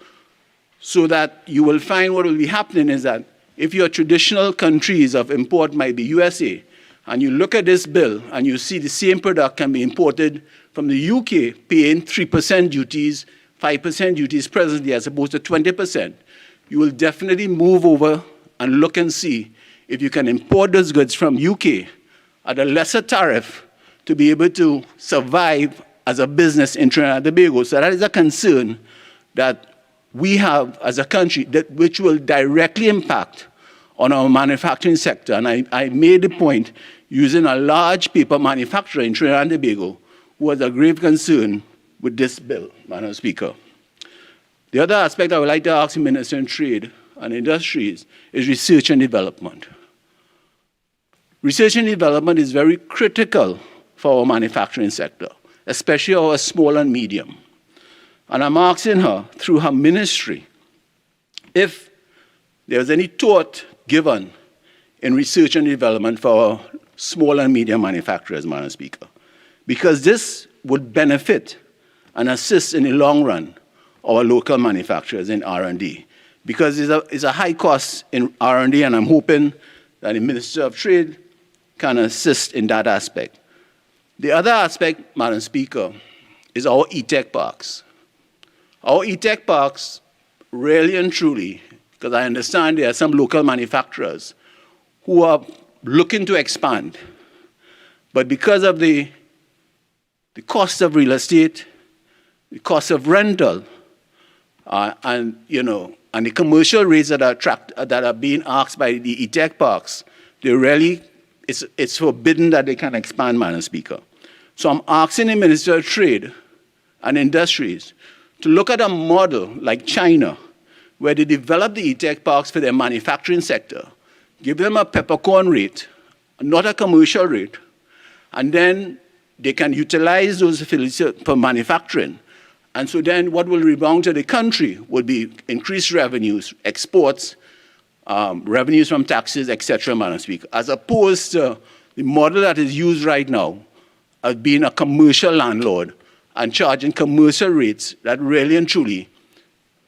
So that you will find what will be happening is that if your traditional countries of import might be USA, and you look at this bill and you see the same product can be imported from the UK paying 3% duties, 5% duties presently as opposed to 20%, you will definitely move over and look and see if you can import those goods from UK at a lesser tariff to be able to survive as a business in Trinidad and Tobago. So that is a concern that we have as a country which will directly impact on our manufacturing sector. And I made the point using a large paper manufacturer in Trinidad and Tobago who has a grave concern with this bill, Madam Speaker. The other aspect I would like to ask the Minister of Trade and Industries is research and development. Research and development is very critical for our manufacturing sector, especially our small and medium. And I'm asking her, through her ministry, if there's any thought given in research and development for our small and medium manufacturers, Madam Speaker, because this would benefit and assist in the long run our local manufacturers in R&D, because it's a high cost in R&D, and I'm hoping that the Minister of Trade can assist in that aspect. The other aspect, Madam Speaker, is our e-tech parks. Our e-tech parks, really and truly, because I understand there are some local manufacturers who are looking to expand, but because of the cost of real estate, the cost of rental, and the commercial rates that are being asked by the e-tech parks, it's forbidden that they can expand, Madam Speaker. So I'm asking the Minister of Trade and Industries to look at a model like China, where they develop the e-tech parks for their manufacturing sector, give them a peppercorn rate, not a commercial rate, and then they can utilize those facilities for manufacturing. And so then what will rebound to the country will be increased revenues, exports, revenues from taxes, etc., Madam Speaker, as opposed to the model that is used right now of being a commercial landlord and charging commercial rates that really and truly,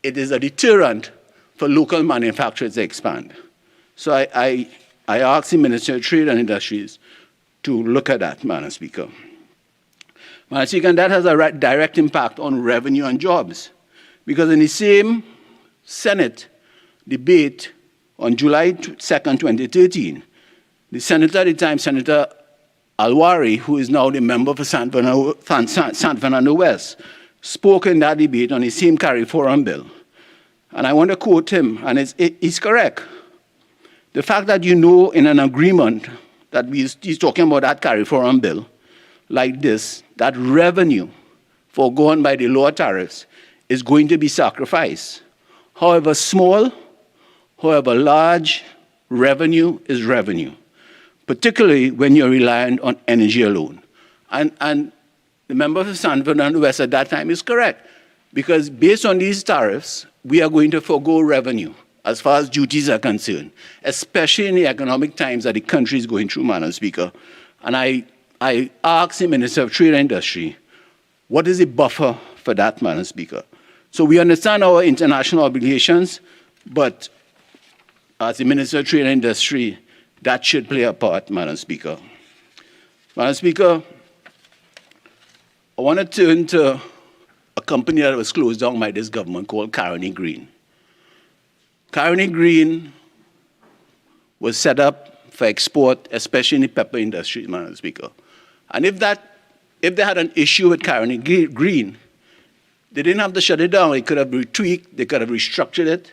it is a deterrent for local manufacturers to expand. So I ask the Minister of Trade and Industries to look at that, Madam Speaker. Madam Speaker, and that has a direct impact on revenue and jobs, because in the same Senate debate on July 2nd, 2013, the senator at the time, Senator Alwari, who is now the member for San Fernando West, spoke in that debate on the same CARIFORUM bill. And I want to quote him, and he's correct. The fact that in an agreement that he's talking about that CARIFORUM bill, like this, that revenue foregone by the lower tariffs is going to be sacrificed. However small, however large, revenue is revenue, particularly when you're reliant on energy alone. And the member for San Fernando West at that time is correct, because based on these tariffs, we are going to forego revenue as far as duties are concerned, especially in the economic times that the country is going through, Madam Speaker. And I asked the Minister of Trade and Industry, what is the buffer for that, Madam Speaker? So we understand our international obligations, but as the Minister of Trade and Industry, that should play a part, Madam Speaker. Madam Speaker, I want to turn to a company that was closed down by this government called Caroni Green. Caroni Green was set up for export, especially in the pepper industry, Madam Speaker. And if they had an issue with Caroni Green, they didn't have to shut it down. They could have retweaked, they could have restructured it.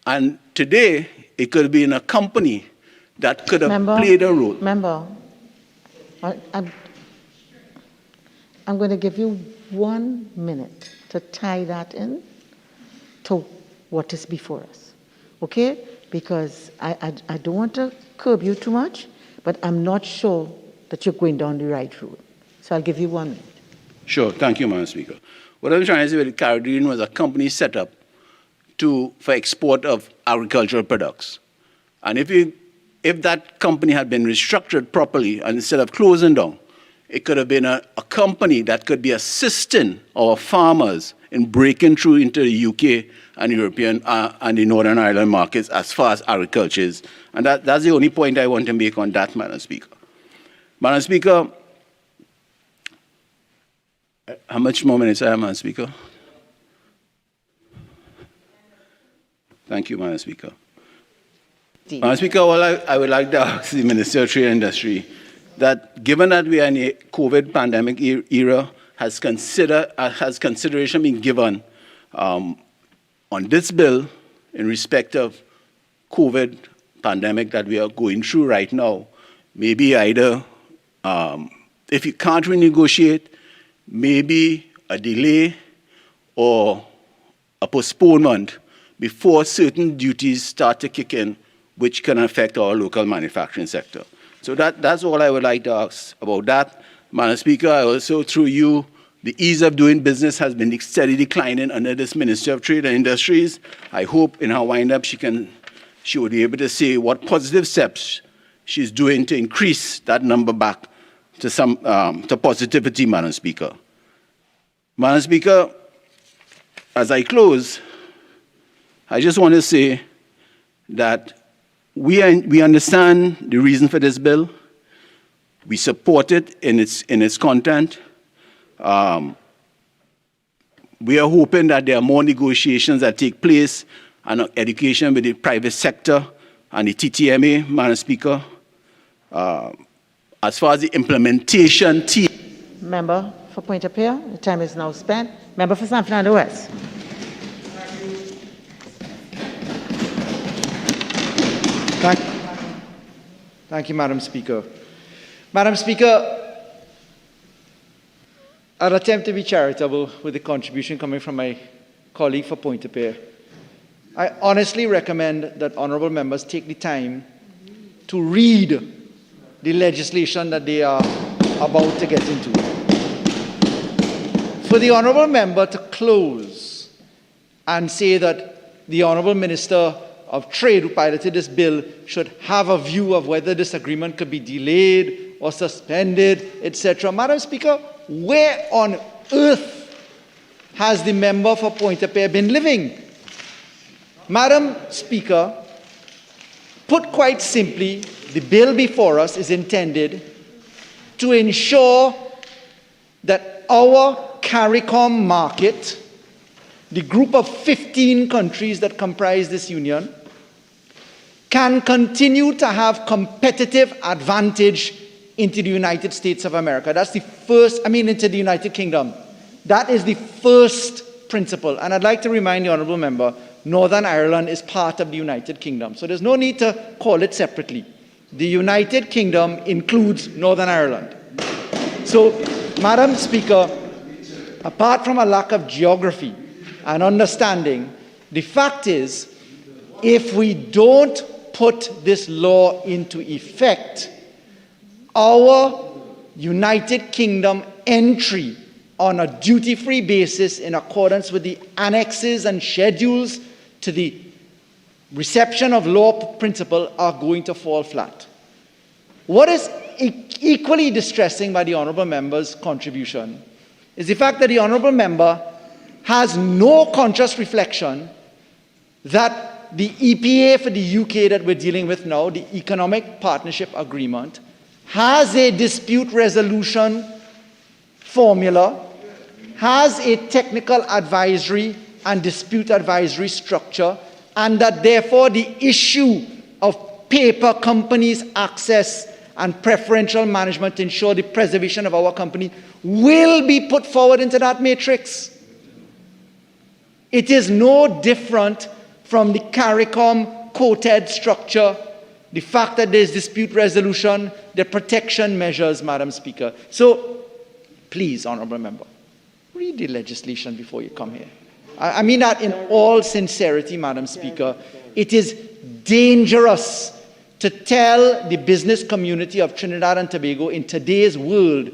And today, it could have been a company that could have played a role. Member, I'm going to give you 1 minute to tie that in to what is before us, okay? Because I don't want to curb you too much, but I'm not sure that you're going down the right route. So I'll give you 1 minute. Sure, thank you, Madam Speaker. What I'm trying to say with Caroni Green was a company set up for export of agricultural products. And if that company had been restructured properly and instead of closing down, it could have been a company that could be assisting our farmers in breaking through into the UK and European and the Northern Ireland markets as far as agriculture is. And that's the only point I want to make on that, Madam Speaker. Madam Speaker, how much more minutes I have, Madam Speaker? Thank you, Madam Speaker. Madam Speaker, well, I would like to ask the Minister of Trade and Industry that given that we are in a COVID pandemic era, has consideration been given on this bill in respect of COVID pandemic that we are going through right now? Maybe either, if you can't renegotiate, maybe a delay or a postponement before certain duties start to kick in, which can affect our local manufacturing sector. So that's all I would like to ask about that. Madam Speaker, I also, through you, the ease of doing business has been steadily declining under this Minister of Trade and Industries. I hope in her wind-up she will be able to say what positive steps she's doing to increase that number back to positivity, Madam Speaker. Madam Speaker, as I close, I just want to say that we understand the reason for this bill. We support it in its content. we are hoping that there are more negotiations that take place and education with the private sector and the TTMA, Madam Speaker. As far as the implementation team. Member for Point of Peer, the time is now spent. Member for San Fernando West. Thank you, Madam Speaker. Madam Speaker, I'll attempt to be charitable with the contribution coming from my colleague for Point of Peer. I honestly recommend that honourable members take the time to read the legislation that they are about to get into. For the honourable member to close and say that the honourable Minister of Trade who piloted this bill should have a view of whether this agreement could be delayed or suspended, etc. Madam Speaker, where on earth has the member for Point of Peer been living? Madam Speaker, put quite simply, the bill before us is intended to ensure that our CARICOM market, the group of 15 countries that comprise this union, can continue to have competitive advantage into the United States of America. That's the first, into the United Kingdom. That is the first principle. And I'd like to remind the honourable member, Northern Ireland is part of the United Kingdom. So there's no need to call it separately. The United Kingdom includes Northern Ireland. So, Madam Speaker, apart from a lack of geography and understanding, the fact is, if we don't put this law into effect, our United Kingdom entry on a duty-free basis in accordance with the annexes and schedules to the reception of law principle are going to fall flat. What is equally distressing by the honourable member's contribution is the fact that the honourable member has no conscious reflection that the EPA for the UK that we're dealing with now, the Economic Partnership Agreement, has a dispute resolution formula, has a technical advisory and dispute advisory structure, and that therefore the issue of paper companies' access and preferential management to ensure the preservation of our company will be put forward into that matrix. It is no different from the CARICOM quoted structure, the fact that there is dispute resolution, the protection measures, Madam Speaker. So, please, honourable member, read the legislation before you come here. I mean that in all sincerity, Madam Speaker. It is dangerous to tell the business community of Trinidad and Tobago in today's world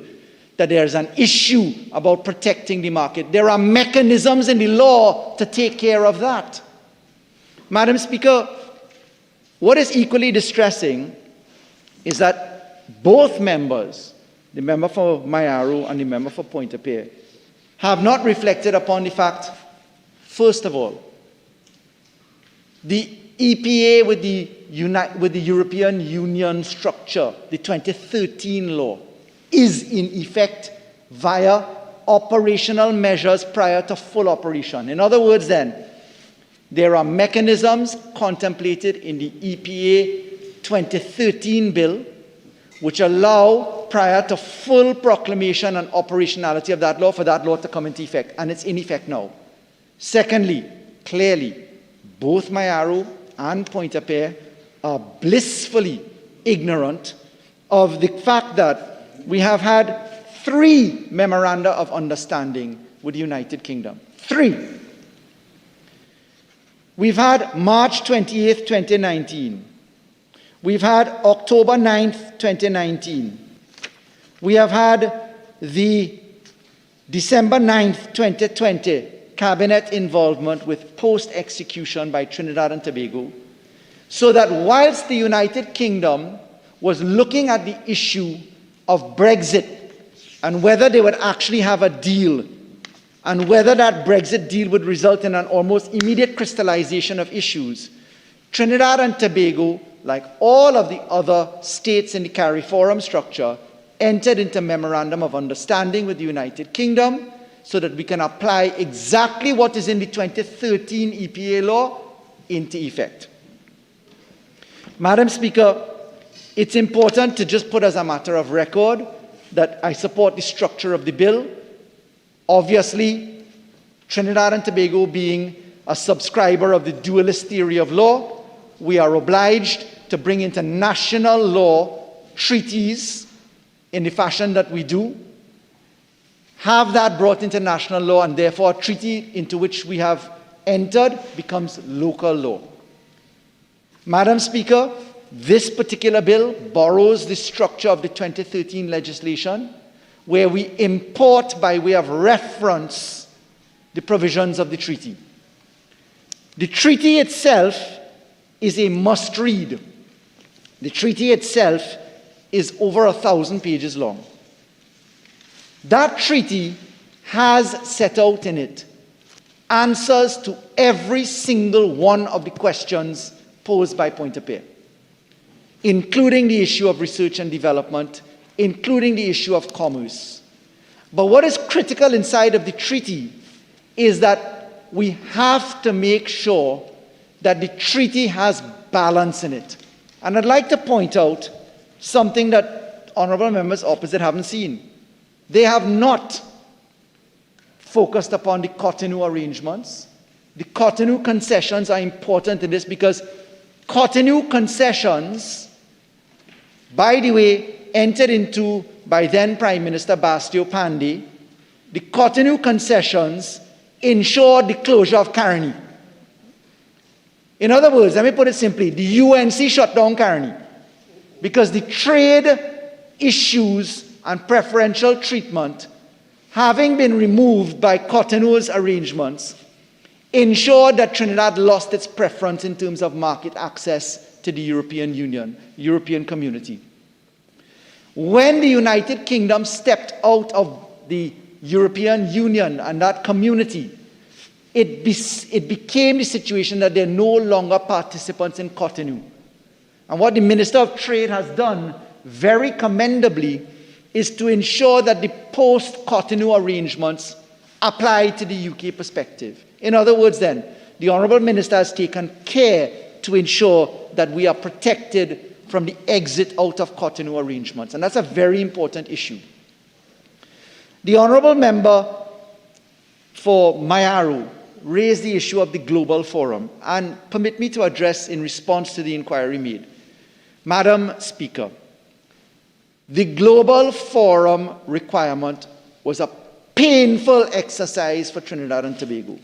that there is an issue about protecting the market. There are mechanisms in the law to take care of that. Madam Speaker, what is equally distressing is that both members, the member for Mayaro and the member for Point of Peer, have not reflected upon the fact, first of all, the EPA with the European Union structure, the 2013 law, is in effect via operational measures prior to full operation. In other words then, there are mechanisms contemplated in the EPA 2013 bill which allow prior to full proclamation and operationality of that law for that law to come into effect, and it's in effect now. Secondly, clearly, both Mayaro and Point of Peer are blissfully ignorant of the fact that we have had 3 memoranda of understanding with the United Kingdom. 3. We've had March 28th, 2019. We've had October 9th, 2019. We have had the December 9th, 2020 cabinet involvement with post-execution by Trinidad and Tobago, so that whilst the United Kingdom was looking at the issue of Brexit and whether they would actually have a deal and whether that Brexit deal would result in an almost immediate crystallization of issues, Trinidad and Tobago, like all of the other states in the CARIFORUM structure, entered into memorandum of understanding with the United Kingdom so that we can apply exactly what is in the 2013 EPA law into effect. Madam Speaker, it's important to just put as a matter of record that I support the structure of the bill. Obviously, Trinidad and Tobago being a subscriber of the dualist theory of law, we are obliged to bring into national law treaties in the fashion that we do, have that brought into national law, and therefore a treaty into which we have entered becomes local law. Madam Speaker, this particular bill borrows the structure of the 2013 legislation, where we import by way of reference the provisions of the treaty. The treaty itself is a must-read. The treaty itself is over 1,000 pages long. That treaty has set out in it answers to every single one of the questions posed by Pointe-à-Pitre, including the issue of research and development, including the issue of commerce. But what is critical inside of the treaty is that we have to make sure that the treaty has balance in it. And I'd like to point out something that honourable members opposite haven't seen. They have not focused upon the Cotonou arrangements. The Cotonou concessions are important in this because Cotonou concessions, by the way, entered into by then Prime Minister Bastio Pandey. The Cotonou concessions ensured the closure of Caroni. In other words, let me put it simply, the UNC shut down Caroni because the trade issues and preferential treatment, having been removed by Cotonou's arrangements, ensured that Trinidad lost its preference in terms of market access to the European Union, European community. When the United Kingdom stepped out of the European Union and that community, it became the situation that they're no longer participants in Cotonou. And what the Minister of Trade has done very commendably is to ensure that the post-Cotonou arrangements apply to the UK perspective. In other words then, the Honourable Minister has taken care to ensure that we are protected from the exit out of Cotonou arrangements. And that's a very important issue. The Honourable Member for Mayaro raised the issue of the Global Forum, and permit me to address in response to the inquiry made. Madam Speaker, the Global Forum requirement was a painful exercise for Trinidad and Tobago.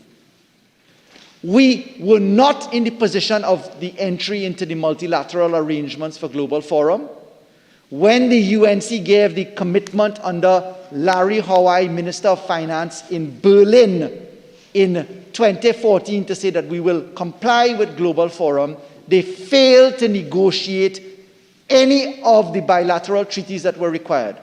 We were not in the position of the entry into the multilateral arrangements for Global Forum. When the UNC gave the commitment under Larry Howey, Minister of Finance in Berlin in 2014 to say that we will comply with Global Forum, they failed to negotiate any of the bilateral treaties that were required.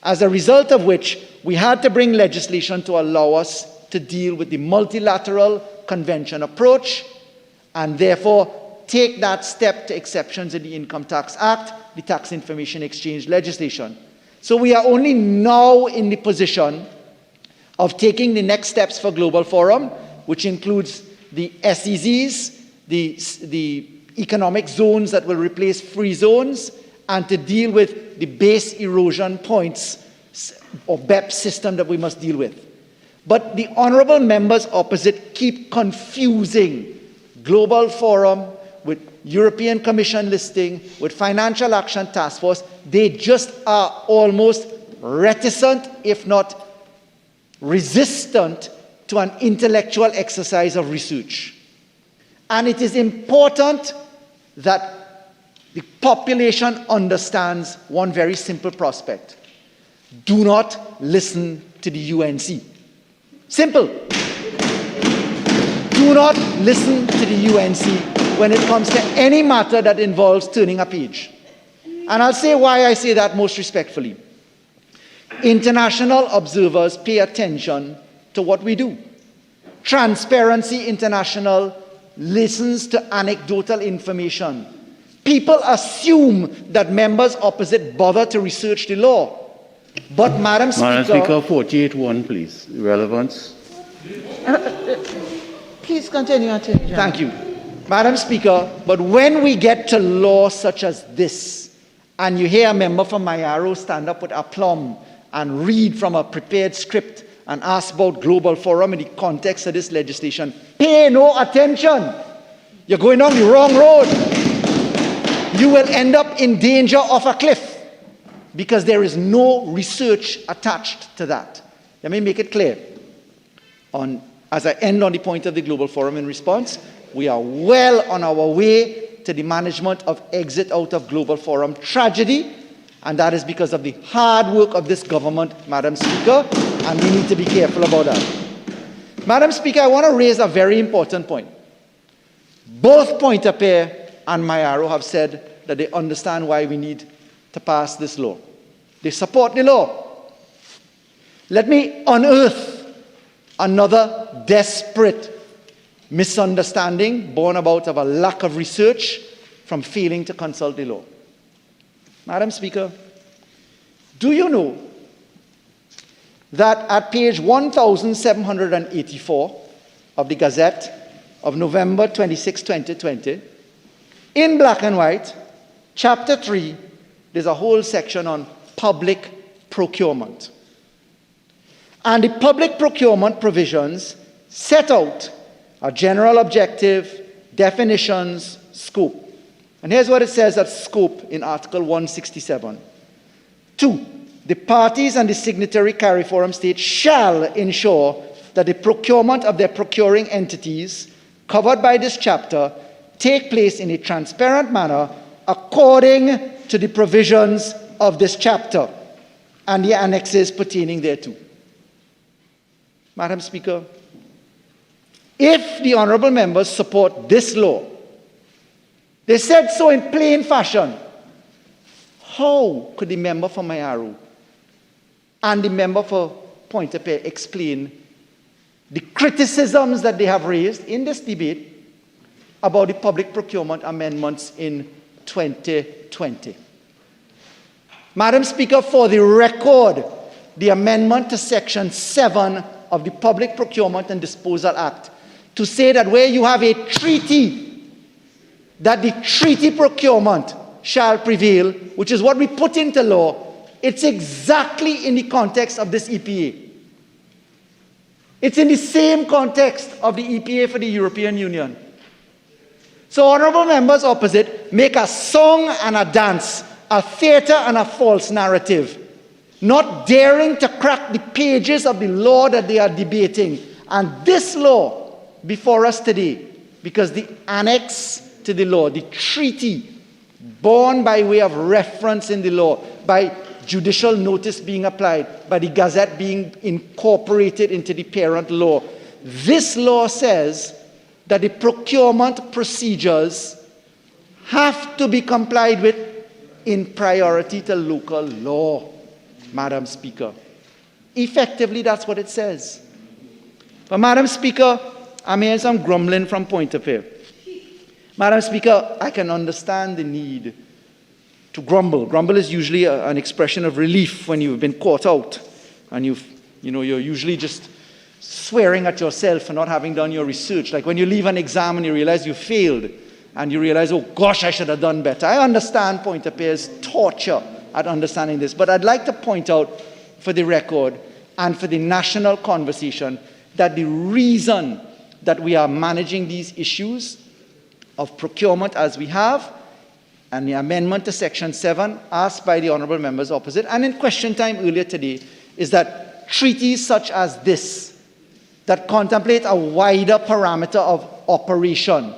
As a result of which, we had to bring legislation to allow us to deal with the multilateral convention approach, and therefore take that step to exceptions in the Income Tax Act, the Tax Information Exchange legislation. So we are only now in the position of taking the next steps for Global Forum, which includes the SEZs, the economic zones that will replace free zones, and to deal with the base erosion points or BEP system that we must deal with. But the honourable members opposite keep confusing Global Forum with European Commission listing, with Financial Action Task Force. They just are almost reticent, if not resistant, to an intellectual exercise of research. And it is important that the population understands one very simple prospect. Do not listen to the UNC. Simple. Do not listen to the UNC when it comes to any matter that involves turning a page. And I'll say why I say that most respectfully. International observers pay attention to what we do. Transparency International listens to anecdotal information. People assume that members opposite bother to research the law. But, Madam Speaker... Madam Speaker, 48.1, please. Relevance. Please continue, Attorney General. Thank you. Madam Speaker, but when we get to law such as this, and you hear a member from Mayaro stand up with aplomb and read from a prepared script and ask about Global Forum in the context of this legislation, pay no attention. You're going on the wrong road. You will end up in danger of a cliff because there is no research attached to that. Let me make it clear. As I end on the point of the Global Forum in response, we are well on our way to the management of exit out of Global Forum tragedy, and that is because of the hard work of this government, Madam Speaker, and we need to be careful about that. Madam Speaker, I want to raise a very important point. Both Pointe-à-Pierre and Mayaro have said that they understand why we need to pass this law. They support the law. Let me unearth another desperate misunderstanding born about of a lack of research from failing to consult the law. Madam Speaker, do you know that at page 1784 of the Gazette of November 26, 2020, in black and white, chapter 3, there's a whole section on public procurement. And the public procurement provisions set out a general objective, definitions, scope. And here's what it says at scope in Article 167. 2. The parties and the signatory CARIFORUM states shall ensure that the procurement of their procuring entities covered by this chapter take place in a transparent manner according to the provisions of this chapter and the annexes pertaining thereto. Madam Speaker, if the honourable members support this law, they said so in plain fashion, how could the member for Mayaro and the member for Pointe-à-Pierre explain the criticisms that they have raised in this debate about the public procurement amendments in 2020? Madam Speaker, for the record, the amendment to Section 7 of the Public Procurement and Disposal Act to say that where you have a treaty, that the treaty procurement shall prevail, which is what we put into law, it's exactly in the context of this EPA. It's in the same context of the EPA for the European Union. So honourable members opposite make a song and a dance, a theatre and a false narrative, not daring to crack the pages of the law that they are debating. And this law before us today, because the annex to the law, the treaty, born by way of reference in the law, by judicial notice being applied, by the Gazette being incorporated into the parent law, this law says that the procurement procedures have to be complied with in priority to local law, Madam Speaker. Effectively, that's what it says. But Madam Speaker, I'm hearing some grumbling from Pointe-à-Pierre. Madam Speaker, I can understand the need to grumble. Grumble is usually an expression of relief when you've been caught out and you're usually just swearing at yourself for not having done your research. Like when you leave an exam and you realize you failed and you realize, oh gosh, I should have done better. I understand Pointe-à-Pierre's torture at understanding this, but I'd like to point out for the record and for the national conversation that the reason that we are managing these issues of procurement as we have, and the amendment to Section 7 asked by the honourable members opposite, and in question time earlier today, is that treaties such as this, that contemplate a wider parameter of operation,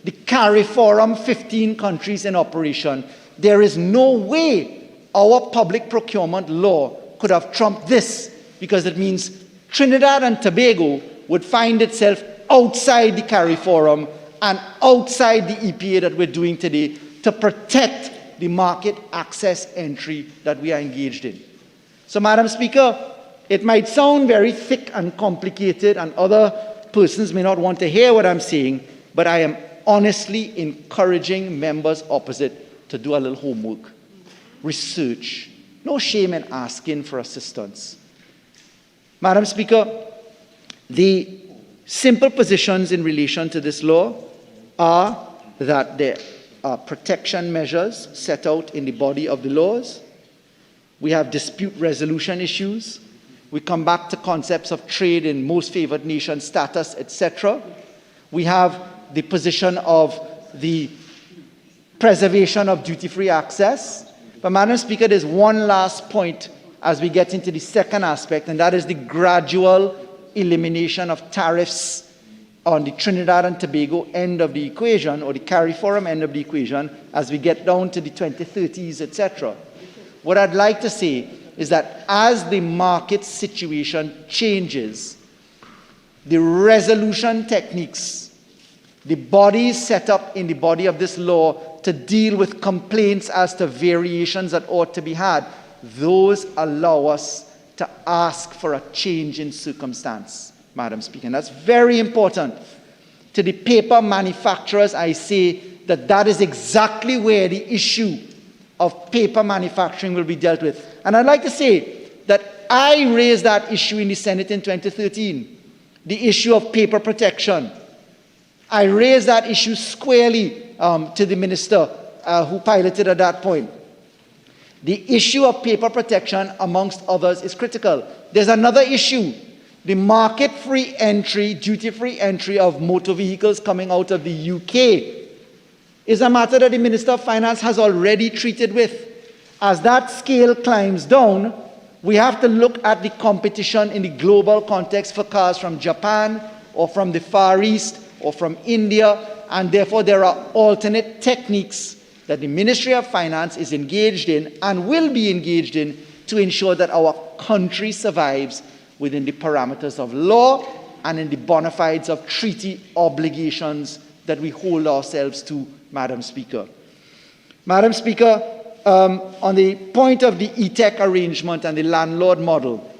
the CARIFORUM 15 countries in operation, there is no way our public procurement law could have trumped this, because it means Trinidad and Tobago would find itself outside the CARIFORUM and outside the EPA that we're doing today to protect the market access entry that we are engaged in. So, Madam Speaker, it might sound very thick and complicated, and other persons may not want to hear what I'm saying, but I am honestly encouraging members opposite to do a little homework, research. no shame in asking for assistance. Madam Speaker, the simple positions in relation to this law are that there are protection measures set out in the body of the laws. We have dispute resolution issues. We come back to concepts of trade in most favored nation status, etc. We have the position of the preservation of duty-free access. But Madam Speaker, there's one last point as we get into the second aspect, and that is the gradual elimination of tariffs on the Trinidad and Tobago end of the equation, or the CARIFORUM end of the equation, as we get down to the 2030s, etc. What I'd like to say is that as the market situation changes, the resolution techniques, the bodies set up in the body of this law to deal with complaints as to variations that ought to be had, those allow us to ask for a change in circumstance, Madam Speaker. And that's very important. To the paper manufacturers, I say that that is exactly where the issue of paper manufacturing will be dealt with. And I'd like to say that I raised that issue in the Senate in 2013, the issue of paper protection. I raised that issue squarely to the minister who piloted at that point. The issue of paper protection, amongst others, is critical. There's another issue. The market-free entry, duty-free entry of motor vehicles coming out of the UK is a matter that the Minister of Finance has already treated with. As that scale climbs down, we have to look at the competition in the global context for cars from Japan or from the Far East or from India, and therefore there are alternate techniques that the Ministry of Finance is engaged in and will be engaged in to ensure that our country survives within the parameters of law and in the bona fides of treaty obligations that we hold ourselves to, Madam Speaker. Madam Speaker, on the point of the ETEC arrangement and the landlord model,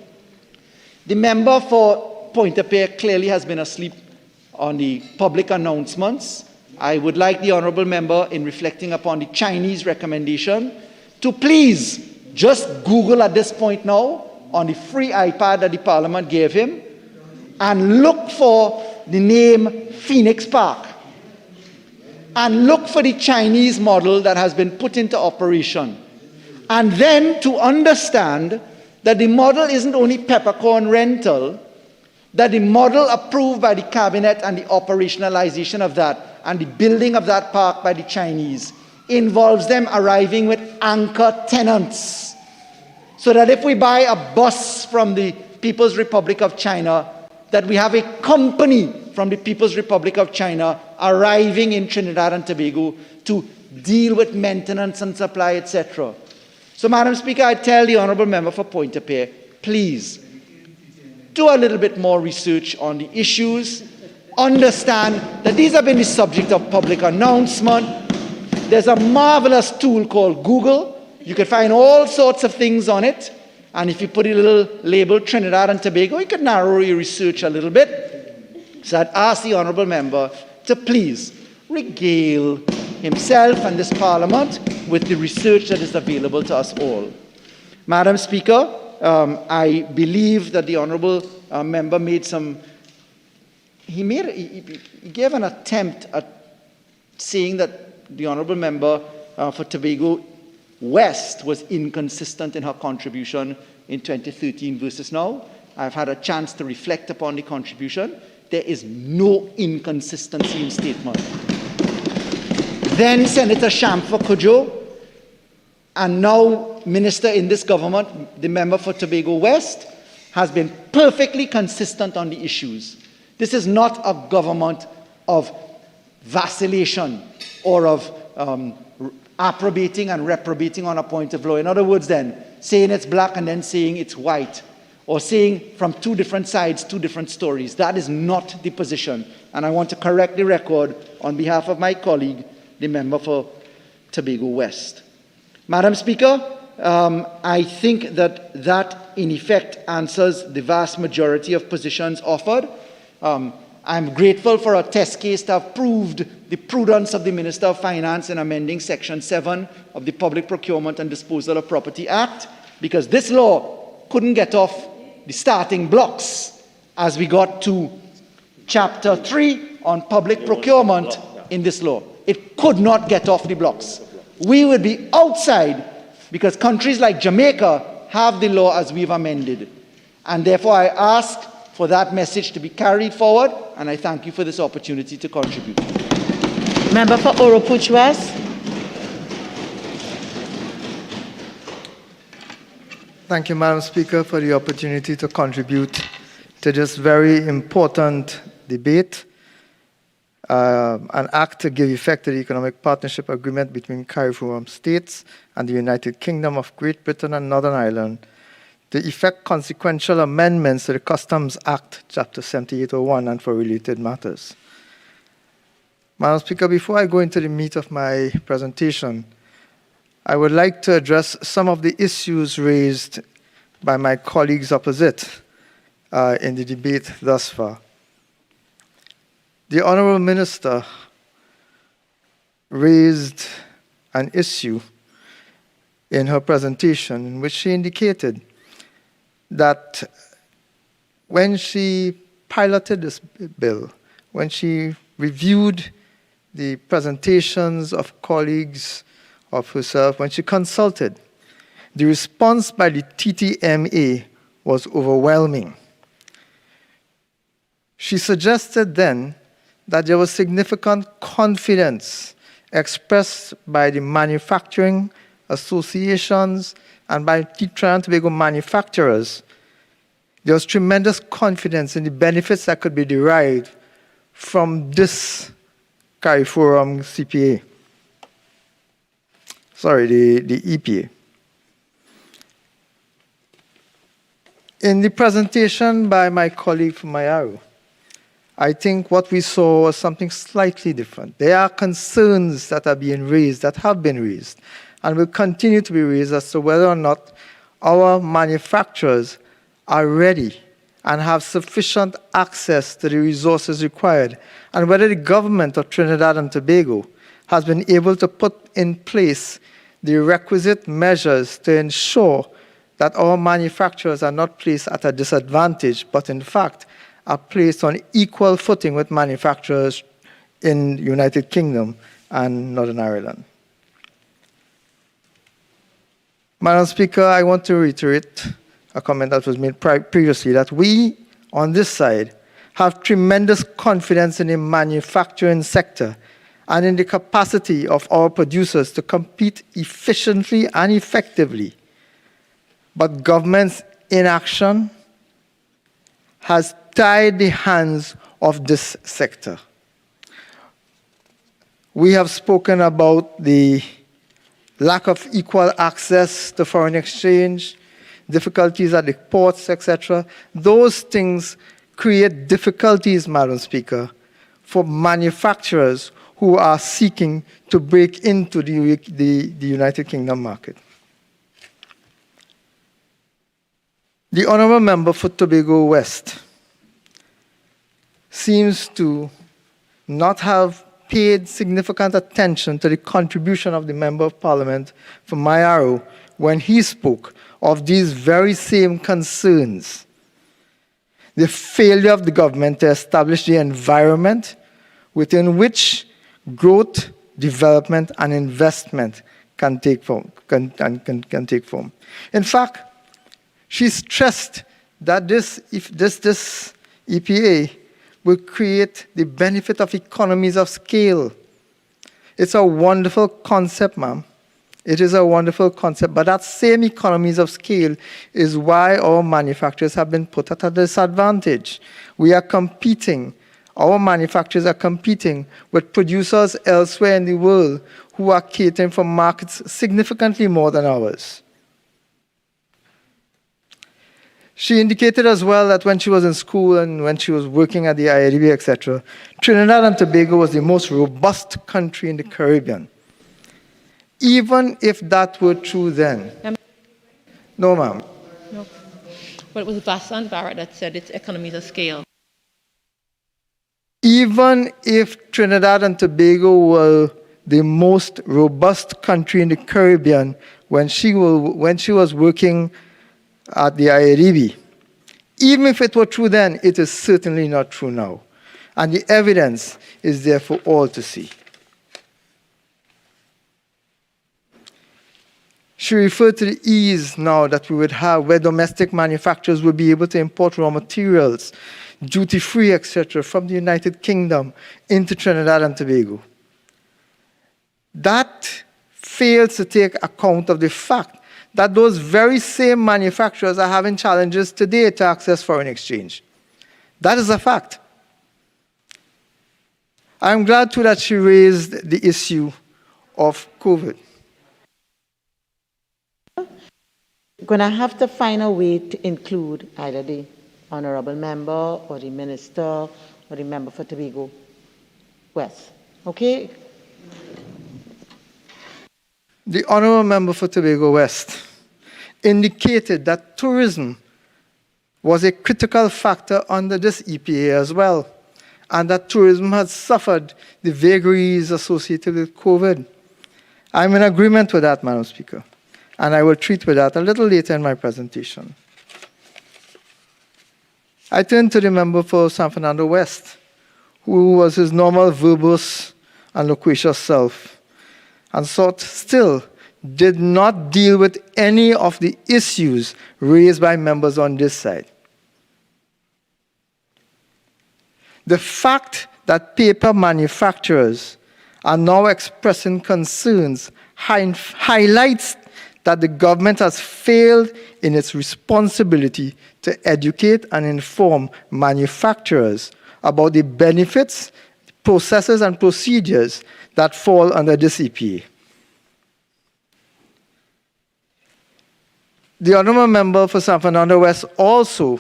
the member for Pointe-a-Pierre clearly has been asleep on the public announcements. I would like the honourable member, in reflecting upon the Chinese recommendation, to please just Google at this point now on the free iPad that the Parliament gave him and look for the name Phoenix Park and look for the Chinese model that has been put into operation, and then to understand that the model isn't only peppercorn rental, that the model approved by the Cabinet and the operationalization of that and the building of that park by the Chinese involves them arriving with anchor tenants. So that if we buy a bus from the People's Republic of China, that we have a company from the People's Republic of China arriving in Trinidad and Tobago to deal with maintenance and supply, etc. So, Madam Speaker, I tell the honourable member for Pointe-a-Pierre, please do a little bit more research on the issues. Understand that these have been the subject of public announcement. There's a marvelous tool called Google. You can find all sorts of things on it. And if you put a little label Trinidad and Tobago, you can narrow your research a little bit. So I'd ask the honourable member to please regale himself and this Parliament with the research that is available to us all. Madam Speaker, I believe that the honourable member made some... He gave an attempt at saying that the honourable member for Tobago West was inconsistent in her contribution in 2013 versus now. I've had a chance to reflect upon the contribution. There is no inconsistency in statement. Then Senator Shamfa Cudjoe, and now Minister in this government, the member for Tobago West, has been perfectly consistent on the issues. This is not a government of vacillation or of approbating and reprobating on a point of law. In other words, then, saying it's black and then saying it's white, or saying from two different sides, two different stories. That is not the position. And I want to correct the record on behalf of my colleague, the member for Tobago West. Madam Speaker, I think that in effect answers the vast majority of positions offered. I'm grateful for a test case to have proved the prudence of the Minister of Finance in amending Section 7 of the Public Procurement and Disposal of Property Act. because this law couldn't get off the starting blocks as we got to Chapter 3 on public procurement in this law. It could not get off the blocks. We would be outside because countries like Jamaica have the law as we've amended. And therefore, I ask for that message to be carried forward, and I thank you for this opportunity to contribute. Member for Oropuch West. Thank you, Madam Speaker, for the opportunity to contribute to this very important debate. An act to give effect to the Economic Partnership Agreement between CARIFORUM states and the United Kingdom of Great Britain and Northern Ireland to effect consequential amendments to the Customs Act, Chapter 7801, and for related matters. Madam Speaker, before I go into the meat of my presentation, I would like to address some of the issues raised by my colleagues opposite in the debate thus far. The Honourable Minister raised an issue in her presentation in which she indicated that when she piloted this bill, when she reviewed the presentations of colleagues of herself, when she consulted, the response by the TTMA was overwhelming. She suggested then that there was significant confidence expressed by the manufacturing associations and by Trinidad and Tobago manufacturers. There was tremendous confidence in the benefits that could be derived from this CARIFORUM CPA. Sorry, the EPA. In the presentation by my colleague from Mayaro, I think what we saw was something slightly different. There are concerns that are being raised, that have been raised, and will continue to be raised as to whether or not our manufacturers are ready and have sufficient access to the resources required, and whether the government of Trinidad and Tobago has been able to put in place the requisite measures to ensure that our manufacturers are not placed at a disadvantage, but in fact are placed on equal footing with manufacturers in the United Kingdom and Northern Ireland. Madam Speaker, I want to reiterate a comment that was made previously, that we, on this side, have tremendous confidence in the manufacturing sector and in the capacity of our producers to compete efficiently and effectively. But government's inaction has tied the hands of this sector. We have spoken about the lack of equal access to foreign exchange, difficulties at the ports, etc. Those things create difficulties, Madam Speaker, for manufacturers who are seeking to break into the United Kingdom market. The Honourable Member for Tobago West seems to not have paid significant attention to the contribution of the Member of Parliament from Mayaro when he spoke of these very same concerns. The failure of the government to establish the environment within which growth, development, and investment can take form. In fact, she stressed that this EPA will create the benefit of economies of scale. It's a wonderful concept, ma'am. It is a wonderful concept, but that same economies of scale is why our manufacturers have been put at a disadvantage. We are competing, our manufacturers are competing with producers elsewhere in the world who are catering for markets significantly more than ours. She indicated as well that when she was in school and when she was working at the IIDB, etc., Trinidad and Tobago was the most robust country in the Caribbean. Even if that were true then. No, ma'am. No. Well, it was Vassar and Barrett that said it's economies of scale. Even if Trinidad and Tobago were the most robust country in the Caribbean when she was working at the IADB. Even if it were true then, it is certainly not true now. And the evidence is there for all to see. She referred to the ease now that we would have where domestic manufacturers would be able to import raw materials, duty-free, etc., from the United Kingdom into Trinidad and Tobago. That fails to take account of the fact that those very same manufacturers are having challenges today to access foreign exchange. That is a fact. I'm glad too that she raised the issue of COVID. Going to have to find a way to include either the honorable member or the minister or the member for Tobago West. Okay? The honorable member for Tobago West indicated that tourism was a critical factor under this EPA as well, and that tourism had suffered the vagaries associated with COVID. I'm in agreement with that, Madam Speaker, and I will treat with that a little later in my presentation. I turn to the member for San Fernando West, who was his normal verbose and loquacious self, and still did not deal with any of the issues raised by members on this side. The fact that paper manufacturers are now expressing concerns highlights that the government has failed in its responsibility to educate and inform manufacturers about the benefits, processes, and procedures that fall under this EPA. The honourable member for San Fernando West also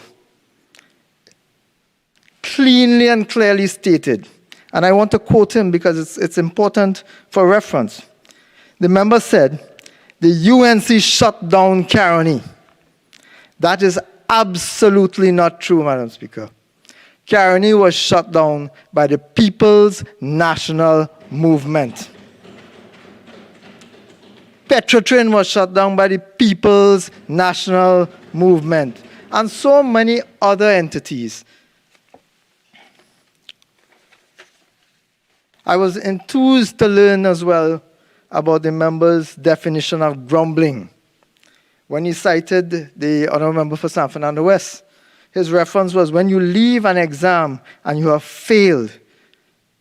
cleanly and clearly stated, and I want to quote him because it's important for reference. The member said, the UNC shut down Caroni. That is absolutely not true, Madam Speaker. Caroni was shut down by the People's National Movement. Petrotrin was shut down by the People's National Movement, and so many other entities. I was enthused to learn as well about the member's definition of grumbling. When he cited the honourable member for San Fernando West, his reference was when you leave an exam and you have failed,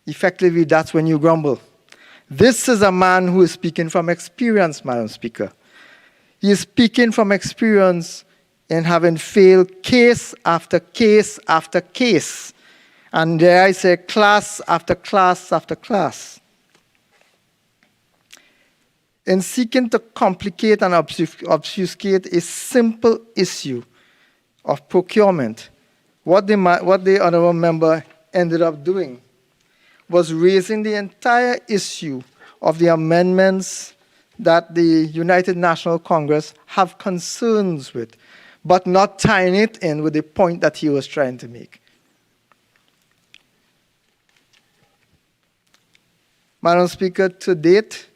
effectively that's when you grumble. This is a man who is speaking from experience, Madam Speaker. He is speaking from experience in having failed case after case after case. And dare I say, class after class after class. In seeking to complicate and obfuscate a simple issue of procurement, what the honourable member ended up doing was raising the entire issue of the amendments that the United National Congress have concerns with, but not tying it in with the point that he was trying to make. Madam Speaker, to date,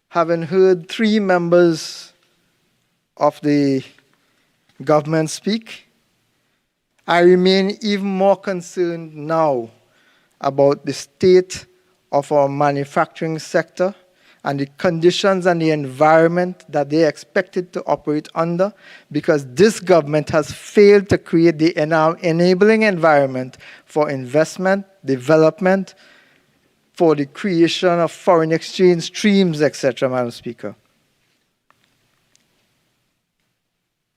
having heard 3 members of the government speak, I remain even more concerned now about the state of our manufacturing sector and the conditions and the environment that they are expected to operate under, because this government has failed to create the enabling environment for investment, development, for the creation of foreign exchange streams, etc., Madam Speaker.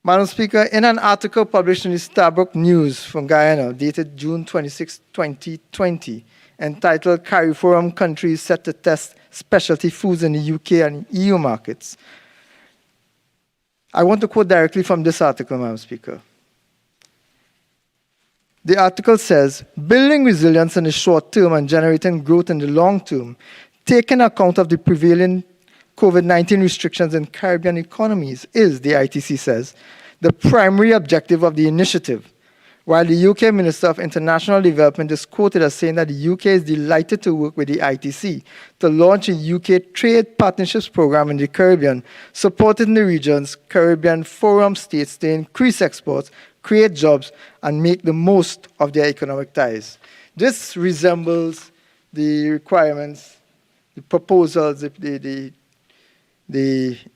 Madam Speaker, in an article published in the Starbuck News from Guyana, dated June 26, 2020, entitled CARIFORUM Countries Set to Test Specialty Foods in the UK and EU Markets, I want to quote directly from this article, Madam Speaker. The article says, building resilience in the short term and generating growth in the long term, taking account of the prevailing COVID-19 restrictions in Caribbean economies is, the ITC says, the primary objective of the initiative, while the UK Minister of International Development is quoted as saying that the UK is delighted to work with the ITC to launch a UK Trade Partnerships Program in the Caribbean, supporting the region's Caribbean Forum states to increase exports, create jobs, and make the most of their economic ties. This resembles the requirements, the proposals, the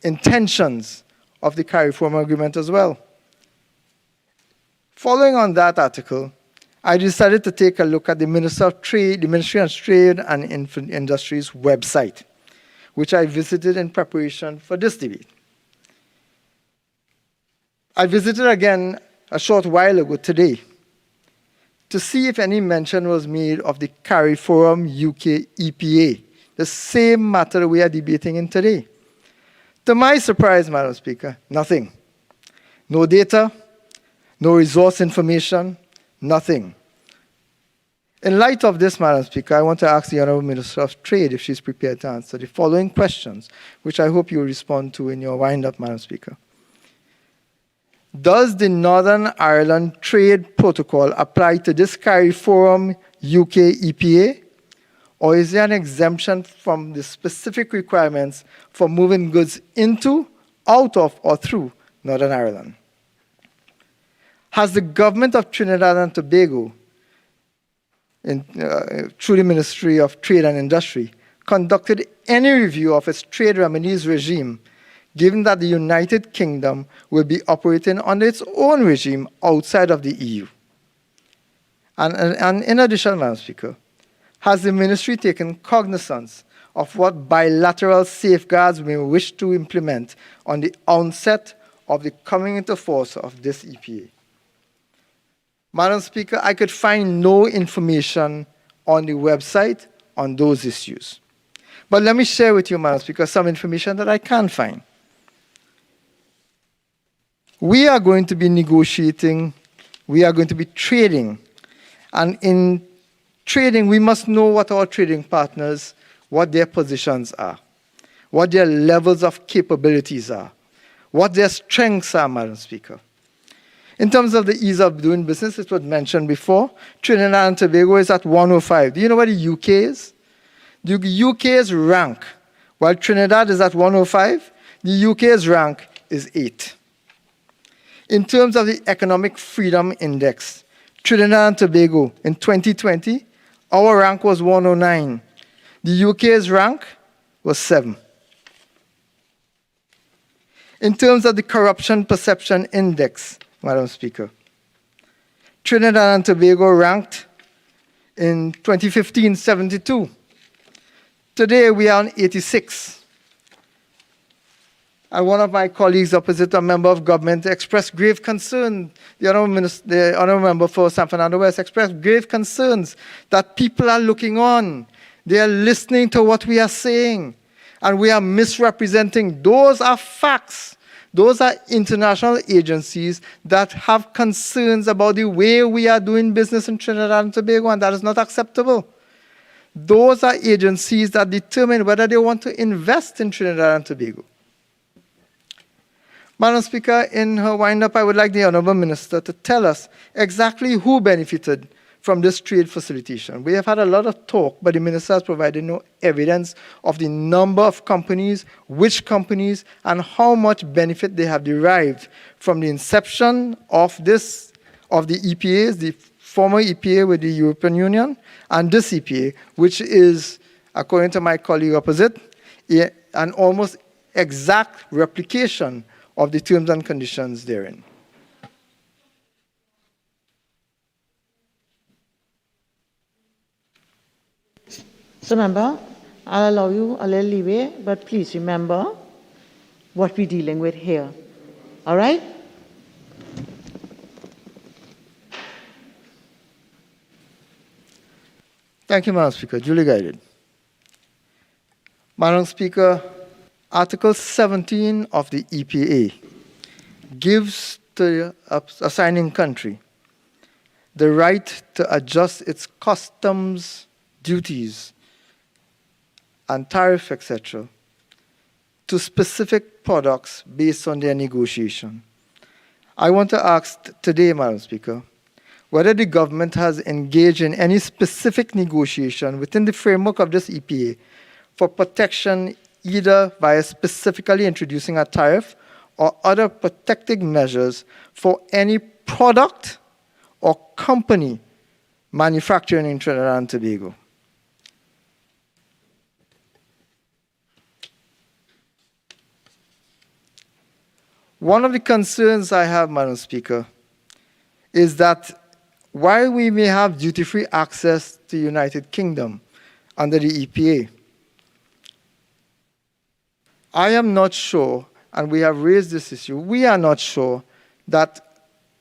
intentions of the CARIFORUM agreement as well. Following on that article, I decided to take a look at the Ministry of Trade and Industry's website, which I visited in preparation for this debate. I visited again a short while ago today to see if any mention was made of the CARIFORUM-UK EPA, the same matter we are debating in today. To my surprise, Madam Speaker, nothing. No data, no resource information, nothing. In light of this, Madam Speaker, I want to ask the Honourable Minister of Trade if she's prepared to answer the following questions, which I hope you will respond to in your wind-up, Madam Speaker. Does the Northern Ireland Trade Protocol apply to this CARIFORUM-UK EPA, or is there an exemption from the specific requirements for moving goods into, out of, or through Northern Ireland? Has the government of Trinidad and Tobago, through the Ministry of Trade and Industry, conducted any review of its trade remedies regime, given that the United Kingdom will be operating under its own regime outside of the EU? And in addition, Madam Speaker, has the Ministry taken cognizance of what bilateral safeguards we wish to implement on the onset of the coming into force of this EPA? Madam Speaker, I could find no information on the website on those issues. But let me share with you, Madam Speaker, some information that I can find. We are going to be negotiating, we are going to be trading, and in trading, we must know what our trading partners, what their positions are, what their levels of capabilities are, what their strengths are, Madam Speaker. In terms of the ease of doing business, it was mentioned before, Trinidad and Tobago is at 105. Do you know what the UK is? The UK's rank, while Trinidad is at 105, the UK's rank is 8. In terms of the Economic Freedom Index, Trinidad and Tobago in 2020, our rank was 109. The UK's rank was 7. In terms of the Corruption Perception Index, Madam Speaker, Trinidad and Tobago ranked in 2015 72. Today we are on 86. And one of my colleagues opposite, a member of government, expressed grave concern. The Honourable Member for San Fernando West expressed grave concerns that people are looking on. They are listening to what we are saying, and we are misrepresenting. Those are facts. Those are international agencies that have concerns about the way we are doing business in Trinidad and Tobago, and that is not acceptable. Those are agencies that determine whether they want to invest in Trinidad and Tobago. Madam Speaker, in her wind-up, I would like the Honourable Minister to tell us exactly who benefited from this trade facilitation. We have had a lot of talk, but the Minister has provided no evidence of the number of companies, which companies, and how much benefit they have derived from the inception of the EPAs, the former EPA with the European Union, and this EPA, which is, according to my colleague opposite, an almost exact replication of the terms and conditions therein. So, Member, I'll allow you a little leeway, but please remember what we're dealing with here. All right? Thank you, Madam Speaker. Duly guided. Madam Speaker, Article 17 of the EPA gives to the assigning country the right to adjust its customs, duties, and tariff, etc., to specific products based on their negotiation. I want to ask today, Madam Speaker, whether the government has engaged in any specific negotiation within the framework of this EPA for protection, either via specifically introducing a tariff or other protective measures for any product or company manufacturing in Trinidad and Tobago. One of the concerns I have, Madam Speaker, is that while we may have duty-free access to the United Kingdom under the EPA, I am not sure, and we have raised this issue, we are not sure that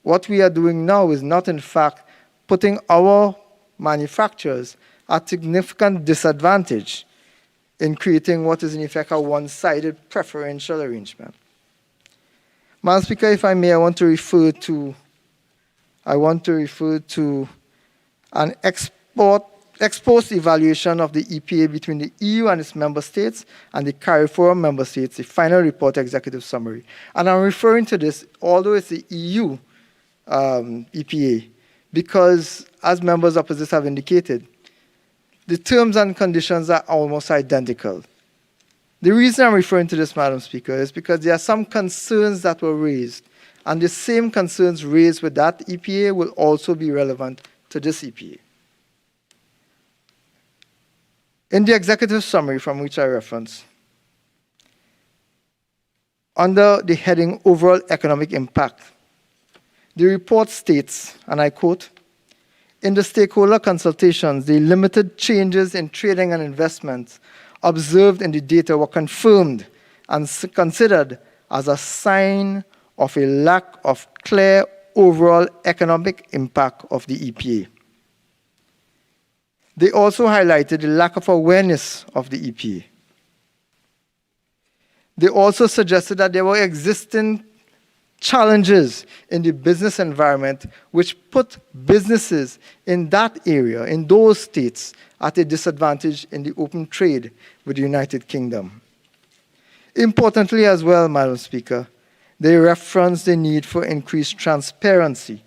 what we are doing now is not in fact putting our manufacturers at significant disadvantage in creating what is in effect a one-sided preferential arrangement. Madam Speaker, if I may, I want to refer to an ex-post evaluation of the EPA between the EU and its member states and the CARIFORUM member states, the final report executive summary. And I'm referring to this, although it's the EU EPA, because as members opposite have indicated, the terms and conditions are almost identical. The reason I'm referring to this, Madam Speaker, is because there are some concerns that were raised, and the same concerns raised with that EPA will also be relevant to this EPA. In the executive summary from which I reference, under the heading Overall Economic Impact, the report states, and I quote, "In the stakeholder consultations, the limited changes in trading and investments observed in the data were confirmed and considered as a sign of a lack of clear overall economic impact of the EPA." They also highlighted the lack of awareness of the EPA. They also suggested that there were existing challenges in the business environment which put businesses in that area, in those states, at a disadvantage in the open trade with the United Kingdom. Importantly as well, Madam Speaker, they referenced the need for increased transparency.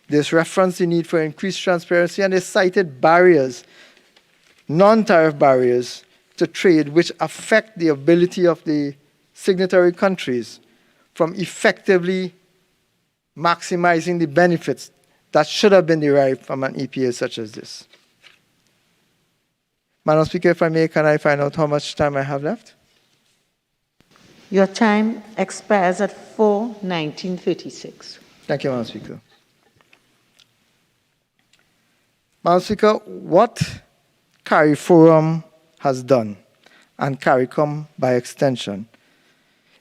This referenced the need for increased transparency, and they cited barriers, non-tariff barriers to trade, which affect the ability of the signatory countries from effectively maximizing the benefits that should have been derived from an EPA such as this. Madam Speaker, if I may, can I find out how much time I have left? Your time expires at 4:19:36. Thank you, Madam Speaker. Madam Speaker, what CARIFORUM has done, and CARICOM by extension,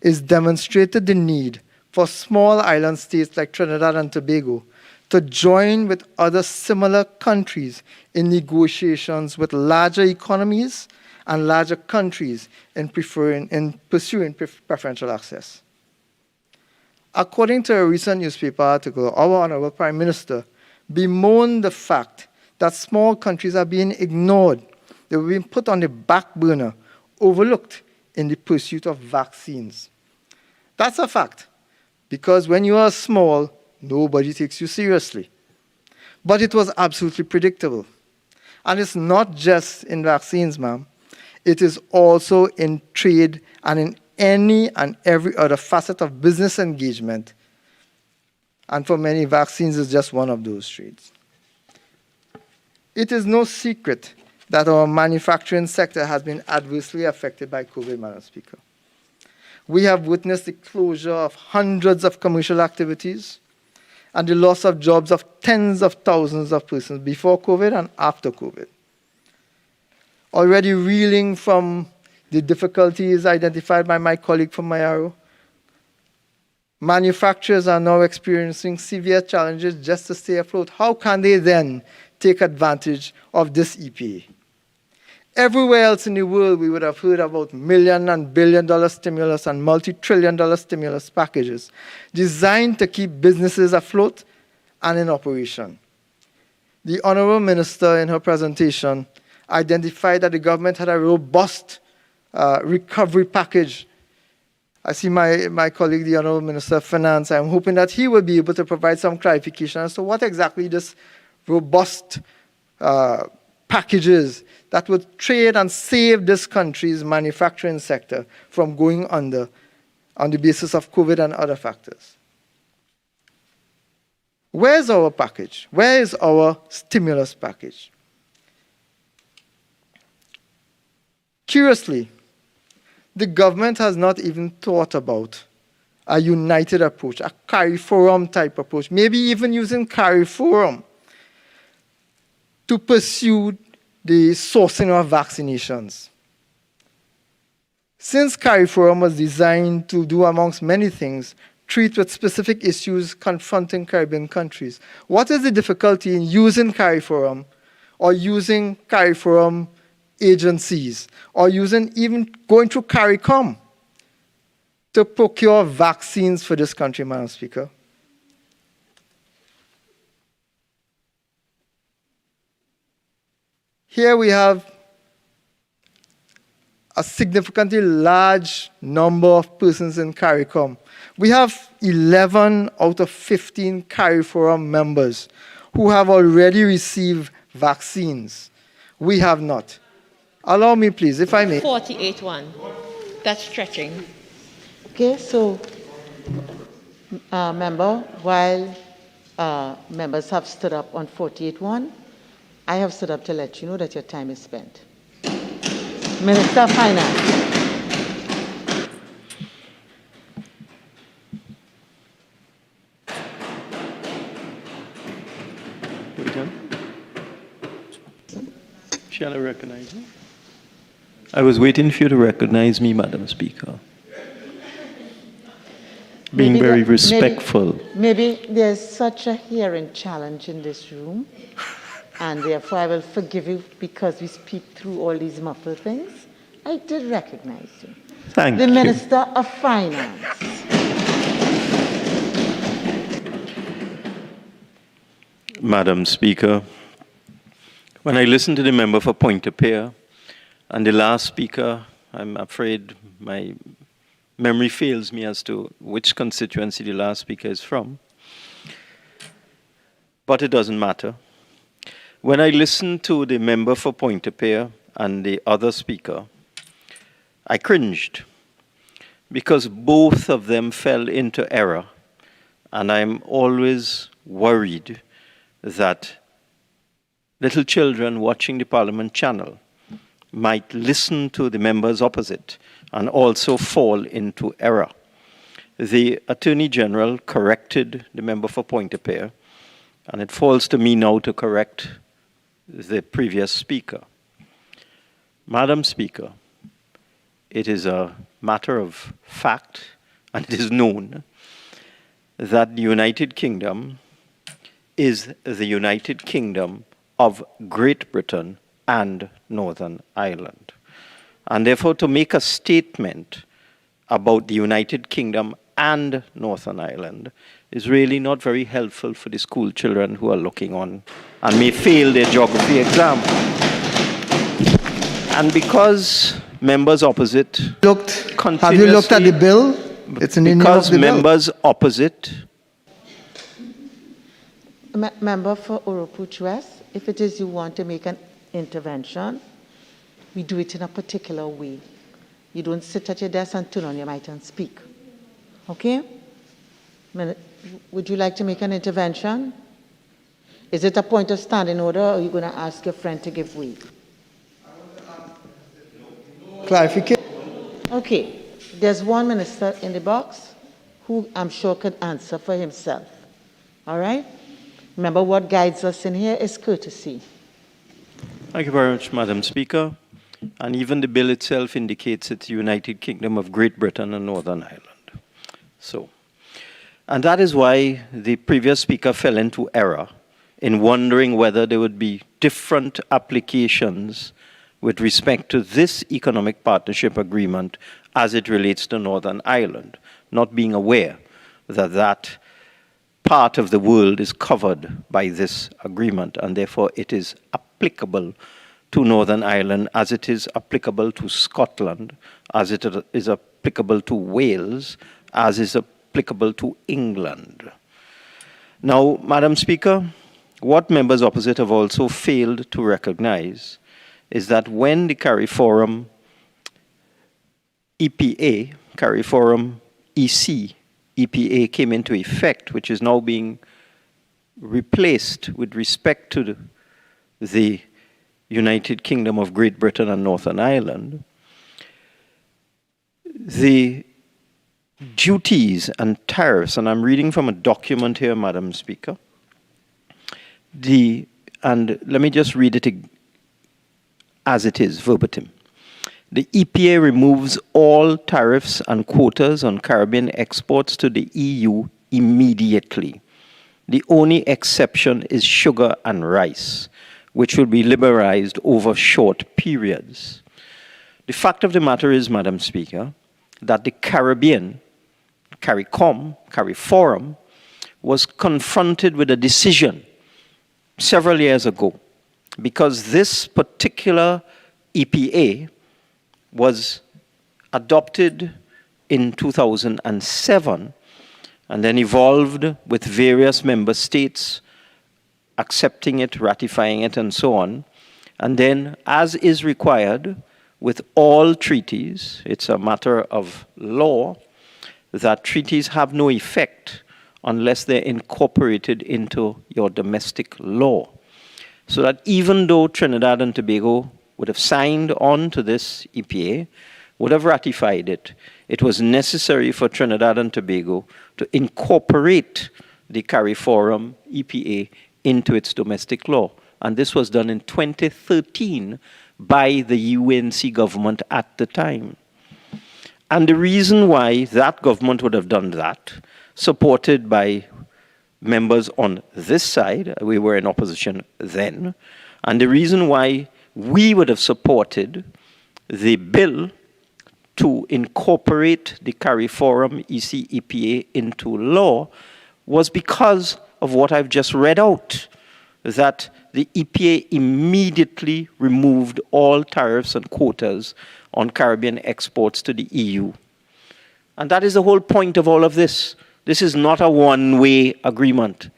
is demonstrated the need for small island states like Trinidad and Tobago to join with other similar countries in negotiations with larger economies and larger countries in pursuing preferential access. According to a recent newspaper article, our Honorable Prime Minister bemoaned the fact that small countries are being ignored. They were being put on the back burner, overlooked in the pursuit of vaccines. That's a fact, because when you are small, nobody takes you seriously. But it was absolutely predictable. And it's not just in vaccines, ma'am. It is also in trade and in any and every other facet of business engagement. And for many, vaccines is just one of those trades. It is no secret that our manufacturing sector has been adversely affected by COVID, Madam Speaker. We have witnessed the closure of hundreds of commercial activities and the loss of jobs of tens of thousands of persons before COVID and after COVID. Already reeling from the difficulties identified by my colleague from Mayaro, manufacturers are now experiencing severe challenges just to stay afloat. How can they then take advantage of this EPA? Everywhere else in the world, we would have heard about million and billion-dollar stimulus and multi-trillion-dollar stimulus packages designed to keep businesses afloat and in operation. The Honourable Minister, in her presentation, identified that the government had a robust recovery package I see my colleague, the Honorable Minister of Finance. I'm hoping that he will be able to provide some clarification as to what exactly this robust package is that would trade and save this country's manufacturing sector from going under on the basis of COVID and other factors. Where's our package? Where is our stimulus package? Curiously, the government has not even thought about a united approach, a CARIFORUM type approach, maybe even using CARIFORUM to pursue the sourcing of vaccinations. Since CARIFORUM was designed to do, amongst many things, treat with specific issues confronting Caribbean countries, what is the difficulty in using CARIFORUM or using CARIFORUM agencies or even going through CARICOM to procure vaccines for this country, Madam Speaker? Here we have a significantly large number of persons in CARICOM. We have 11 out of 15 CARIFORUM members who have already received vaccines. We have not. Allow me, please, if I may. 48-1. That's stretching. Okay, so, member, while members have stood up on 48-1, I have stood up to let you know that your time is spent. Minister of Finance. Shall I recognize you? I was waiting for you to recognize me, Madam Speaker. Being very respectful. Maybe there's such a hearing challenge in this room, and therefore I will forgive you because we speak through all these muffled things. I did recognize you. Thank you. The Minister of Finance. Madam Speaker, when I listened to the member for Pointe-à-Pierre and the last speaker, I'm afraid my memory fails me as to which constituency the last speaker is from, but it doesn't matter. When I listened to the member for Pointe-à-Pierre and the other speaker, I cringed because both of them fell into error, and I'm always worried that little children watching the Parliament channel might listen to the members opposite and also fall into error. The Attorney General corrected the member for Pointe-à-Pierre, and it falls to me now to correct the previous speaker. Madam Speaker, it is a matter of fact, and it is known, that the United Kingdom is the United Kingdom of Great Britain and Northern Ireland. And therefore, to make a statement about the United Kingdom and Northern Ireland is really not very helpful for the school children who are looking on and may fail their geography exam. And because members opposite have you looked at the bill? It's in the name of the bill. Because members opposite. Member for Oropuch West, if it is you want to make an intervention, we do it in a particular way. You don't sit at your desk and turn on your mic and speak. Okay? Would you like to make an intervention? Is it a point of standing order, or are you going to ask your friend to give way? Clarification. Okay. There's one minister in the box who I'm sure could answer for himself. All right? Remember, what guides us in here is courtesy. Thank you very much, Madam Speaker. And even the bill itself indicates it's the United Kingdom of Great Britain and Northern Ireland. So, and that is why the previous speaker fell into error in wondering whether there would be different applications with respect to this economic partnership agreement as it relates to Northern Ireland, not being aware that that part of the world is covered by this agreement, and therefore it is applicable to Northern Ireland as it is applicable to Scotland, as it is applicable to Wales, as is applicable to England. Now, Madam Speaker, what members opposite have also failed to recognize is that when the CARIFORUM EPA, CARIFORUM EC EPA came into effect, which is now being replaced with respect to the United Kingdom of Great Britain and Northern Ireland, the duties and tariffs, and I'm reading from a document here, Madam Speaker, and let me just read it as it is, verbatim. The EPA removes all tariffs and quotas on Caribbean exports to the EU immediately. The only exception is sugar and rice, which will be liberalized over short periods. The fact of the matter is, Madam Speaker, that the Caribbean, CARIFORUM, was confronted with a decision several years ago, because this particular EPA was adopted in 2007 and then evolved with various member states accepting it, ratifying it, and so on. And then, as is required with all treaties, it's a matter of law that treaties have no effect unless they're incorporated into your domestic law. So that even though Trinidad and Tobago would have signed on to this EPA, would have ratified it, it was necessary for Trinidad and Tobago to incorporate the CARIFORUM EPA into its domestic law. And this was done in 2013 by the UNC government at the time. And the reason why that government would have done that, supported by members on this side, we were in opposition then, and the reason why we would have supported the bill to incorporate the CARIFORUM EC EPA into law was because of what I've just read out, that the EPA immediately removed all tariffs and quotas on Caribbean exports to the EU. And that is the whole point of all of this. This is not a one-way agreement.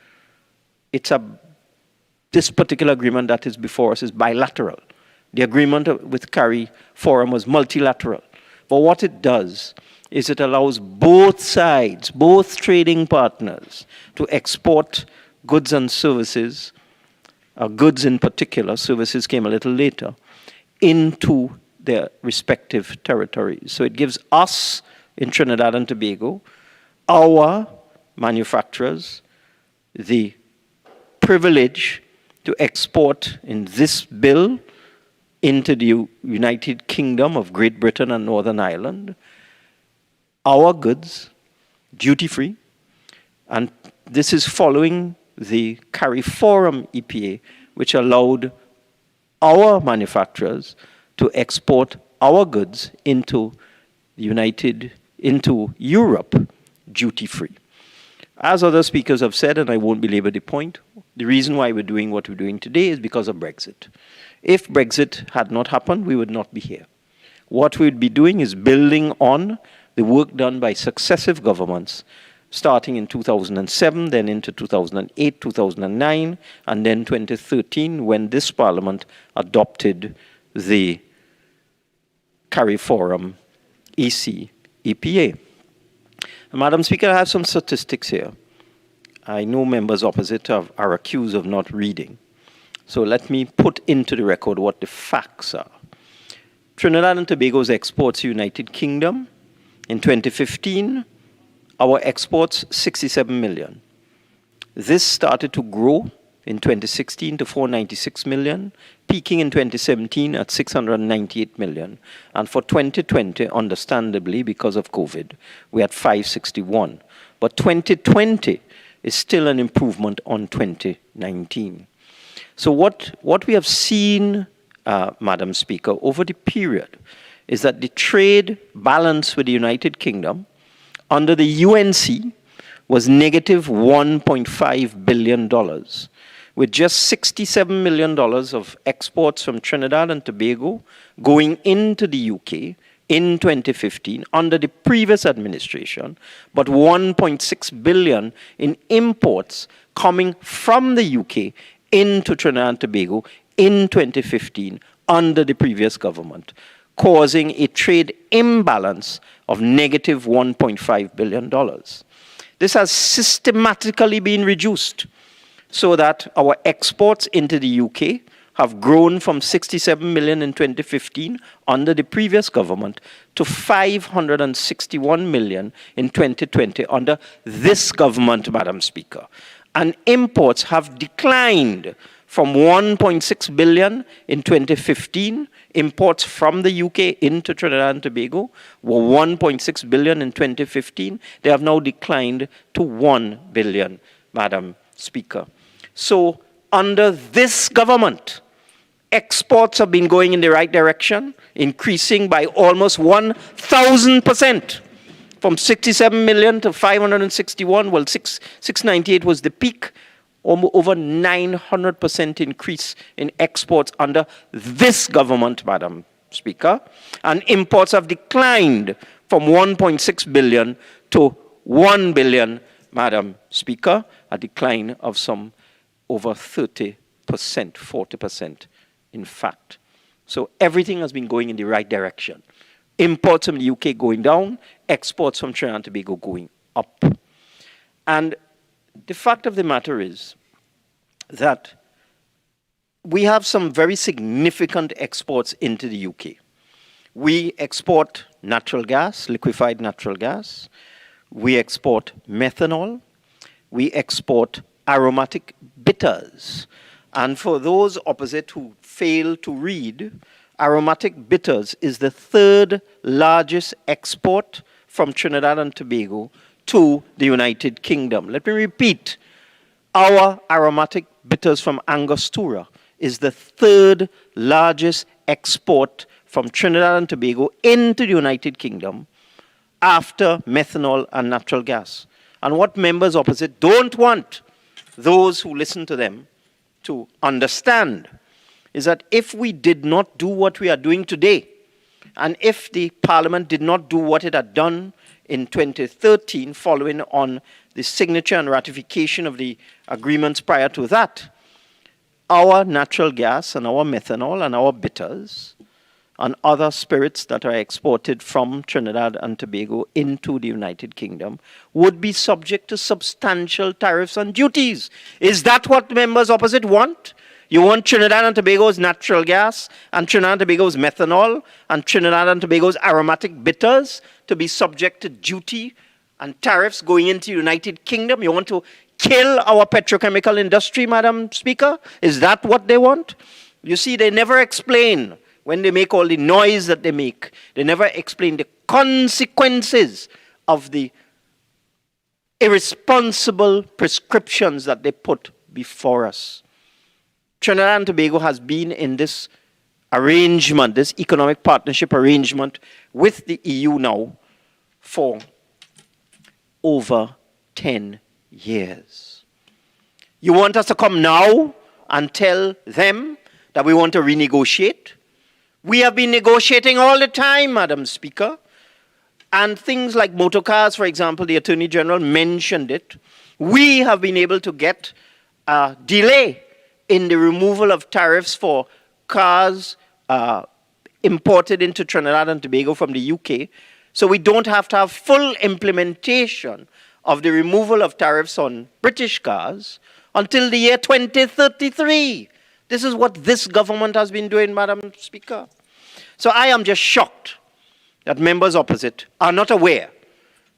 This particular agreement that is before us is bilateral. The agreement with CARIFORUM was multilateral. But what it does is it allows both sides, both trading partners, to export goods and services, goods in particular, services came a little later, into their respective territories. So it gives us in Trinidad and Tobago, our manufacturers, the privilege to export in this bill into the United Kingdom of Great Britain and Northern Ireland, our goods, duty-free, and this is following the CARIFORUM EPA, which allowed our manufacturers to export our goods into Europe duty-free. As other speakers have said, and I won't belabor the point, the reason why we're doing what we're doing today is because of Brexit. If Brexit had not happened, we would not be here. What we'd be doing is building on the work done by successive governments, starting in 2007, then into 2008, 2009, and then 2013, when this Parliament adopted the CARIFORUM EC EPA. Madam Speaker, I have some statistics here. I know members opposite are accused of not reading. So let me put into the record what the facts are. Trinidad and Tobago's exports to United Kingdom in 2015, our exports 67 million. This started to grow in 2016 to 496 million, peaking in 2017 at 698 million. And for 2020, understandably, because of COVID, we had 561. But 2020 is still an improvement on 2019. So what we have seen, Madam Speaker, over the period is that the trade balance with the United Kingdom under the UNC was negative $1.5 billion, with just $67 million of exports from Trinidad and Tobago going into the UK in 2015 under the previous administration, but 1.6 billion in imports coming from the UK into Trinidad and Tobago in 2015 under the previous government, causing a trade imbalance of negative $1.5 billion. This has systematically been reduced so that our exports into the UK have grown from 67 million in 2015 under the previous government to 561 million in 2020 under this government, Madam Speaker. And imports have declined from 1.6 billion in 2015. Imports from the UK into Trinidad and Tobago were 1.6 billion in 2015. They have now declined to 1 billion, Madam Speaker. So under this government, exports have been going in the right direction, increasing by almost 1,000%, from 67 million to 561. Well, 698 was the peak. Over 900% increase in exports under this government, Madam Speaker. And imports have declined from 1.6 billion to 1 billion, Madam Speaker, a decline of some over 30%, 40%, in fact. So everything has been going in the right direction. Imports from the UK going down, exports from Trinidad and Tobago going up. And the fact of the matter is that we have some very significant exports into the UK. We export natural gas, liquefied natural gas. We export methanol. We export aromatic bitters. And for those opposite who fail to read, aromatic bitters is the third largest export from Trinidad and Tobago to the United Kingdom. Let me repeat. Our aromatic bitters from Angostura is the third largest export from Trinidad and Tobago into the United Kingdom after methanol and natural gas. And what members opposite don't want those who listen to them to understand is that if we did not do what we are doing today, and if the Parliament did not do what it had done in 2013 following on the signature and ratification of the agreements prior to that, our natural gas and our methanol and our bitters and other spirits that are exported from Trinidad and Tobago into the United Kingdom would be subject to substantial tariffs and duties. Is that what members opposite want? You want Trinidad and Tobago's natural gas and Trinidad and Tobago's methanol and Trinidad and Tobago's aromatic bitters to be subject to duty and tariffs going into the United Kingdom? You want to kill our petrochemical industry, Madam Speaker? Is that what they want? You see, they never explain, when they make all the noise that they make, they never explain the consequences of the irresponsible prescriptions that they put before us. Trinidad and Tobago has been in this arrangement, this economic partnership arrangement with the EU now for over 10 years. You want us to come now and tell them that we want to renegotiate? We have been negotiating all the time, Madam Speaker. And things like motor cars, for example, the Attorney General mentioned it. We have been able to get a delay in the removal of tariffs for cars imported into Trinidad and Tobago from the UK. So we don't have to have full implementation of the removal of tariffs on British cars until the year 2033. This is what this government has been doing, Madam Speaker. So I am just shocked that members opposite are not aware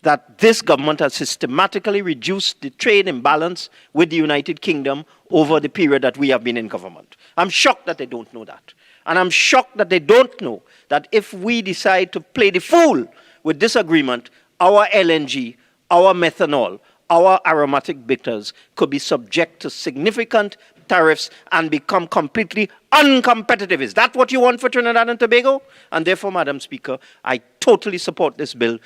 that this government has systematically reduced the trade imbalance with the United Kingdom over the period that we have been in government. I'm shocked that they don't know that. And I'm shocked that they don't know that if we decide to play the fool with this agreement, our LNG, our methanol, our aromatic bitters could be subject to significant tariffs and become completely uncompetitive. Is that what you want for Trinidad and Tobago? And therefore, Madam Speaker, I totally support this bill.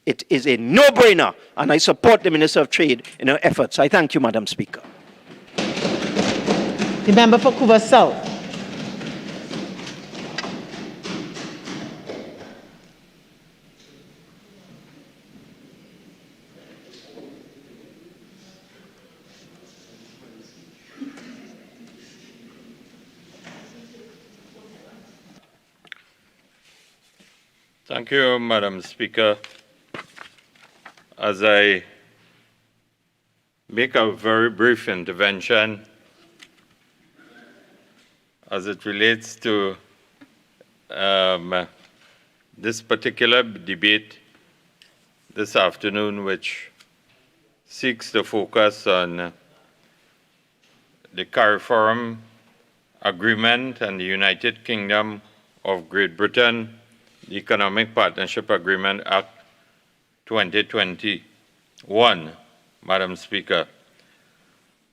It is a no-brainer, and I support the Minister of Trade in her efforts. I thank you, Madam Speaker. The member for Couva South. Thank you, Madam Speaker. As I make a very brief intervention as it relates to this particular debate this afternoon, which seeks to focus on the CARIFORUM Agreement and the United Kingdom of Great Britain, the Economic Partnership Agreement Act 2021, Madam Speaker.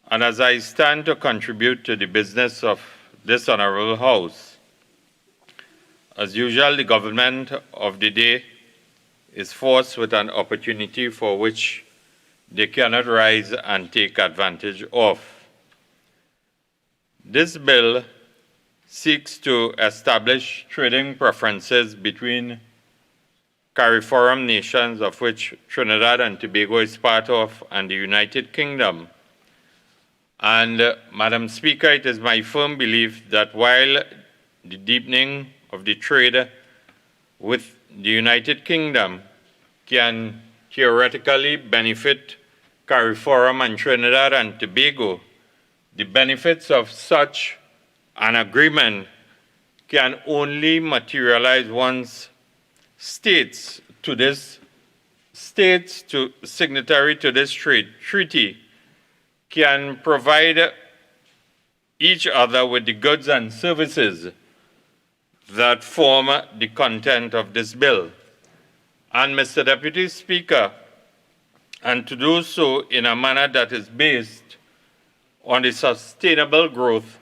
And as I stand to contribute to the business of this Honourable House, as usual, the government of the day is forced with an opportunity for which they cannot rise and take advantage of. This bill seeks to establish trading preferences between CARIFORUM nations, of which Trinidad and Tobago is part of, and the United Kingdom. And, Madam Speaker, it is my firm belief that while the deepening of the trade with the United Kingdom can theoretically benefit CARIFORUM and Trinidad and Tobago, the benefits of such an agreement can only materialize once states signatory to this trade treaty can provide each other with the goods and services that form the content of this bill. And, Mr. Deputy Speaker, and to do so in a manner that is based on the sustainable growth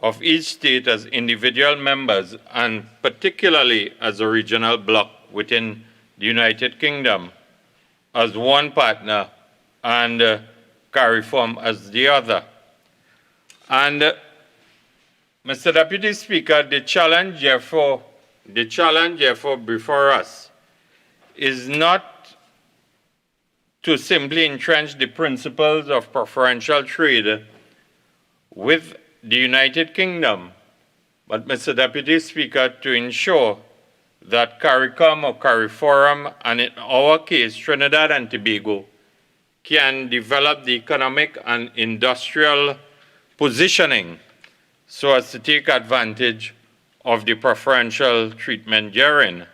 of each state as individual members, and particularly as a regional bloc within the United Kingdom, as one partner and CARIFORUM as the other. And, Mr. Deputy Speaker, the challenge therefore before us is not to simply entrench the principles of preferential trade with the United Kingdom, but, Mr. Deputy Speaker, to ensure that CARICOM or CARIFORUM, and in our case, Trinidad and Tobago, can develop the economic and industrial positioning so as to take advantage of the preferential treatment therein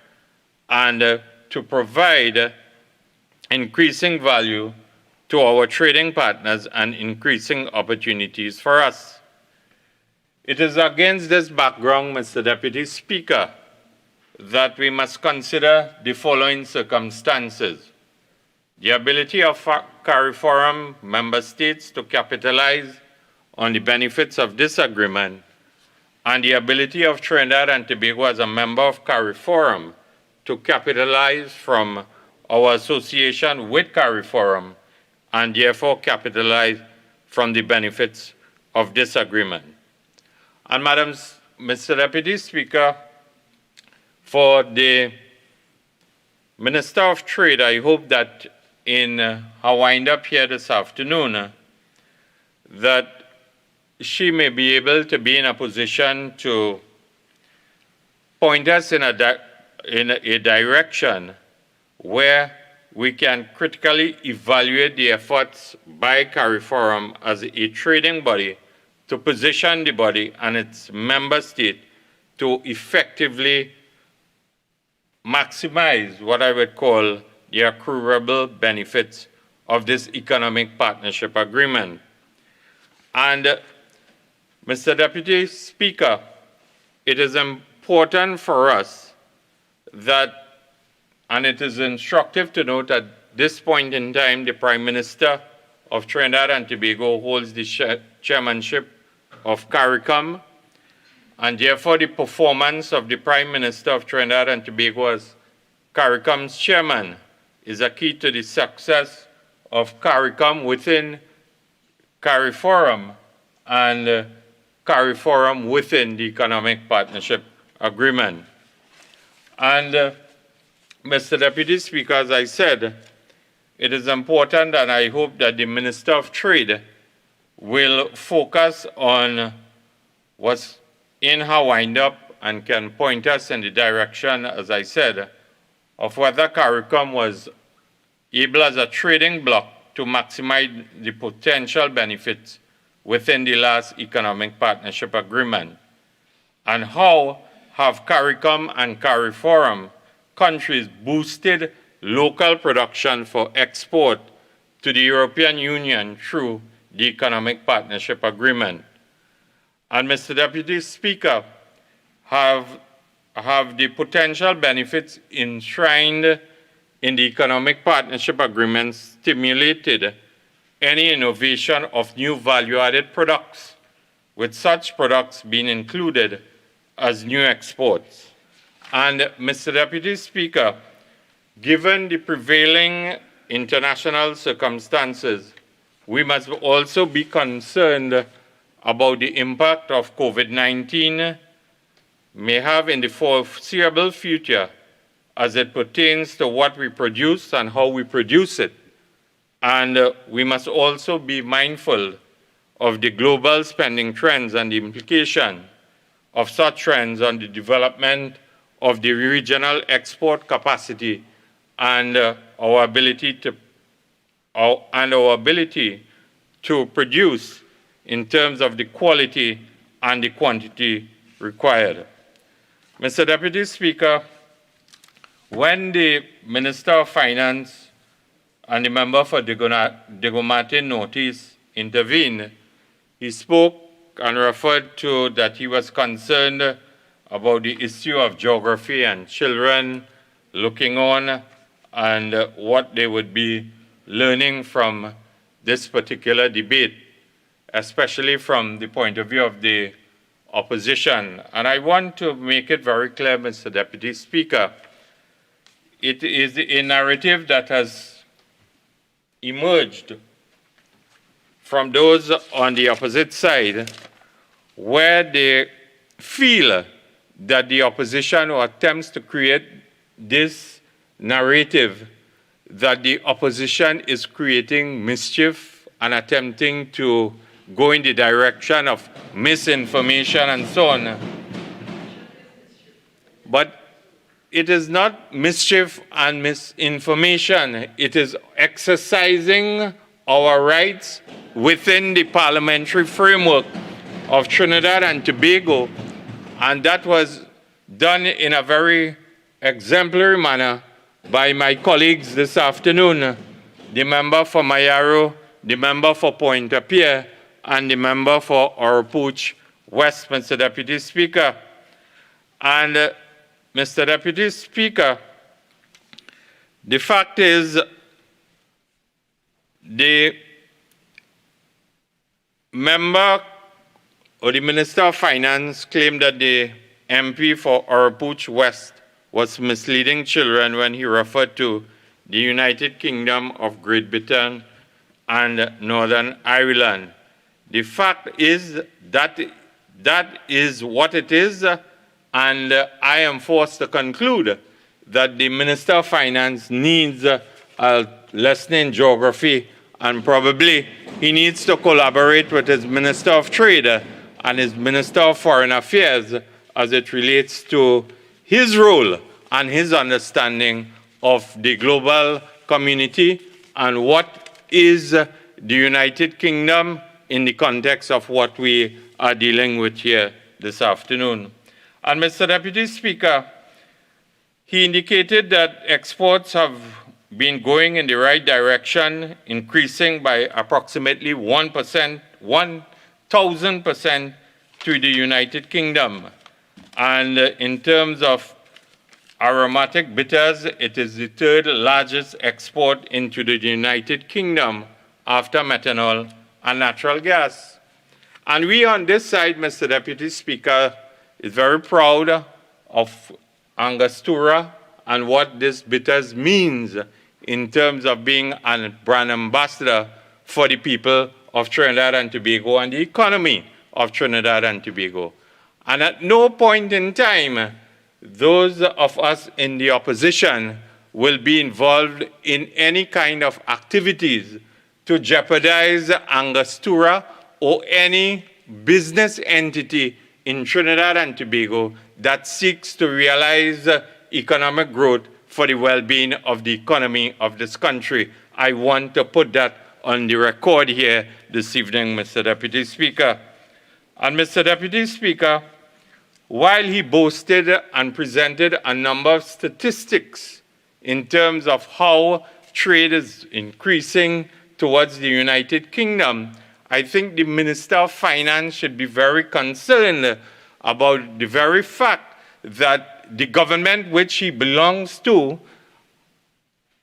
and to provide increasing value to our trading partners and increasing opportunities for us. It is against this background, Mr. Deputy Speaker, that we must consider the following circumstances: the ability of CARIFORUM member states to capitalize on the benefits of this agreement, and the ability of Trinidad and Tobago as a member of CARIFORUM to capitalize from our association with CARIFORUM and therefore capitalize from the benefits of this agreement. And, Mr. Deputy Speaker, for the Minister of Trade, I hope that in her wind-up here this afternoon, that she may be able to be in a position to point us in a direction where we can critically evaluate the efforts by CARIFORUM as a trading body to position the body and its member state to effectively maximize what I would call the accruable benefits of this economic partnership agreement. And, Mr. Deputy Speaker, it is important for us that, and it is instructive to note at this point in time, the Prime Minister of Trinidad and Tobago holds the chairmanship of CARICOM, and therefore the performance of the Prime Minister of Trinidad and Tobago as CARICOM's chairman is a key to the success of CARICOM within CARIFORUM and CARIFORUM within the Economic Partnership Agreement. And Mr. Deputy Speaker, as I said, it is important, and I hope that the Minister of Trade will focus on what's in her wind-up and can point us in the direction, as I said, of whether CARICOM was able as a trading bloc to maximize the potential benefits within the last Economic Partnership Agreement, and how have CARICOM and CARIFORUM countries boosted local production for export to the European Union through the Economic Partnership Agreement. And Mr. Deputy Speaker, have the potential benefits enshrined in the Economic Partnership Agreement stimulated any innovation of new value-added products, with such products being included as new exports? And Mr. Deputy Speaker, given the prevailing international circumstances, we must also be concerned about the impact of COVID-19 may have in the foreseeable future as it pertains to what we produce and how we produce it. And we must also be mindful of the global spending trends and the implication of such trends on the development of the regional export capacity and our ability to produce in terms of the quality and the quantity required. Mr. Deputy Speaker, when the Minister of Finance and the member for Degomate Northeast intervened, he spoke and referred to that he was concerned about the issue of geography and children looking on and what they would be learning from this particular debate, especially from the point of view of the opposition. And I want to make it very clear, Mr. Deputy Speaker, it is a narrative that has emerged from those on the opposite side, where they feel that the opposition attempts to create this narrative that the opposition is creating mischief and attempting to go in the direction of misinformation and so on. But it is not mischief and misinformation. It is exercising our rights within the parliamentary framework of Trinidad and Tobago, and that was done in a very exemplary manner by my colleagues this afternoon, the member for Mayaro, the member for Pointe-à-Pierre, and the member for Oropouche West, Mr. Deputy Speaker. And Mr. Deputy Speaker, the fact is the member or the Minister of Finance claimed that the MP for Oropouche West was misleading children when he referred to the United Kingdom of Great Britain and Northern Ireland. The fact is that that is what it is, and I am forced to conclude that the Minister of Finance needs a lesson in geography, and probably he needs to collaborate with his Minister of Trade and his Minister of Foreign Affairs as it relates to his role and his understanding of the global community and what is the United Kingdom in the context of what we are dealing with here this afternoon. And Mr. Deputy Speaker, he indicated that exports have been going in the right direction, increasing by approximately 1%, 1,000% to the United Kingdom. And in terms of aromatic bitters, it is the third largest export into the United Kingdom after methanol and natural gas. And we on this side, Mr. Deputy Speaker, is very proud of Angostura and what this bitters means in terms of being a brand ambassador for the people of Trinidad and Tobago and the economy of Trinidad and Tobago. And at no point in time, those of us in the opposition will be involved in any kind of activities to jeopardize Angostura or any business entity in Trinidad and Tobago that seeks to realize economic growth for the well-being of the economy of this country. I want to put that on the record here this evening, Mr. Deputy Speaker. And Mr. Deputy Speaker, while he boasted and presented a number of statistics in terms of how trade is increasing towards the United Kingdom, I think the Minister of Finance should be very concerned about the very fact that the government which he belongs to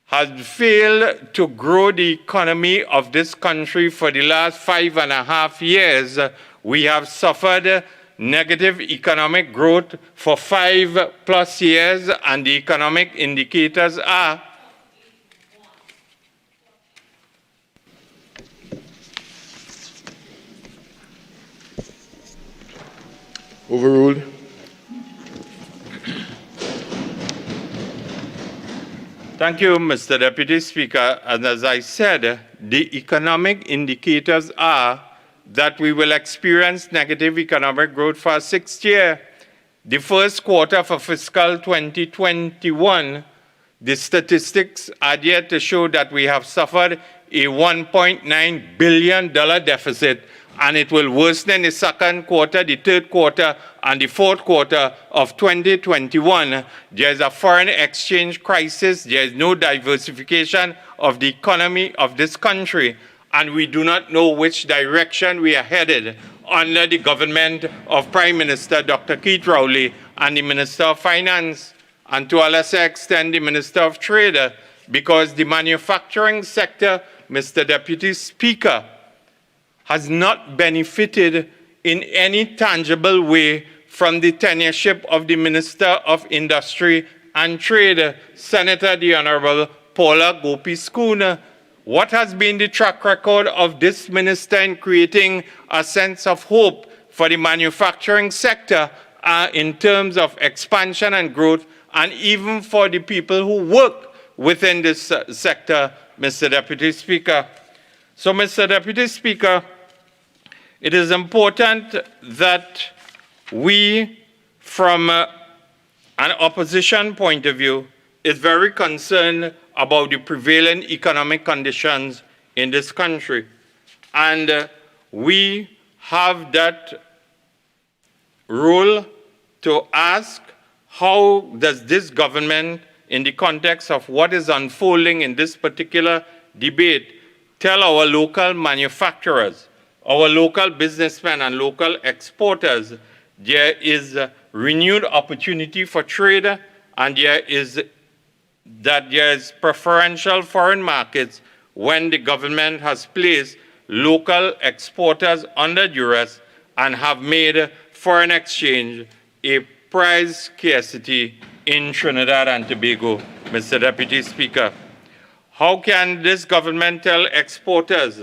has failed to grow the economy of this country for the last 5.5 years. We have suffered negative economic growth for 5+ years, and the economic indicators are overruled. Thank you, Mr. Deputy Speaker. And as I said, the economic indicators are that we will experience negative economic growth for a 6th year. The first quarter for fiscal 2021, the statistics are yet to show that we have suffered a $1.9 billion deficit, and it will worsen in the second quarter, the third quarter, and the fourth quarter of 2021. There is a foreign exchange crisis. There is no diversification of the economy of this country, and we do not know which direction we are headed under the government of Prime Minister Dr. Keith Rowley and the Minister of Finance, and to a lesser extent the Minister of Trade, because the manufacturing sector, Mr. Deputy Speaker, has not benefited in any tangible way from the tenureship of the Minister of Industry and Trade, Senator the Honorable Paula Gopi-Schoon. What has been the track record of this minister in creating a sense of hope for the manufacturing sector in terms of expansion and growth, and even for the people who work within this sector, Mr. Deputy Speaker? So, Mr. Deputy Speaker, it is important that we, from an opposition point of view, is very concerned about the prevailing economic conditions in this country. And we have that role to ask, how does this government, in the context of what is unfolding in this particular debate, tell our local manufacturers, our local businessmen and local exporters, there is renewed opportunity for trade, and there is preferential foreign markets when the government has placed local exporters under duress and have made foreign exchange a price scarcity in Trinidad and Tobago, Mr. Deputy Speaker. How can this government tell exporters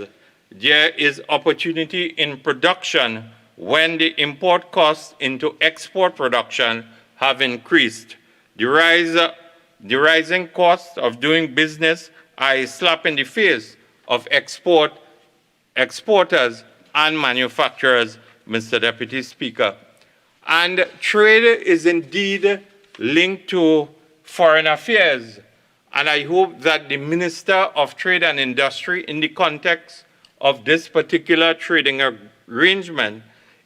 there is opportunity in production when the import costs into export production have increased? The rising costs of doing business are a slap in the face of exporters and manufacturers, Mr. Deputy Speaker. And trade is indeed linked to foreign affairs. And I hope that the Minister of Trade and Industry, in the context of this particular trading arrangement,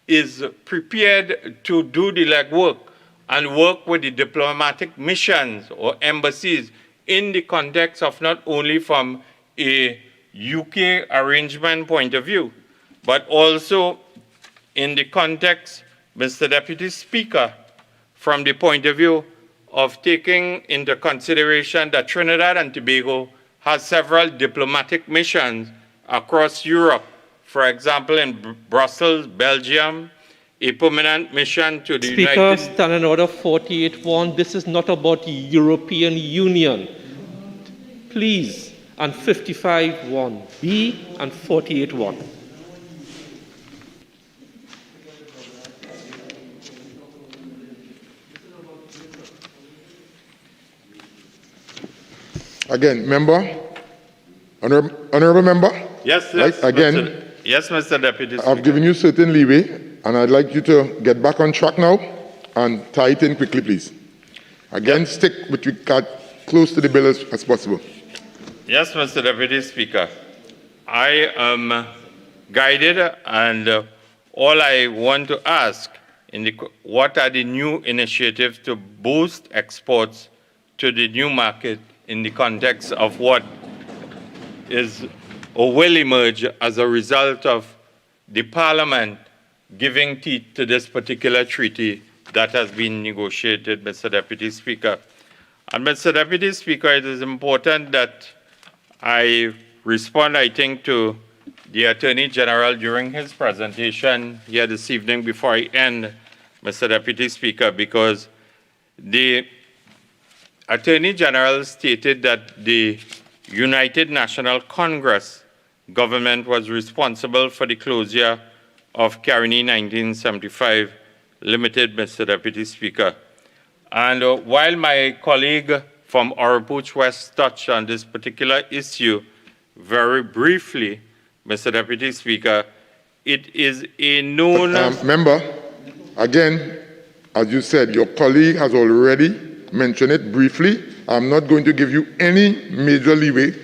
is prepared to do the legwork and work with the diplomatic missions or embassies in the context of not only from a UK arrangement point of view, but also in the context, Mr. Deputy Speaker, from the point of view of taking into consideration that Trinidad and Tobago has several diplomatic missions across Europe. For example, in Brussels, Belgium, a permanent mission to the Speaker, Standing Order 48.1. This is not about the European Union. Please, and 55.1b and 48.1. Again, honorable member? Yes, right? Again, yes, Mr. Deputy Speaker. I've given you certain leeway, and I'd like you to get back on track now and tie it in quickly, please. Again, stick with regard close to the bill as possible. Yes, Mr. Deputy Speaker. I am guided, and all I want to ask what are the new initiatives to boost exports to the new market in the context of what is or will emerge as a result of the Parliament giving teeth to this particular treaty that has been negotiated, Mr. Deputy Speaker. And Mr. Deputy Speaker, it is important that I respond, I think, to the Attorney General during his presentation here this evening before I end, Mr. Deputy Speaker, because the Attorney General stated that the United National Congress government was responsible for the closure of CARIFORUM 1975 Limited, Mr. Deputy Speaker. And while my colleague from Oropouche West touched on this particular issue very briefly, Mr. Deputy Speaker, it is a known... Member, again, as you said, your colleague has already mentioned it briefly. I'm not going to give you any major leeway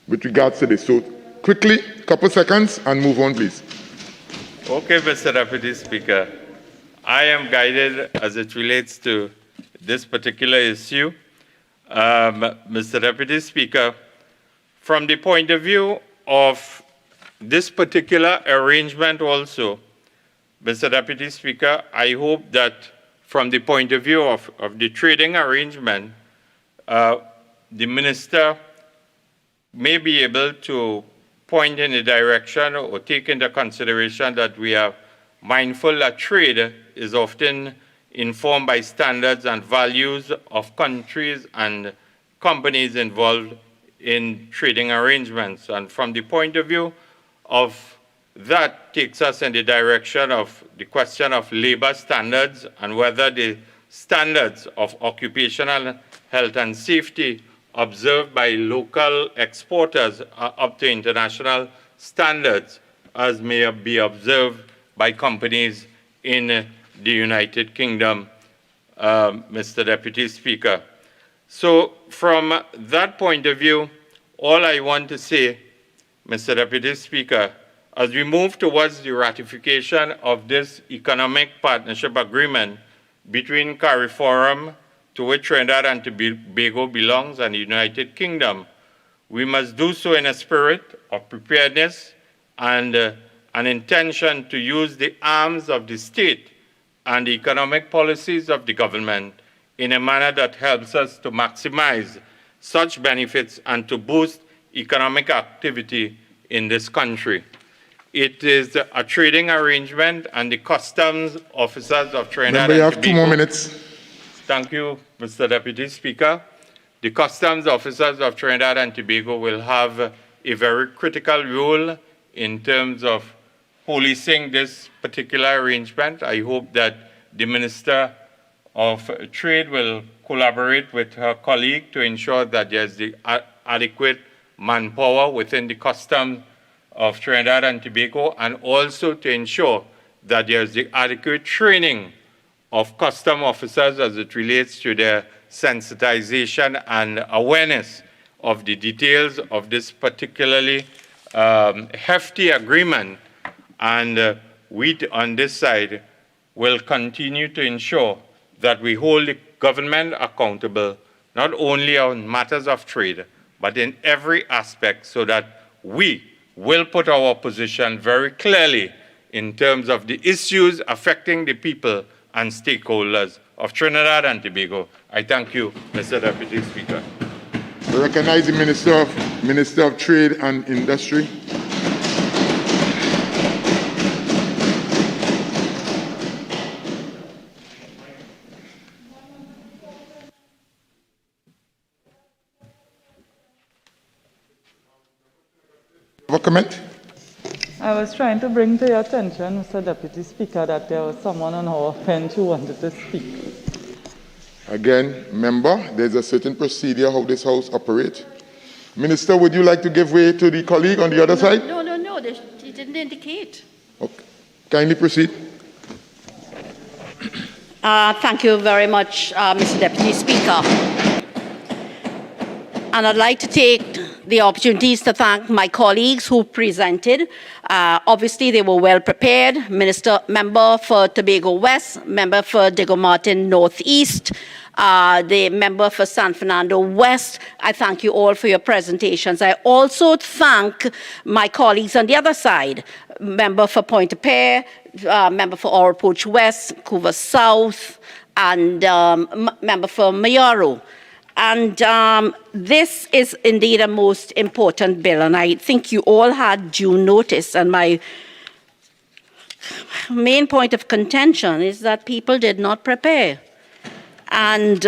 with regards to this. So quickly, couple seconds, and move on, please. Okay, Mr. Deputy Speaker. I am guided as it relates to this particular issue. Mr. Deputy Speaker, from the point of view of this particular arrangement also, Mr. Deputy Speaker, I hope that from the point of view of the trading arrangement, the Minister may be able to point in the direction or take into consideration that we are mindful that trade is often informed by standards and values of countries and companies involved in trading arrangements. And from the point of view of that takes us in the direction of the question of labor standards and whether the standards of occupational health and safety observed by local exporters are up to international standards as may be observed by companies in the United Kingdom, Mr. Deputy Speaker. So from that point of view, all I want to say, Mr. Deputy Speaker, as we move towards the ratification of this economic partnership agreement between CARIFORUM, to which Trinidad and Tobago belongs, and the United Kingdom, we must do so in a spirit of preparedness and an intention to use the arms of the state and the economic policies of the government in a manner that helps us to maximize such benefits and to boost economic activity in this country. It is a trading arrangement, and the customs officers of Trinidad Member, you and have Tobago... 2 more minutes. Thank you, Mr. Deputy Speaker. The customs officers of Trinidad and Tobago will have a very critical role in terms of policing this particular arrangement. I hope that the Minister of Trade will collaborate with her colleague to ensure that there's the adequate manpower within the customs of Trinidad and Tobago, and also to ensure that there's the adequate training of custom officers as it relates to their sensitization and awareness of the details of this particularly hefty agreement. And we on this side will continue to ensure that we hold the government accountable, not only on matters of trade, but in every aspect, so that we will put our position very clearly in terms of the issues affecting the people and stakeholders of Trinidad and Tobago. I thank you, Mr. Deputy Speaker. I recognize the Minister of Trade and Industry. Have a comment? I was trying to bring to your attention, Mr. Deputy Speaker, that there was someone on our bench who wanted to speak. Again, member, there's a certain procedure how this House operates. Minister, would you like to give way to the colleague on the other side? No. He didn't indicate. Okay. Kindly proceed. Thank you very much, Mr. Deputy Speaker. And I'd like to take the opportunities to thank my colleagues who presented. Obviously, they were well prepared. Member for Tobago West, member for Diego Martin Northeast, the member for San Fernando West. I thank you all for your presentations. I also thank my colleagues on the other side, member for Pointe-a-Pierre, member for Oropouche West, Couva South, and member for Mayaro. And this is indeed a most important bill, and I think you all had due notice. And my main point of contention is that people did not prepare. And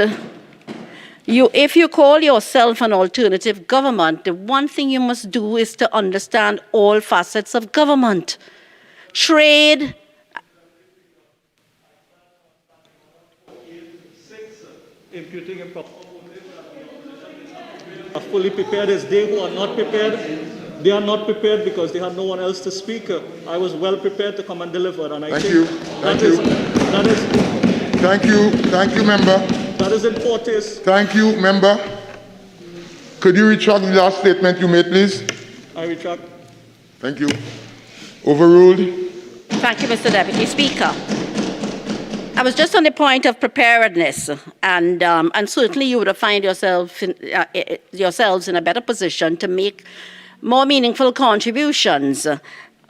if you call yourself an alternative government, the one thing you must do is to understand all facets of government. Trade. Imputing improper are fully prepared as they who are not prepared. They are not prepared because they had no one else to speak. I was well prepared to come and deliver, and I think that is. Thank you, member. That is in fortis. Thank you, member. Could you retract the last statement you made, please? I retract. Thank you. Overruled. Thank you, Mr. Deputy Speaker. I was just on the point of preparedness, and certainly you would have found yourselves in a better position to make more meaningful contributions,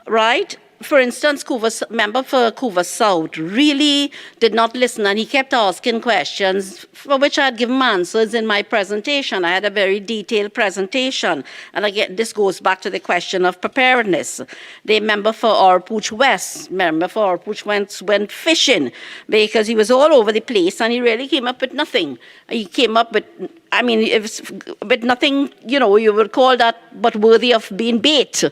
right? For instance, member for Couva South really did not listen, and he kept asking questions for which I had given answers in my presentation. I had a very detailed presentation. And again, this goes back to the question of preparedness. The member for Oropouche West, went fishing because he was all over the place and he really came up with nothing. He came up with, with nothing, you would call that but worthy of being bait.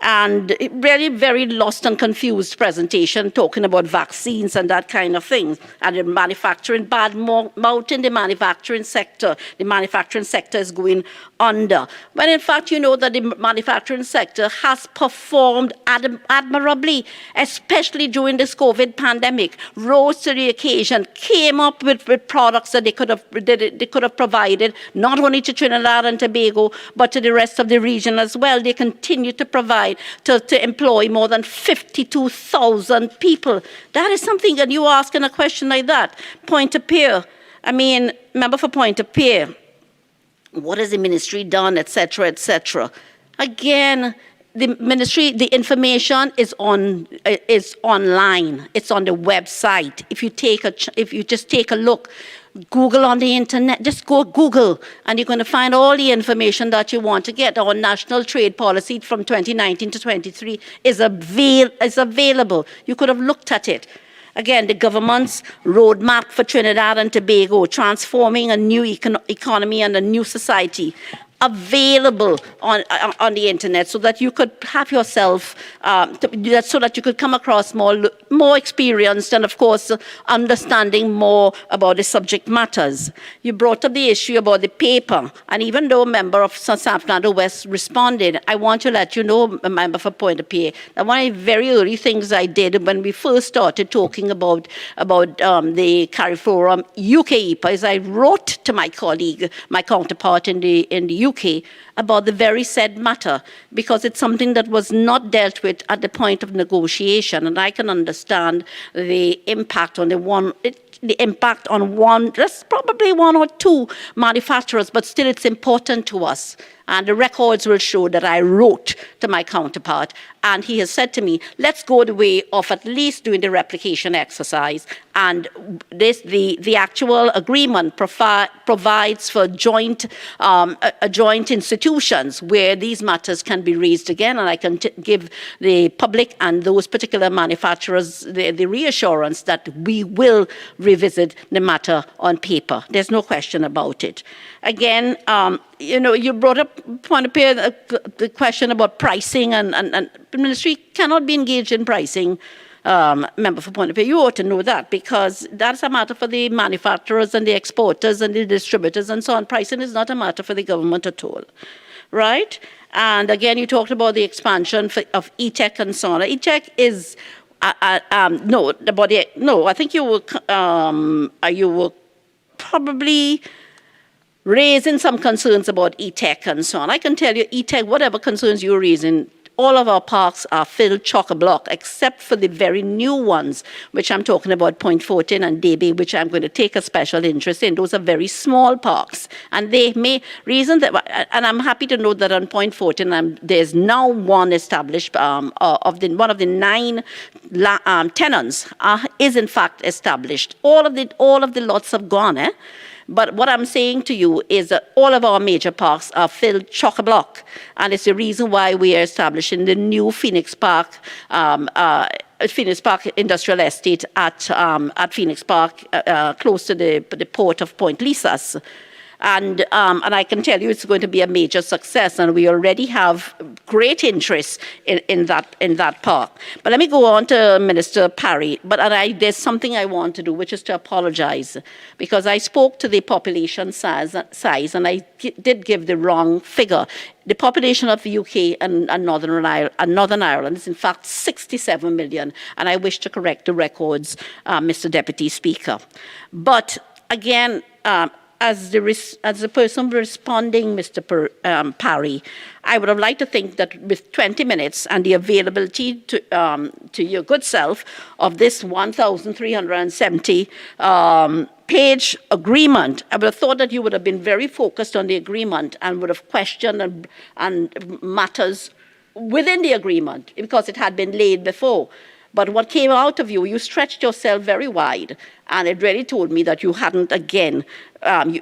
And really very lost and confused presentation talking about vaccines and that kind of thing. And the manufacturing, bad mouthing the manufacturing sector. The manufacturing sector is going under. When in fact, you know that the manufacturing sector has performed admirably, especially during this COVID pandemic, rose to the occasion, came up with products that they could have provided, not only to Trinidad and Tobago, but to the rest of the region as well. They continue to provide to employ more than 52,000 people. That is something, and you asking a question like that. Pointe-a-Pierre, member for Pointe-a-Pierre, what has the ministry done, etc., etc. Again, the ministry, the information is online. It's on the website. If you just take a look, Google on the internet, just go Google, and you're going to find all the information that you want to get. Our national trade policy from 2019 to 23 is available. You could have looked at it. Again, the government's roadmap for Trinidad and Tobago, transforming a new economy and a new society, available on the internet, so that you could have yourself, so that you could come across more experienced and, of course, understanding more about the subject matters. You brought up the issue about the paper, and even though a member of San Fernando West responded, I want to let you know, a member for Pointe-a-Pierre, that one of the very early things I did when we first started talking about the CARIFORUM-UK EPA is I wrote to my colleague, my counterpart in the UK, about the very said matter, because it's something that was not dealt with at the point of negotiation, and I can understand the impact on there's probably one or two manufacturers, but still it's important to us. And the records will show that I wrote to my counterpart, and he has said to me, let's go the way of at least doing the replication exercise. And the actual agreement provides for joint institutions where these matters can be raised again, and I can give the public and those particular manufacturers the reassurance that we will revisit the matter on paper. There's no question about it. Again, you brought up, the question about pricing, and the ministry cannot be engaged in pricing. member for Point of View, you ought to know that, because that's a matter for the manufacturers and the exporters and the distributors and so on. Pricing is not a matter for the government at all, right? And again, you talked about the expansion of e-tech and so on. E-tech is, no, I think you were probably raising some concerns about e-tech and so on. I can tell you, e-tech, whatever concerns you're raising, all of our parks are filled chock-a-block, except for the very new ones, which I'm talking about, Point 14 and Davy, which I'm going to take a special interest in. Those are very small parks. And they may reason that, and I'm happy to note that on Point 14, there's now one established, one of the 9 tenants is in fact established. All of the lots have gone, eh? But what I'm saying to you is that all of our major parks are filled chock-a-block, and it's the reason why we are establishing the new Phoenix Park Industrial Estate at Phoenix Park, close to the port of Point Lisas. And I can tell you it's going to be a major success, and we already have great interest in that park. But let me go on to Minister Parry. But there's something I want to do, which is to apologize, because I spoke to the population size and I did give the wrong figure. The population of the UK and Northern Ireland is in fact 67 million, and I wish to correct the records, Mr. Deputy Speaker. But again, as the person responding, Mr. Parry, I would have liked to think that with 20 minutes and the availability to your good self of this 1,370 page agreement, I would have thought that you would have been very focused on the agreement and would have questioned and matters within the agreement, because it had been laid before. But what came out of you, you stretched yourself very wide, and it really told me that you hadn't, again,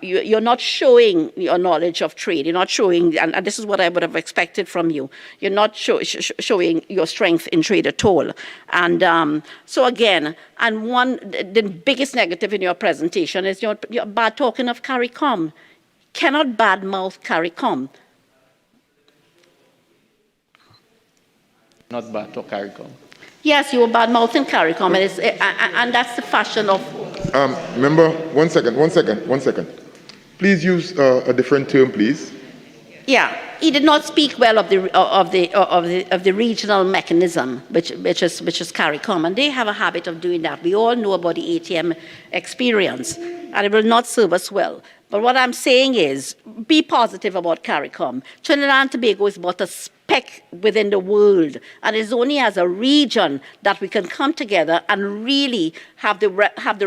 you're not showing your knowledge of trade. You're not showing, and this is what I would have expected from you, you're not showing your strength in trade at all. And so again, the biggest negative in your presentation is your bad talking of CARICOM. Cannot badmouth CARICOM. Not bad to CARICOM. Yes, you were bad-mouthing CARICOM, and that's the fashion of... Member, one second. Please use a different term, please. Yeah, he did not speak well of the regional mechanism, which is CARICOM, and they have a habit of doing that. We all know about the ATM experience, and it will not serve us well. But what I'm saying is, be positive about CARICOM. Trinidad and Tobago is but a speck within the world, and it's only as a region that we can come together and really have the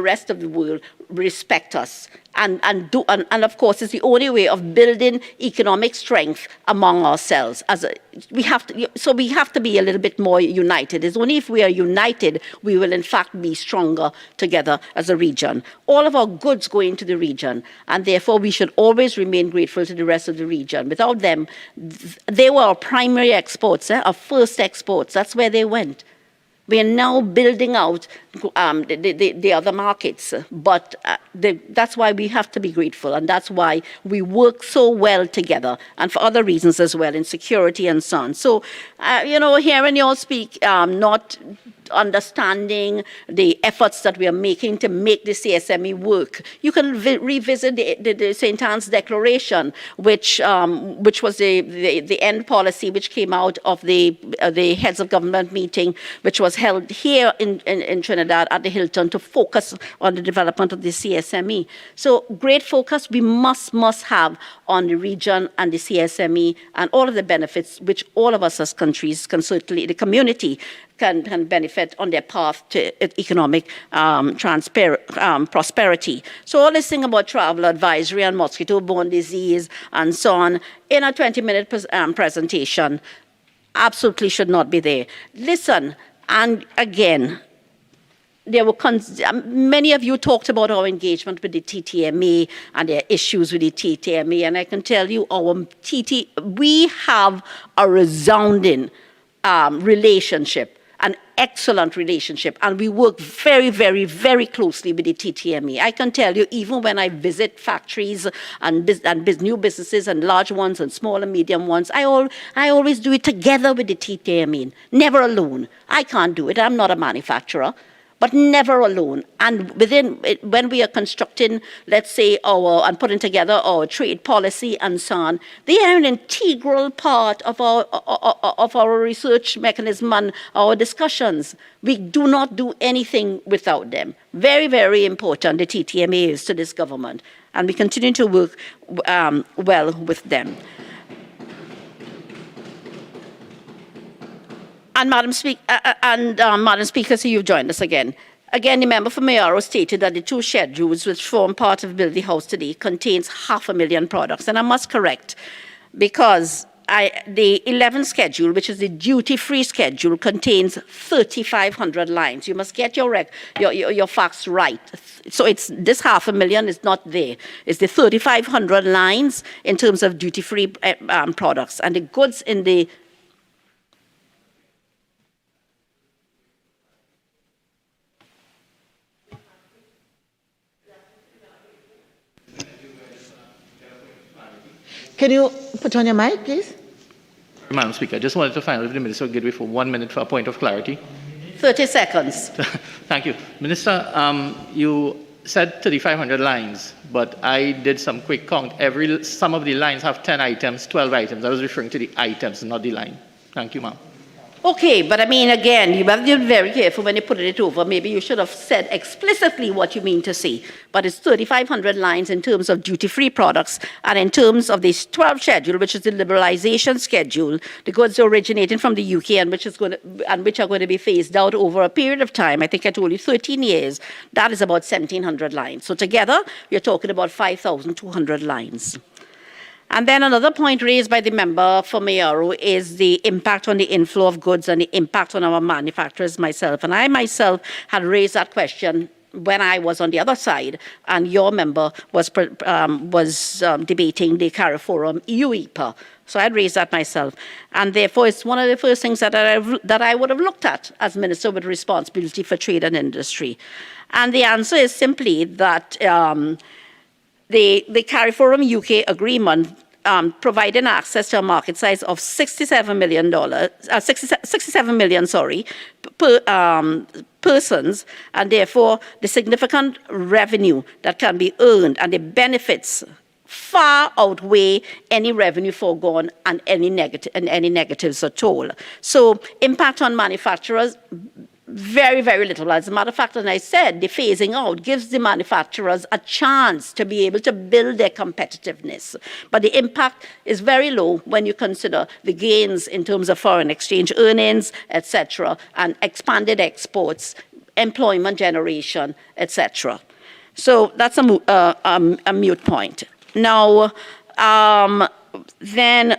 rest of the world respect us. And of course, it's the only way of building economic strength among ourselves. We have to be a little bit more united. It's only if we are united we will in fact be stronger together as a region. All of our goods go into the region, and therefore we should always remain grateful to the rest of the region. Without them, they were our primary exports, our first exports. That's where they went. We are now building out the other markets, but that's why we have to be grateful, and that's why we work so well together, and for other reasons as well, in security and so on. So, hearing you all speak, not understanding the efforts that we are making to make the CSME work. You can revisit the St. Anne's Declaration, which was the end policy which came out of the heads of government meeting, which was held here in Trinidad at the Hilton, to focus on the development of the CSME. So great focus we must have on the region and the CSME and all of the benefits which all of us as countries can certainly, the community can benefit on their path to economic prosperity. So all this thing about travel advisory and mosquito-borne disease and so on in a 20-minute presentation absolutely should not be there. Listen, and again, there were many of you talked about our engagement with the TTMA and their issues with the TTMA, and I can tell you we have a resounding relationship. And excellent relationship, and we work very, very, very closely with the TTME. I can tell you, even when I visit factories and new businesses and large ones and small and medium ones, I always do it together with the TTME, never alone. I can't do it. I'm not a manufacturer. But never alone. And when we are constructing, let's say, and putting together our trade policy and so on, they are an integral part of our research mechanism and our discussions. We do not do anything without them. Very, very important, the TTMA is to this government. And we continue to work well with them. And Madam Speaker, so you've joined us again. Again, the member for Mayaro stated that the two schedules which form part of Build the House today contains 500,000 products. And I must correct, because the 11th schedule, which is the duty-free schedule, contains 3,500 lines. You must get your facts right. So it's this 500,000 is not there. It's the 3,500 lines in terms of duty-free products. And the goods in the Can you put on your mic, please? Madam Speaker, I just wanted to find out if the Minister would give me for 1 minute for a point of clarity. 30 seconds. Thank you. Minister, you said 3,500 lines, but I did some quick count. Some of the lines have 10 items, 12 items. I was referring to the items, not the line. Thank you, ma'am. Okay, but I mean, again, you have to be very careful when you put it over. Maybe you should have said explicitly what you mean to say. But it's 3,500 lines in terms of duty-free products, and in terms of this 12th schedule, which is the liberalization schedule, the goods originating from the UK and which are going to be phased out over a period of time. I think I told you 13 years. That is about 1,700 lines. So together, we're talking about 5,200 lines. And then another point raised by the member for Mayaro is the impact on the inflow of goods and the impact on our manufacturers myself. And I myself had raised that question when I was on the other side, and your member was debating the CARIFORUM-UK EPA. So I had raised that myself. And therefore, it's one of the first things that I would have looked at as Minister with responsibility for trade and industry. And the answer is simply that the CARIFORUM-UK agreement providing access to a market size of $67 million, persons, and therefore the significant revenue that can be earned and the benefits far outweigh any revenue foregone and any negatives at all. So impact on manufacturers, very, very little. As a matter of fact, as I said, the phasing out gives the manufacturers a chance to be able to build their competitiveness. But the impact is very low when you consider the gains in terms of foreign exchange earnings, etc., and expanded exports, employment generation, etc. So that's a moot point. Now, then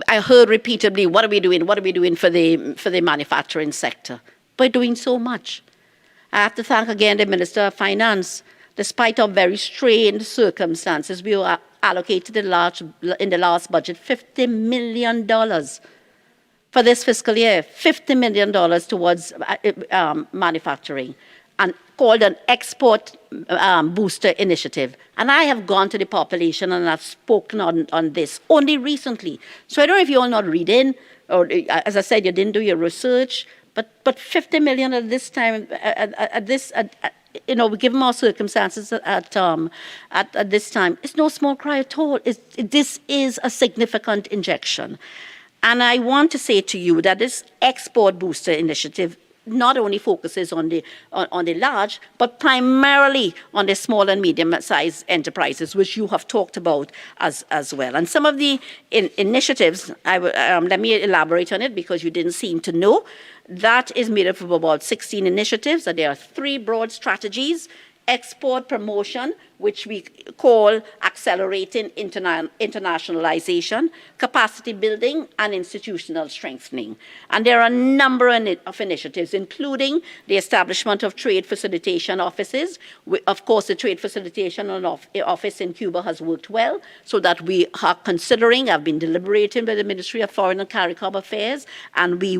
I heard repeatedly, what are we doing? What are we doing for the manufacturing sector? We're doing so much. I have to thank again the Minister of Finance. Despite our very strained circumstances, we were allocated in the last budget $50 million for this fiscal year, $50 million towards manufacturing, and called an export booster initiative. And I have gone to the population and I've spoken on this only recently. So I don't know if you're all not reading, or as I said, you didn't do your research, but 50 million at this time, given our circumstances at this time, it's no small cry at all. This is a significant injection. And I want to say to you that this export booster initiative not only focuses on the large, but primarily on the small and medium-sized enterprises, which you have talked about as well. And some of the initiatives, let me elaborate on it because you didn't seem to know. That is made up of about 16 initiatives, and there are 3 broad strategies. export promotion, which we call accelerating internationalization, capacity building, and institutional strengthening. And there are a number of initiatives, including the establishment of trade facilitation offices. Of course, the trade facilitation office in Cuba has worked well, so that we are considering, have been deliberating with the Ministry of Foreign and CARICOM Affairs, and we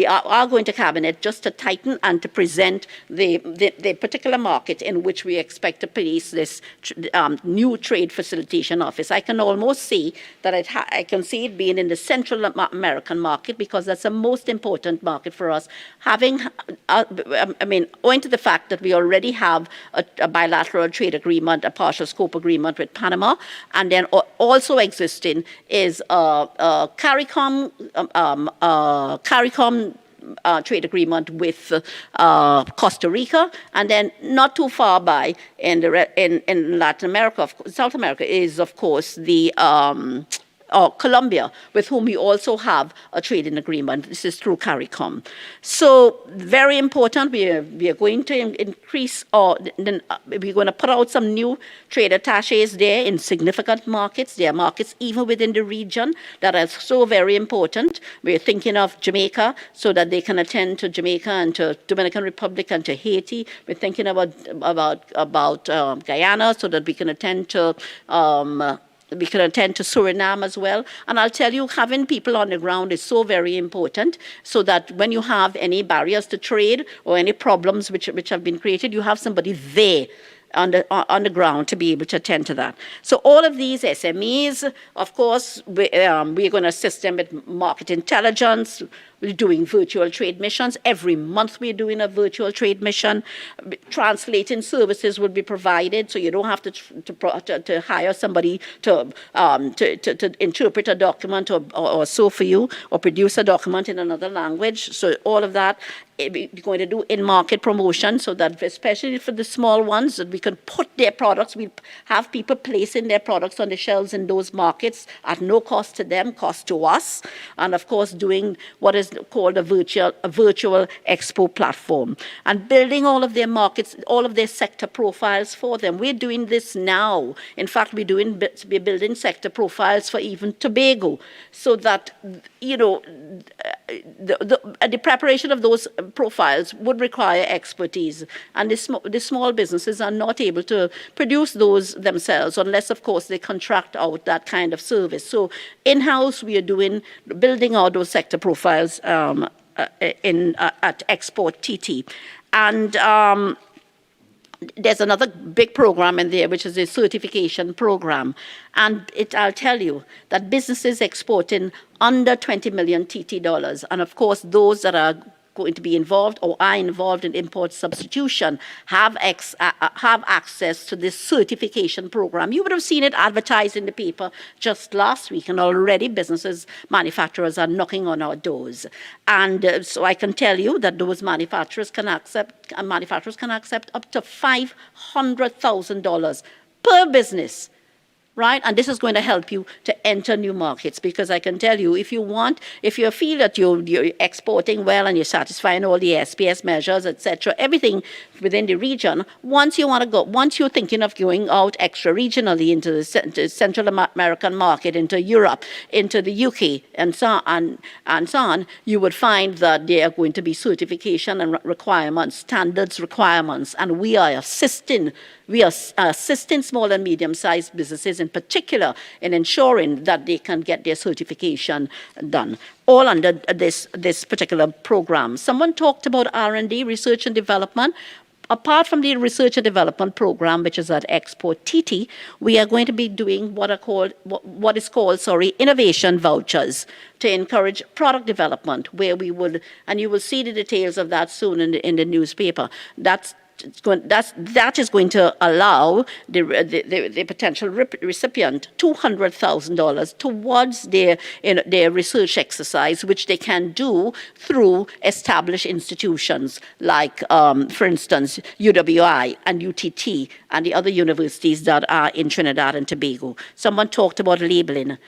are going to Cabinet just to tighten and to present the particular market in which we expect to place this new trade facilitation office. I can almost see that I can see it being in the Central American market, because that's the most important market for us. Owing to the fact that we already have a bilateral trade agreement, a partial scope agreement with Panama, and then also existing is a CARICOM trade agreement with Costa Rica, and then not too far by in Latin America, South America, is of course the Colombia, with whom we also have a trading agreement. This is through CARICOM. So very important. We are going to increase, we're going to put out some new trade attaches there in significant markets. There are markets even within the region that are so very important. We're thinking of Jamaica, so that they can attend to Jamaica and to Dominican Republic and to Haiti. We're thinking about Guyana, so that we can attend to Suriname as well. And I'll tell you, having people on the ground is so very important, so that when you have any barriers to trade or any problems which have been created, you have somebody there on the ground to be able to attend to that. So all of these SMEs, of course, we're going to assist them with market intelligence. We're doing virtual trade missions. Every month we're doing a virtual trade mission. Translating services will be provided, so you don't have to hire somebody to interpret a document or so for you, or produce a document in another language. So all of that we're going to do in-market promotion, so that especially for the small ones, that we can put their products, we have people placing their products on the shelves in those markets at no cost to them, cost to us, and of course doing what is called a virtual expo platform, and building all of their markets, all of their sector profiles for them. We're doing this now. In fact, we're building sector profiles for even Tobago, so that, you know, the preparation of those profiles would require expertise, and the small businesses are not able to produce those themselves, unless of course they contract out that kind of service. So in-house we are building out those sector profiles at Export TT. And there's another big program in there, which is a certification program. And I'll tell you that businesses exporting under 20 million TT dollars, and of course those that are going to be involved or are involved in import substitution have access to this certification program. You would have seen it advertised in the paper just last week, and already manufacturers are knocking on our doors. And so I can tell you that those manufacturers can accept up to $500,000 per business. Right? And this is going to help you to enter new markets, because I can tell you, if you feel that you're exporting well and you're satisfying all the SPS measures, etc., everything within the region, once you're thinking of going out extra regionally into the Central American market, into Europe, into the UK, and so on, you would find that there are going to be certification and requirements, standards requirements, and we are assisting small and medium-sized businesses in particular in ensuring that they can get their certification done, all under this particular program. Someone talked about R&D, research and development. Apart from the research and development program, which is at Export TT, we are going to be doing what is called innovation vouchers to encourage product development, where we would, and you will see the details of that soon in the newspaper. That is going to allow the potential recipient $200,000 towards their research exercise, which they can do through established institutions like, for instance, UWI and UTT and the other universities that are in Trinidad and Tobago. Someone talked about labeling.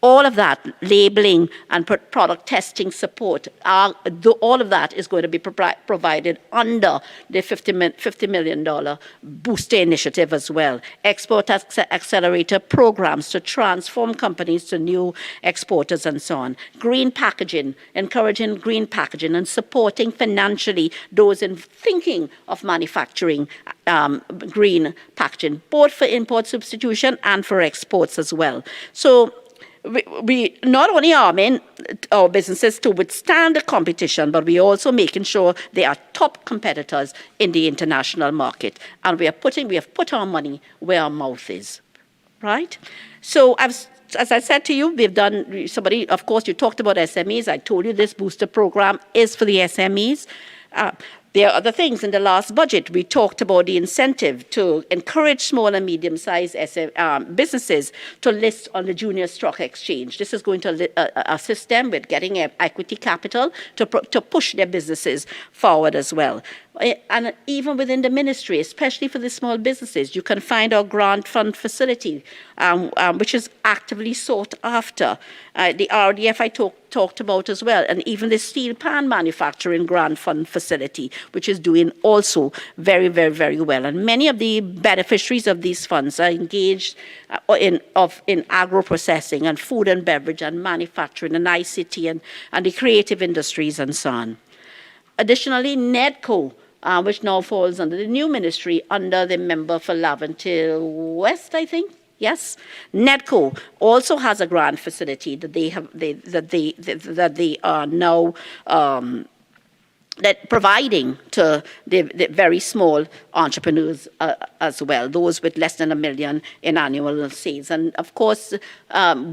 All of that, labeling and product testing support, all of that is going to be provided under the $50 million booster initiative as well. Export accelerator programs to transform companies to new exporters and so on. Green packaging, encouraging green packaging and supporting financially those in thinking of manufacturing green packaging, both for import substitution and for exports as well. So we not only arming our businesses to withstand the competition, but we also making sure they are top competitors in the international market. And we have put our money where our mouth is, right? So as I said to you, we've done, of course, you talked about SMEs. I told you this booster program is for the SMEs. There are other things. In the last budget, we talked about the incentive to encourage small and medium-sized businesses to list on the junior stock exchange. This is going to assist them with getting equity capital to push their businesses forward as well. And even within the ministry, especially for the small businesses, you can find our grant fund facility, which is actively sought after. The RDF I talked about as well, and even the steel pan manufacturing grant fund facility, which is doing also very, very, very well. And many of the beneficiaries of these funds are engaged in agro-processing and food and beverage and manufacturing and ICT and the creative industries and so on. Additionally, NEDCO, which now falls under the new ministry, under the member for Laventille West, I think. Yes, NEDCO also has a grant facility that they are now providing to the very small entrepreneurs as well, those with less than $1 million in annual sales. And of course,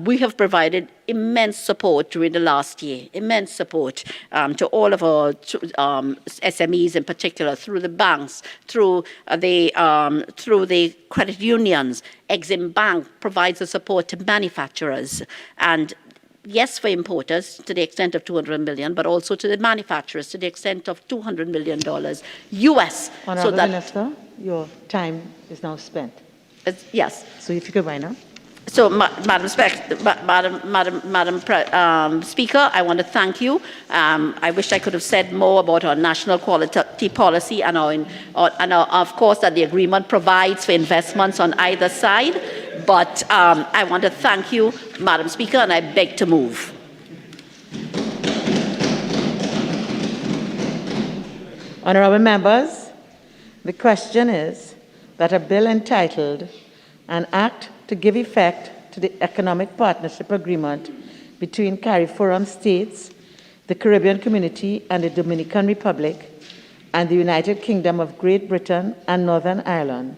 we have provided immense support during the last year, immense support to all of our SMEs in particular, through the banks, through the credit unions. Exim Bank provides the support to manufacturers, and yes, for importers to the extent of $200 million, but also to the manufacturers to the extent of $200 million US. Honourable Minister, your time is now spent. Yes. So if you could wind up. So, Madam Speaker, I want to thank you. I wish I could have said more about our national quality policy and of course, that the agreement provides for investments on either side. But I want to thank you, Madam Speaker, and I beg to move. Honourable members, the question is that a bill entitled An Act to give effect to the Economic Partnership Agreement between CARIFORUM States, the Caribbean Community and the Dominican Republic, and the United Kingdom of Great Britain and Northern Ireland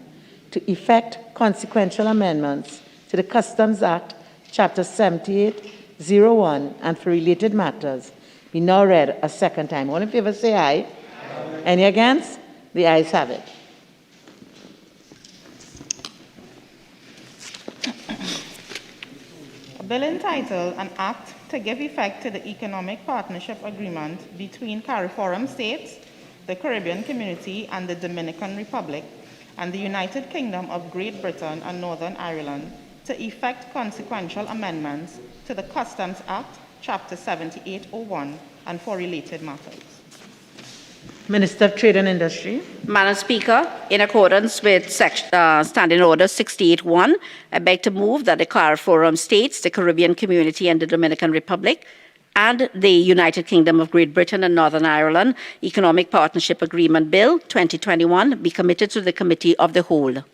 to effect consequential amendments to the Customs Act, Chapter 7801, and for related matters, be now read a second time. All in favour say aye. Aye. Any against? The ayes have it. A bill entitled An Act to give effect to the Economic Partnership Agreement between CARIFORUM States, the Caribbean Community and the Dominican Republic, and the United Kingdom of Great Britain and Northern Ireland to effect consequential amendments to the Customs Act, Chapter 7801, and for related matters. Minister of Trade and Industry. Madam Speaker, in accordance with Standing Order 68.1, I beg to move that the CARIFORUM States, the Caribbean Community and the Dominican Republic, and the United Kingdom of Great Britain and Northern Ireland Economic Partnership Agreement Bill 2021 be committed to the Committee of the Whole.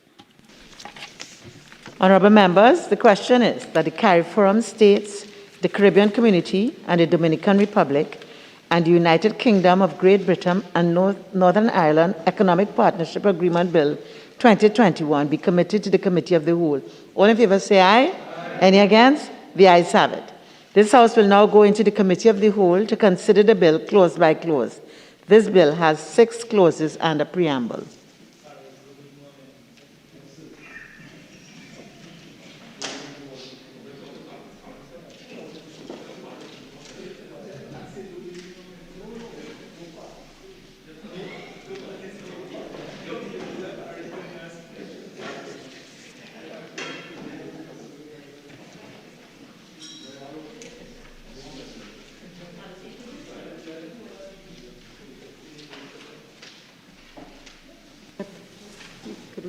Honourable members, the question is that the CARIFORUM States, the Caribbean Community and the Dominican Republic, and the United Kingdom of Great Britain and Northern Ireland Economic Partnership Agreement Bill 2021 be committed to the Committee of the Whole. All in favour say aye. Aye. Any against? The ayes have it. This House will now go into the Committee of the Whole to consider the bill clause by clause. This bill has 6 clauses and a preamble.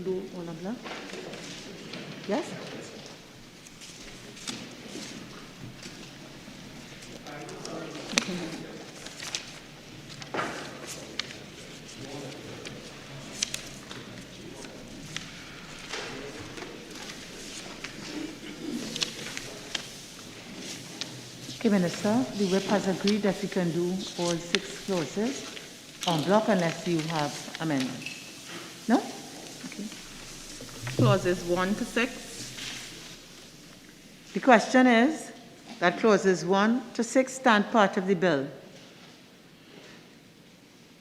do all of that? Yes? Okay, Minister, the whip has agreed that we can do all 6 clauses en bloc unless you have amendments. No? Okay. Clauses 1 to 6. The question is that clauses 1 to 6 stand part of the bill.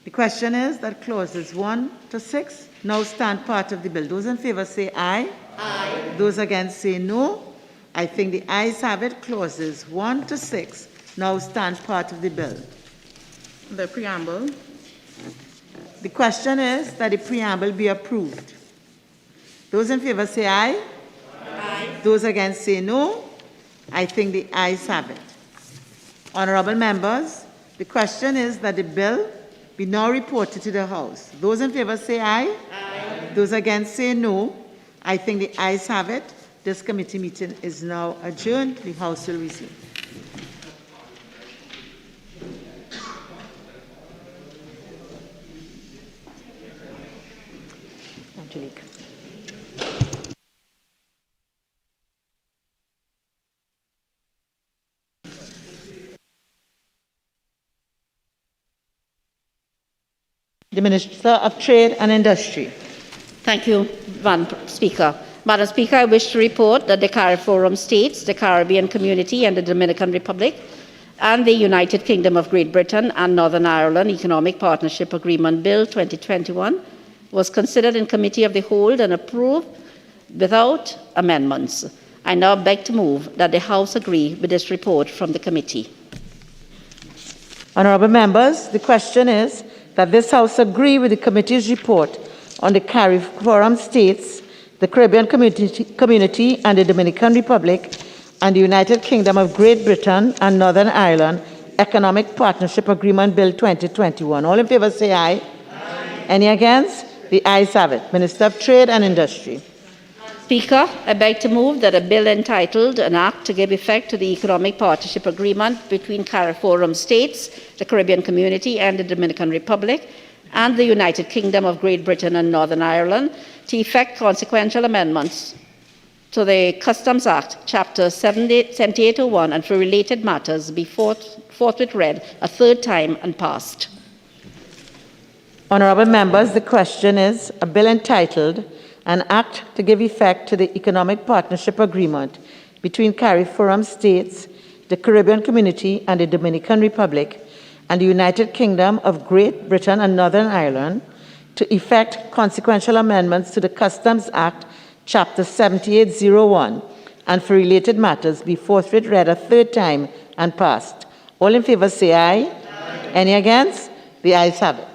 The question is that clauses 1 to 6 now stand part of the bill. Those in favor say aye. Aye. Those against say no. I think the ayes have it. Clauses 1 to 6 now stand part of the bill. The preamble. The question is that the preamble be approved. Those in favor say aye. Aye. Those against say no. I think the ayes have it. Honorable members, the question is that the bill be now reported to the House. Those in favor say aye. Aye. Those against say no. I think the ayes have it. This committee meeting is now adjourned. The House will resume. Angelique. The Minister of Trade and Industry. Thank you, Madam Speaker. Madam Speaker, I wish to report that the CARIFORUM states, the Caribbean Community and the Dominican Republic and the United Kingdom of Great Britain and Northern Ireland Economic Partnership Agreement Bill 2021 was considered in Committee of the Whole and approved without amendments. I now beg to move that the House agree with this report from the committee. Honourable members, the question is that this House agree with the committee's report on the CARIFORUM states, the Caribbean Community and the Dominican Republic and the United Kingdom of Great Britain and Northern Ireland Economic Partnership Agreement Bill 2021. All in favour say aye. Aye. Any against? The ayes have it. Minister of Trade and Industry. Speaker, I beg to move that a bill entitled An Act to Give Effect to the Economic Partnership Agreement between CARIFORUM states, the Caribbean Community and the Dominican Republic and the United Kingdom of Great Britain and Northern Ireland to effect consequential amendments to the Customs Act, Chapter 7801, and for related matters be forthwith read a third time and passed. Honourable members, the question is a bill entitled An Act to Give Effect to the Economic Partnership Agreement between CARIFORUM states, the Caribbean Community and the Dominican Republic and the United Kingdom of Great Britain and Northern Ireland to effect consequential amendments to the Customs Act, Chapter 7801, and for related matters be forthwith read a third time and passed. All in favour say aye. Aye. Any against? The ayes have it.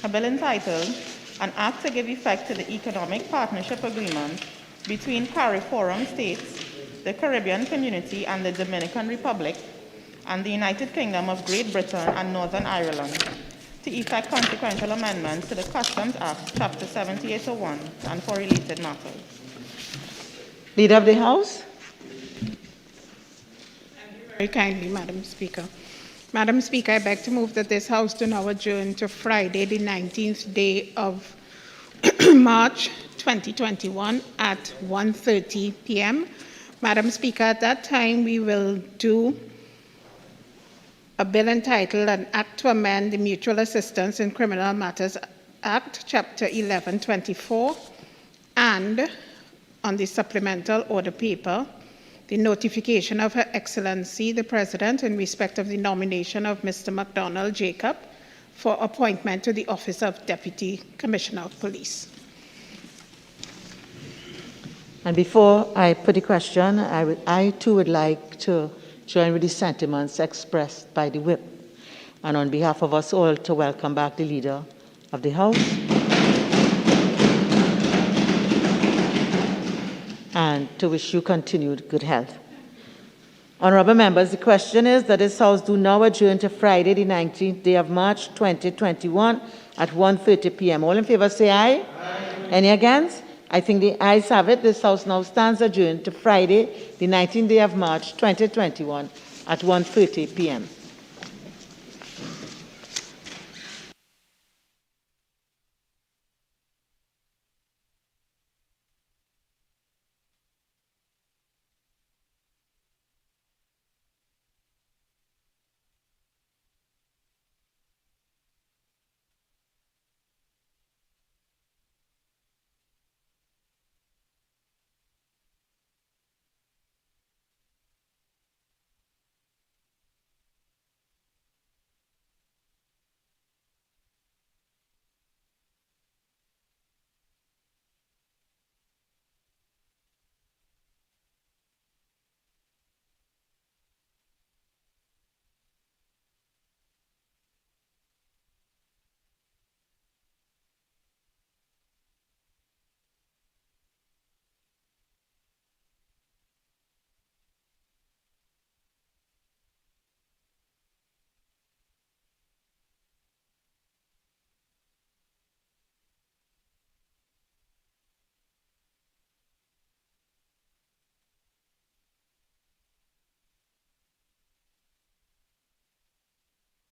A bill entitled An Act to Give Effect to the Economic Partnership Agreement between CARIFORUM states, the Caribbean Community and the Dominican Republic and the United Kingdom of Great Britain and Northern Ireland to effect consequential amendments to the Customs Act, Chapter 7801, and for related matters. Leader of the House. Very kindly, Madam Speaker. Madam Speaker, I beg to move that this House do now adjourn to Friday, the 19th day of March 2021 at 1:30 p.m. Madam Speaker, at that time we will do a bill entitled An Act to Amend the Mutual Assistance in Criminal Matters Act, Chapter 1124, and on the supplemental order paper, the notification of Her Excellency the President in respect of the nomination of Mr. McDonald Jacob for appointment to the Office of Deputy Commissioner of Police. And before I put the question, I too would like to join with the sentiments expressed by the whip, and on behalf of us all to welcome back the Leader of the House and to wish you continued good health. Honorable members, the question is that this House do now adjourn to Friday, the 19th day of March, 2021 at 1:30 p.m. All in favor say aye. Aye. Any against? I think the ayes have it. This House now stands adjourned to Friday, the 19th day of March, 2021 at 1:30 p.m.